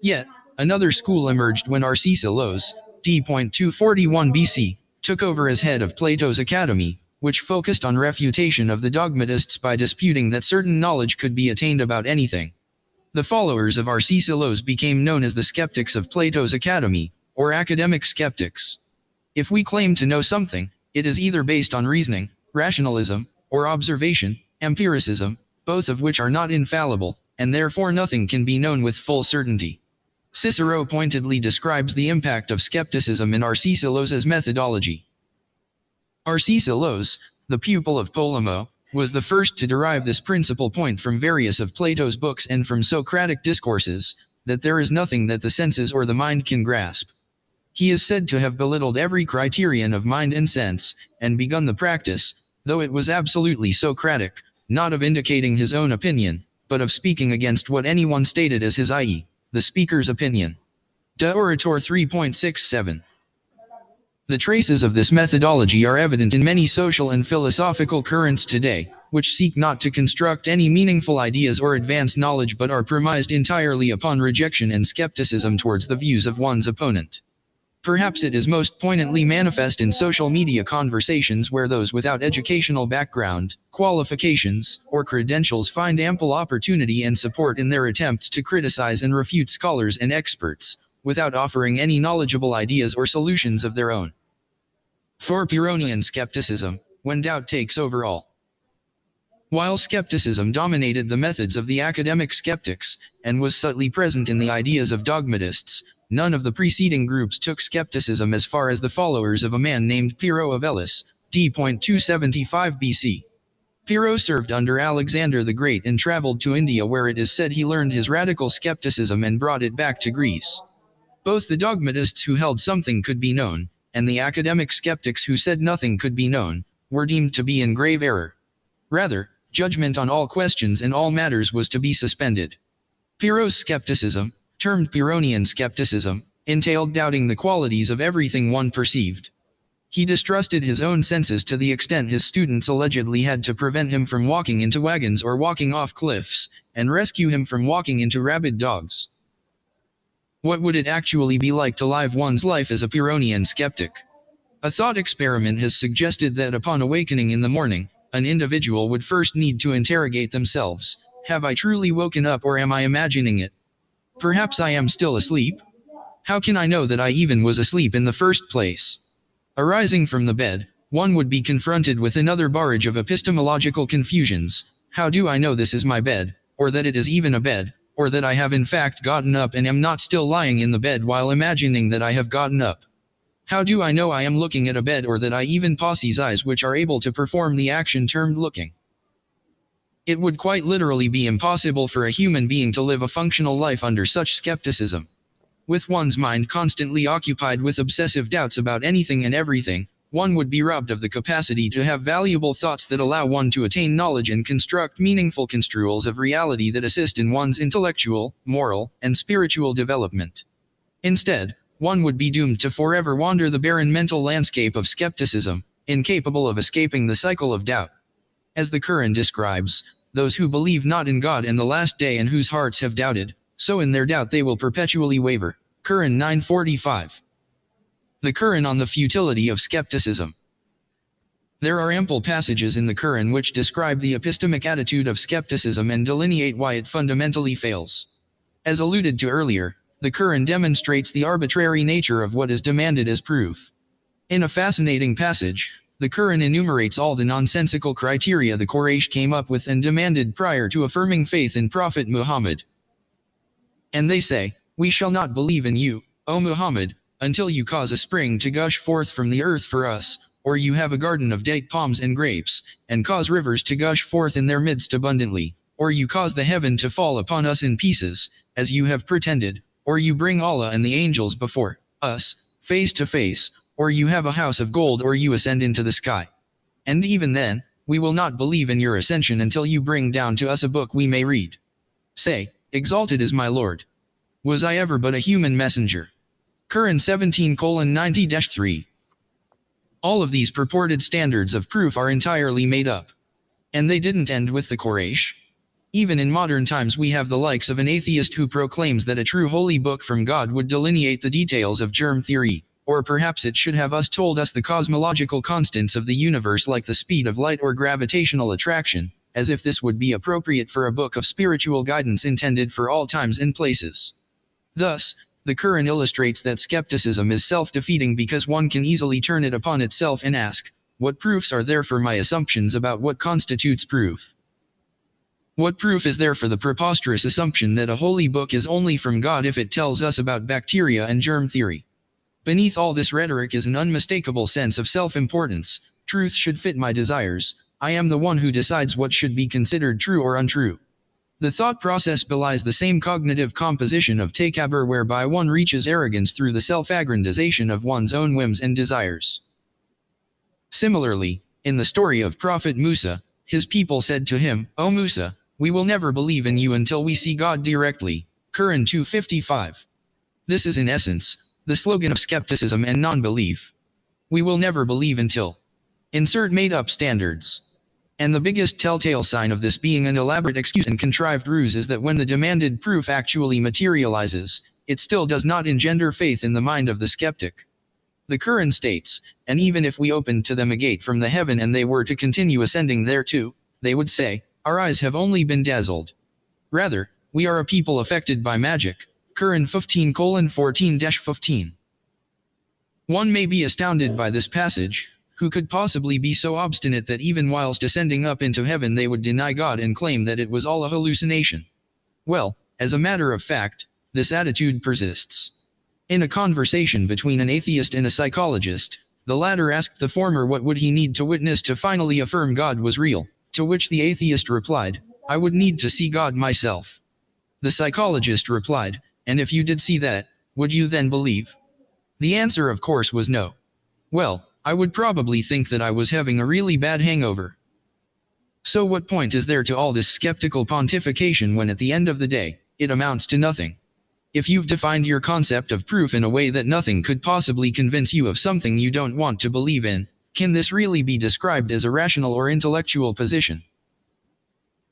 Yet, another school emerged when R.C. Silos, d.241 BC, took over as head of Plato's Academy, which focused on refutation of the dogmatists by disputing that certain knowledge could be attained about anything. The followers of R.C. Silos became known as the skeptics of Plato's Academy, or academic skeptics. If we claim to know something, it is either based on reasoning, rationalism, or observation, empiricism, both of which are not infallible, and therefore nothing can be known with full certainty. Cicero pointedly describes the impact of skepticism in R.C. Silos's methodology. R.C. Silos, the pupil of Polemo, was the first to derive this principal point from various of Plato's books and from Socratic discourses, that there is nothing that the senses or the mind can grasp. He is said to have belittled every criterion of mind and sense, and begun the practice, though it was absolutely Socratic, not of indicating his own opinion, but of speaking against what anyone stated as his, i.e., the speaker's opinion. De Orator 3.67. The traces of this methodology are evident in many social and philosophical currents today, which seek not to construct any meaningful ideas or advance knowledge but are premised entirely upon rejection and skepticism towards the views of one's opponent. Perhaps it is most poignantly manifest in social media conversations where those without educational background, qualifications, or credentials find ample opportunity and support in their attempts to criticize and refute scholars and experts, without offering any knowledgeable ideas or solutions of their own. 4. Pyrrhonian skepticism, when doubt takes over all. While skepticism dominated the methods of the academic skeptics, and was subtly present in the ideas of dogmatists, none of the preceding groups took skepticism as far as the followers of a man named Pyrrho of Elis, d.275 BC. Pyrrho served under Alexander the Great and traveled to India, where it is said he learned his radical skepticism and brought it back to Greece. Both the dogmatists who held something could be known, and the academic skeptics who said nothing could be known, were deemed to be in grave error. Rather, judgment on all questions and all matters was to be suspended. Pyrrho's skepticism, termed Pyrrhonian skepticism, entailed doubting the qualities of everything one perceived. He distrusted his own senses to the extent his students allegedly had to prevent him from walking into wagons or walking off cliffs, and rescue him from walking into rabid dogs. What would it actually be like to live one's life as a Pyrrhonian skeptic? A thought experiment has suggested that upon awakening in the morning, an individual would first need to interrogate themselves. Have I truly woken up, or am I imagining it? Perhaps I am still asleep? How can I know that I even was asleep in the first place? Arising from the bed, one would be confronted with another barrage of epistemological confusions. How do I know this is my bed, or that it is even a bed, or that I have in fact gotten up and am not still lying in the bed while imagining that I have gotten up? How do I know I am looking at a bed, or that I even possess eyes which are able to perform the action termed looking? It would quite literally be impossible for a human being to live a functional life under such skepticism. With one's mind constantly occupied with obsessive doubts about anything and everything, one would be robbed of the capacity to have valuable thoughts that allow one to attain knowledge and construct meaningful construals of reality that assist in one's intellectual, moral, and spiritual development. Instead, one would be doomed to forever wander the barren mental landscape of skepticism, incapable of escaping the cycle of doubt. As the Quran describes, those who believe not in God and the last day and whose hearts have doubted, so in their doubt they will perpetually waver. Quran 9:45. The Quran on the futility of skepticism. There are ample passages in the Quran which describe the epistemic attitude of skepticism and delineate why it fundamentally fails. As alluded to earlier, the Quran demonstrates the arbitrary nature of what is demanded as proof. In a fascinating passage, The Quran enumerates all the nonsensical criteria the Quraysh came up with and demanded prior to affirming faith in Prophet Muhammad. And they say, "We shall not believe in you, O Muhammad, until you cause a spring to gush forth from the earth for us, or you have a garden of date palms and grapes, and cause rivers to gush forth in their midst abundantly, or you cause the heaven to fall upon us in pieces, as you have pretended, or you bring Allah and the angels before us, face to face, or you have a house of gold, or you ascend into the sky. And even then, we will not believe in your ascension until you bring down to us a book we may read. Say, exalted is my Lord. Was I ever but a human messenger?" Quran 17:90-3. All of these purported standards of proof are entirely made up. And they didn't end with the Quraysh. Even in modern times we have the likes of an atheist who proclaims that a true holy book from God would delineate the details of germ theory, or perhaps it should have told us the cosmological constants of the universe like the speed of light or gravitational attraction, as if this would be appropriate for a book of spiritual guidance intended for all times and places. Thus, the Quran illustrates that skepticism is self-defeating because one can easily turn it upon itself and ask, what proofs are there for my assumptions about what constitutes proof? What proof is there for the preposterous assumption that a holy book is only from God if it tells us about bacteria and germ theory? Beneath all this rhetoric is an unmistakable sense of self-importance. Truth should fit my desires. I am the one who decides what should be considered true or untrue. The thought process belies the same cognitive composition of takabbur whereby one reaches arrogance through the self-aggrandization of one's own whims and desires. Similarly, in the story of Prophet Musa, his people said to him, "O Musa, we will never believe in you until we see God directly." Quran 2:55. This is in essence the slogan of skepticism and non-belief. We will never believe until. Insert made-up standards. And the biggest telltale sign of this being an elaborate excuse and contrived ruse is that when the demanded proof actually materializes, it still does not engender faith in the mind of the skeptic. The Quran states, "And even if we opened to them a gate from the heaven and they were to continue ascending thereto, they would say, our eyes have only been dazzled. Rather, we are a people affected by magic." Quran 15:14-15. One may be astounded by this passage. Who could possibly be so obstinate that even whilst ascending up into heaven they would deny God and claim that it was all a hallucination? Well, as a matter of fact, this attitude persists. In a conversation between an atheist and a psychologist, the latter asked the former what would he need to witness to finally affirm God was real, to which the atheist replied, "I would need to see God myself." The psychologist replied, "And if you did see that, would you then believe?" The answer of course was no. "Well, I would probably think that I was having a really bad hangover." So what point is there to all this skeptical pontification when at the end of the day, it amounts to nothing? If you've defined your concept of proof in a way that nothing could possibly convince you of something you don't want to believe in, can this really be described as a rational or intellectual position?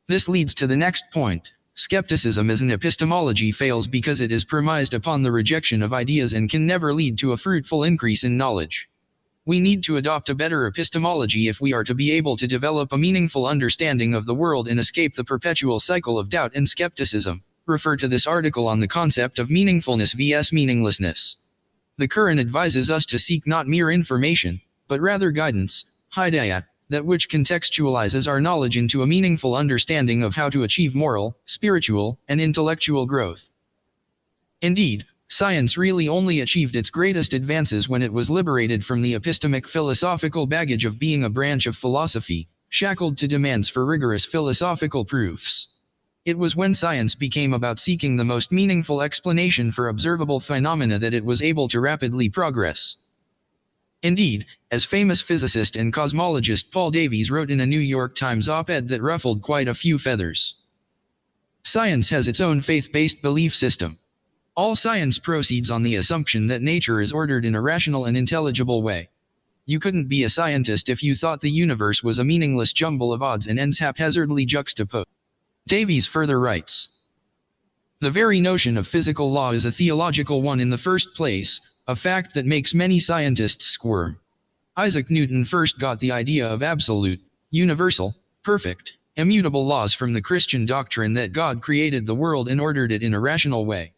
This leads to the next point. Skepticism as an epistemology fails because it is premised upon the rejection of ideas and can never lead to a fruitful increase in knowledge. We need to adopt a better epistemology if we are to be able to develop a meaningful understanding of the world and escape the perpetual cycle of doubt and skepticism. Refer to this article on the concept of meaningfulness vs meaninglessness. The Quran advises us to seek not mere information, but rather guidance, hidayat, that which contextualizes our knowledge into a meaningful understanding of how to achieve moral, spiritual, and intellectual growth. Indeed, science really only achieved its greatest advances when it was liberated from the epistemic philosophical baggage of being a branch of philosophy, shackled to demands for rigorous philosophical proofs. It was when science became about seeking the most meaningful explanation for observable phenomena that it was able to rapidly progress. Indeed, as famous physicist and cosmologist Paul Davies wrote in a New York Times op-ed that ruffled quite a few feathers. Science has its own faith-based belief system. All science proceeds on the assumption that nature is ordered in a rational and intelligible way. You couldn't be a scientist if you thought the universe was a meaningless jumble of odds and ends haphazardly juxtaposed. Davies further writes, "The very notion of physical law is a theological one in the first place, a fact that makes many scientists squirm. Isaac Newton first got the idea of absolute, universal, perfect, immutable laws from the Christian doctrine that God created the world and ordered it in a rational way.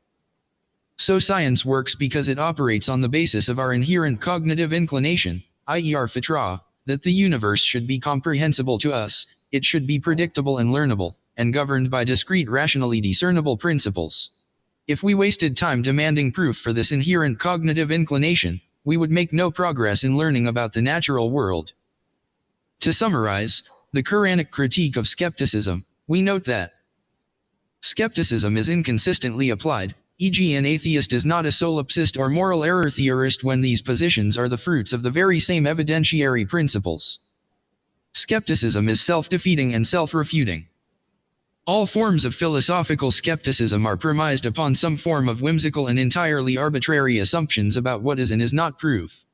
So science works because it operates on the basis of our inherent cognitive inclination, i.e. our fitrah, that the universe should be comprehensible to us, it should be predictable and learnable, and governed by discrete rationally discernible principles. If we wasted time demanding proof for this inherent cognitive inclination, we would make no progress in learning about the natural world. To summarize the Quranic critique of skepticism, we note that skepticism is inconsistently applied, e.g. an atheist is not a solipsist or moral error theorist when these positions are the fruits of the very same evidentiary principles. Skepticism is self-defeating and self-refuting. All forms of philosophical skepticism are premised upon some form of whimsical and entirely arbitrary assumptions about what is and is not proof.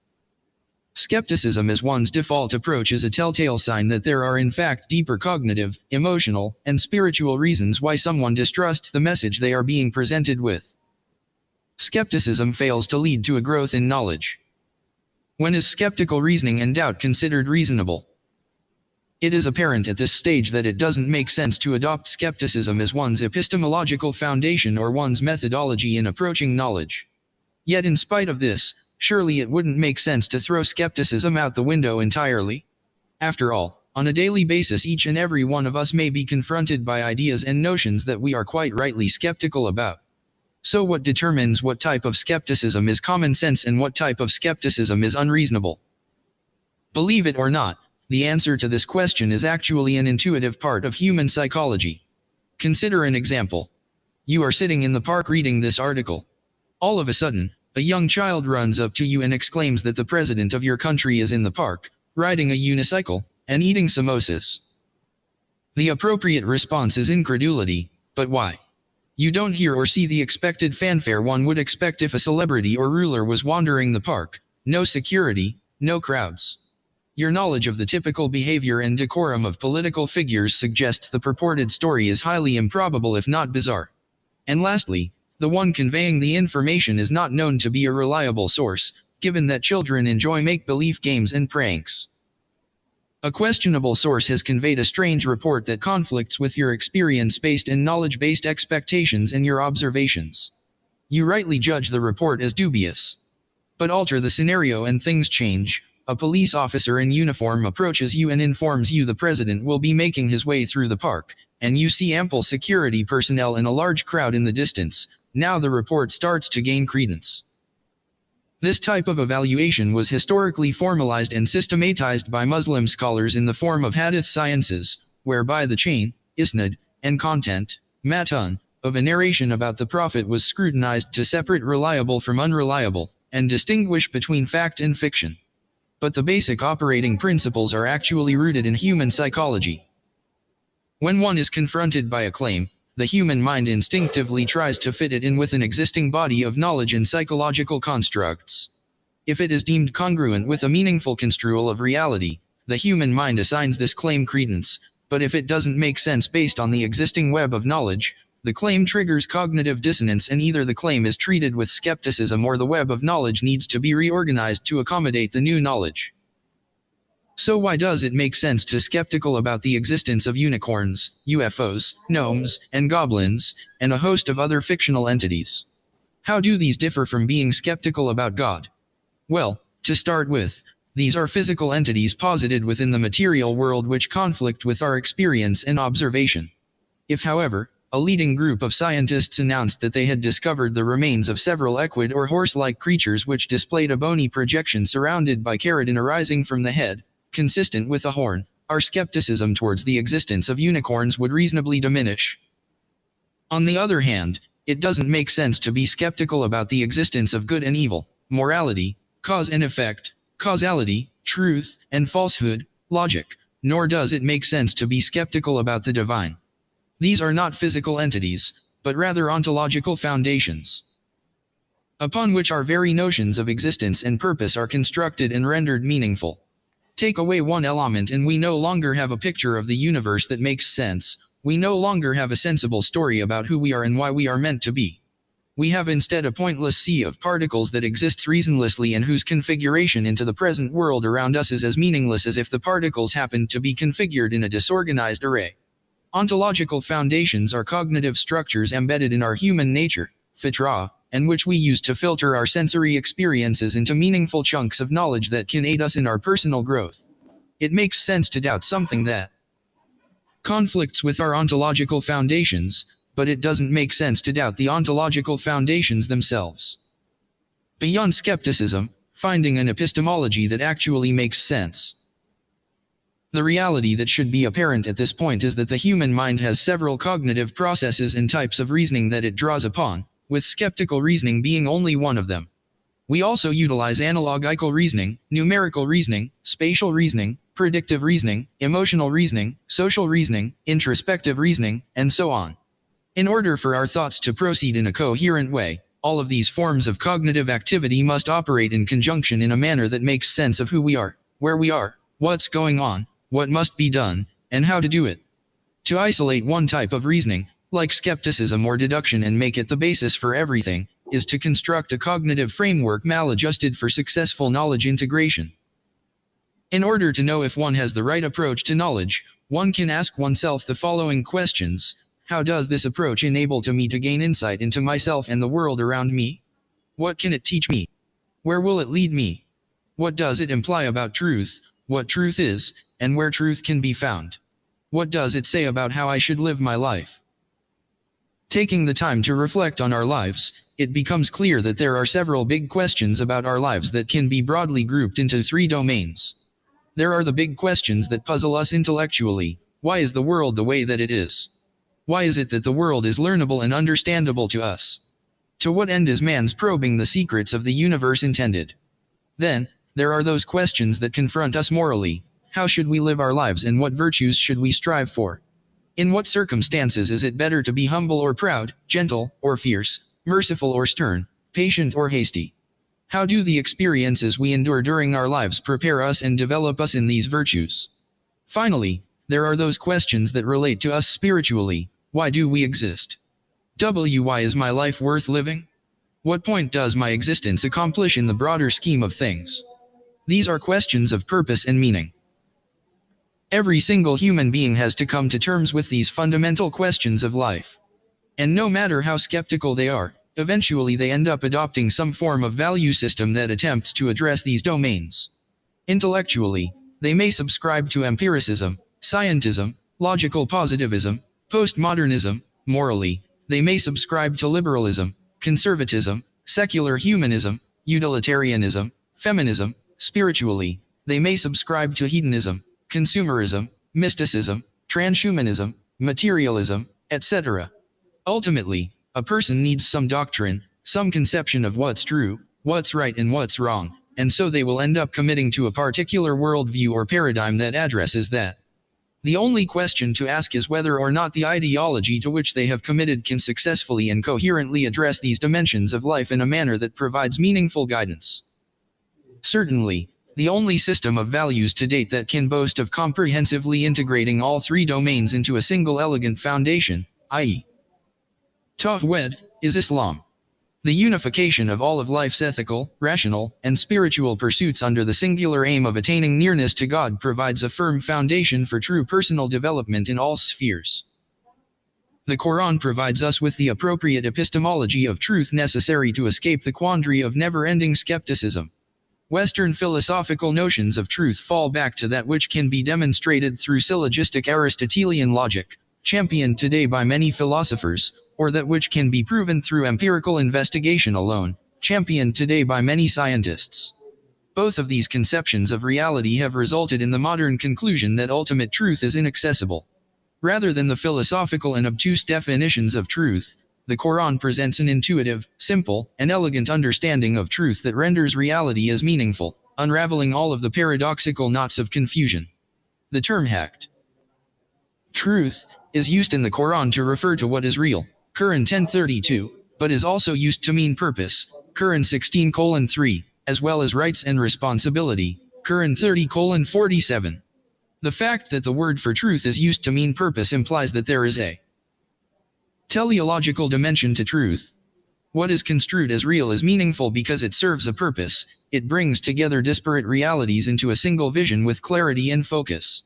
Skepticism as one's default approach is a telltale sign that there are in fact deeper cognitive, emotional, and spiritual reasons why someone distrusts the message they are being presented with. Skepticism fails to lead to a growth in knowledge. When is skeptical reasoning and doubt considered reasonable? It is apparent at this stage that it doesn't make sense to adopt skepticism as one's epistemological foundation or one's methodology in approaching knowledge. Yet in spite of this, surely it wouldn't make sense to throw skepticism out the window entirely? After all, on a daily basis each and every one of us may be confronted by ideas and notions that we are quite rightly skeptical about. So what determines what type of skepticism is common sense and what type of skepticism is unreasonable? Believe it or not, the answer to this question is actually an intuitive part of human psychology. Consider an example. You are sitting in the park reading this article. All of a sudden, a young child runs up to you and exclaims that the president of your country is in the park, riding a unicycle, and eating samosas. The appropriate response is incredulity, but why? You don't hear or see the expected fanfare one would expect if a celebrity or ruler was wandering the park. No security, no crowds. Your knowledge of the typical behavior and decorum of political figures suggests the purported story is highly improbable if not bizarre. And lastly, the one conveying the information is not known to be a reliable source, given that children enjoy make-believe games and pranks. A questionable source has conveyed a strange report that conflicts with your experience-based and knowledge-based expectations and your observations. You rightly judge the report as dubious. But alter the scenario and things change. A police officer in uniform approaches you and informs you the president will be making his way through the park, and you see ample security personnel and a large crowd in the distance. Now the report starts to gain credence. This type of evaluation was historically formalized and systematized by Muslim scholars in the form of hadith sciences, whereby the chain, isnad, and content, matan, of a narration about the Prophet was scrutinized to separate reliable from unreliable, and distinguish between fact and fiction. But the basic operating principles are actually rooted in human psychology. When one is confronted by a claim, the human mind instinctively tries to fit it in with an existing body of knowledge and psychological constructs. If it is deemed congruent with a meaningful construal of reality, the human mind assigns this claim credence, but if it doesn't make sense based on the existing web of knowledge, the claim triggers cognitive dissonance and either the claim is treated with skepticism or the web of knowledge needs to be reorganized to accommodate the new knowledge. So why does it make sense to skeptical about the existence of unicorns, UFOs, gnomes, and goblins, and a host of other fictional entities? How do these differ from being skeptical about God? Well, to start with, these are physical entities posited within the material world which conflict with our experience and observation. If, however, a leading group of scientists announced that they had discovered the remains of several equid or horse-like creatures which displayed a bony projection surrounded by keratin arising from the head, consistent with a horn, our skepticism towards the existence of unicorns would reasonably diminish. On the other hand, it doesn't make sense to be skeptical about the existence of good and evil, morality, cause and effect, causality, truth, and falsehood, logic, nor does it make sense to be skeptical about the divine. These are not physical entities, but rather ontological foundations, upon which our very notions of existence and purpose are constructed and rendered meaningful. Take away one element and we no longer have a picture of the universe that makes sense. We no longer have a sensible story about who we are and why we are meant to be. We have instead a pointless sea of particles that exists reasonlessly and whose configuration into the present world around us is as meaningless as if the particles happened to be configured in a disorganized array. Ontological foundations are cognitive structures embedded in our human nature, fitra, and which we use to filter our sensory experiences into meaningful chunks of knowledge that can aid us in our personal growth. It makes sense to doubt something that conflicts with our ontological foundations, but it doesn't make sense to doubt the ontological foundations themselves. Beyond skepticism, finding an epistemology that actually makes sense. The reality that should be apparent at this point is that the human mind has several cognitive processes and types of reasoning that it draws upon, with skeptical reasoning being only one of them. We also utilize analogical reasoning, numerical reasoning, spatial reasoning, predictive reasoning, emotional reasoning, social reasoning, introspective reasoning, and so on. In order for our thoughts to proceed in a coherent way, all of these forms of cognitive activity must operate in conjunction in a manner that makes sense of who we are, where we are, what's going on, what must be done, and how to do it. To isolate one type of reasoning, like skepticism or deduction, and make it the basis for everything, is to construct a cognitive framework maladjusted for successful knowledge integration. In order to know if one has the right approach to knowledge, one can ask oneself the following questions. How does this approach enable me to gain insight into myself and the world around me? What can it teach me? Where will it lead me? What does it imply about truth, what truth is, and where truth can be found? What does it say about how I should live my life? Taking the time to reflect on our lives, it becomes clear that there are several big questions about our lives that can be broadly grouped into 3 domains. There are the big questions that puzzle us intellectually. Why is the world the way that it is? Why is it that the world is learnable and understandable to us? To what end is man's probing the secrets of the universe intended? Then, there are those questions that confront us morally. How should we live our lives, and what virtues should we strive for? In what circumstances is it better to be humble or proud, gentle or fierce, merciful or stern, patient or hasty? How do the experiences we endure during our lives prepare us and develop us in these virtues? Finally, there are those questions that relate to us spiritually. Why do we exist? Why is my life worth living? What point does my existence accomplish in the broader scheme of things? These are questions of purpose and meaning. Every single human being has to come to terms with these fundamental questions of life. And no matter how skeptical they are, eventually they end up adopting some form of value system that attempts to address these domains. Intellectually, they may subscribe to empiricism, scientism, logical positivism, postmodernism. Morally, they may subscribe to liberalism, conservatism, secular humanism, utilitarianism, feminism. Spiritually, they may subscribe to hedonism, consumerism, mysticism, transhumanism, materialism, etc. Ultimately, a person needs some doctrine, some conception of what's true, what's right and what's wrong, and so they will end up committing to a particular worldview or paradigm that addresses that. The only question to ask is whether or not the ideology to which they have committed can successfully and coherently address these dimensions of life in a manner that provides meaningful guidance. Certainly, the only system of values to date that can boast of comprehensively integrating all 3 domains into a single elegant foundation, i.e. Tawhid, is Islam. The unification of all of life's ethical, rational, and spiritual pursuits under the singular aim of attaining nearness to God provides a firm foundation for true personal development in all spheres. The Quran provides us with the appropriate epistemology of truth necessary to escape the quandary of never-ending skepticism. Western philosophical notions of truth fall back to that which can be demonstrated through syllogistic Aristotelian logic, championed today by many philosophers, or that which can be proven through empirical investigation alone, championed today by many scientists. Both of these conceptions of reality have resulted in the modern conclusion that ultimate truth is inaccessible. Rather than the philosophical and obtuse definitions of truth, the Quran presents an intuitive, simple, and elegant understanding of truth that renders reality as meaningful, unraveling all of the paradoxical knots of confusion. The term haqq, truth, is used in the Quran to refer to what is real, Quran 10:32, but is also used to mean purpose, Quran 16:3, as well as rights and responsibility, Quran 30:47. The fact that the word for truth is used to mean purpose implies that there is a teleological dimension to truth. What is construed as real is meaningful because it serves a purpose. It brings together disparate realities into a single vision with clarity and focus.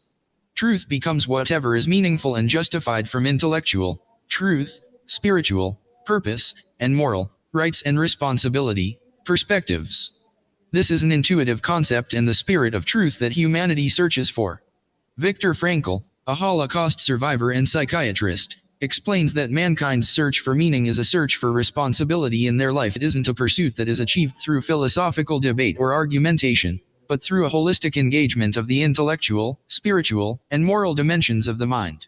Truth becomes whatever is meaningful and justified from intellectual, truth, spiritual, purpose, and moral, rights and responsibility, perspectives. This is an intuitive concept and the spirit of truth that humanity searches for. Viktor Frankl, a Holocaust survivor and psychiatrist, explains that mankind's search for meaning is a search for responsibility in their life. It isn't a pursuit that is achieved through philosophical debate or argumentation, but through a holistic engagement of the intellectual, spiritual, and moral dimensions of the mind.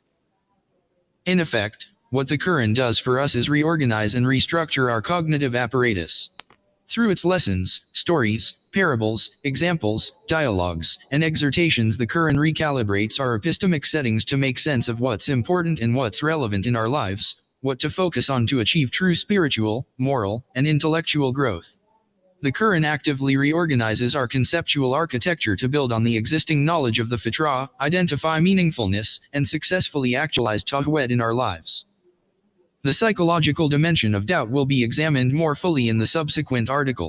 In effect, what the Quran does for us is reorganize and restructure our cognitive apparatus. Through its lessons, stories, parables, examples, dialogues, and exhortations, the Quran recalibrates our epistemic settings to make sense of what's important and what's relevant in our lives, what to focus on to achieve true spiritual, moral, and intellectual growth. The Quran actively reorganizes our conceptual architecture to build on the existing knowledge of the fitrah, identify meaningfulness, and successfully actualize tawhid in our lives. The psychological dimension of doubt will be examined more fully in the subsequent article.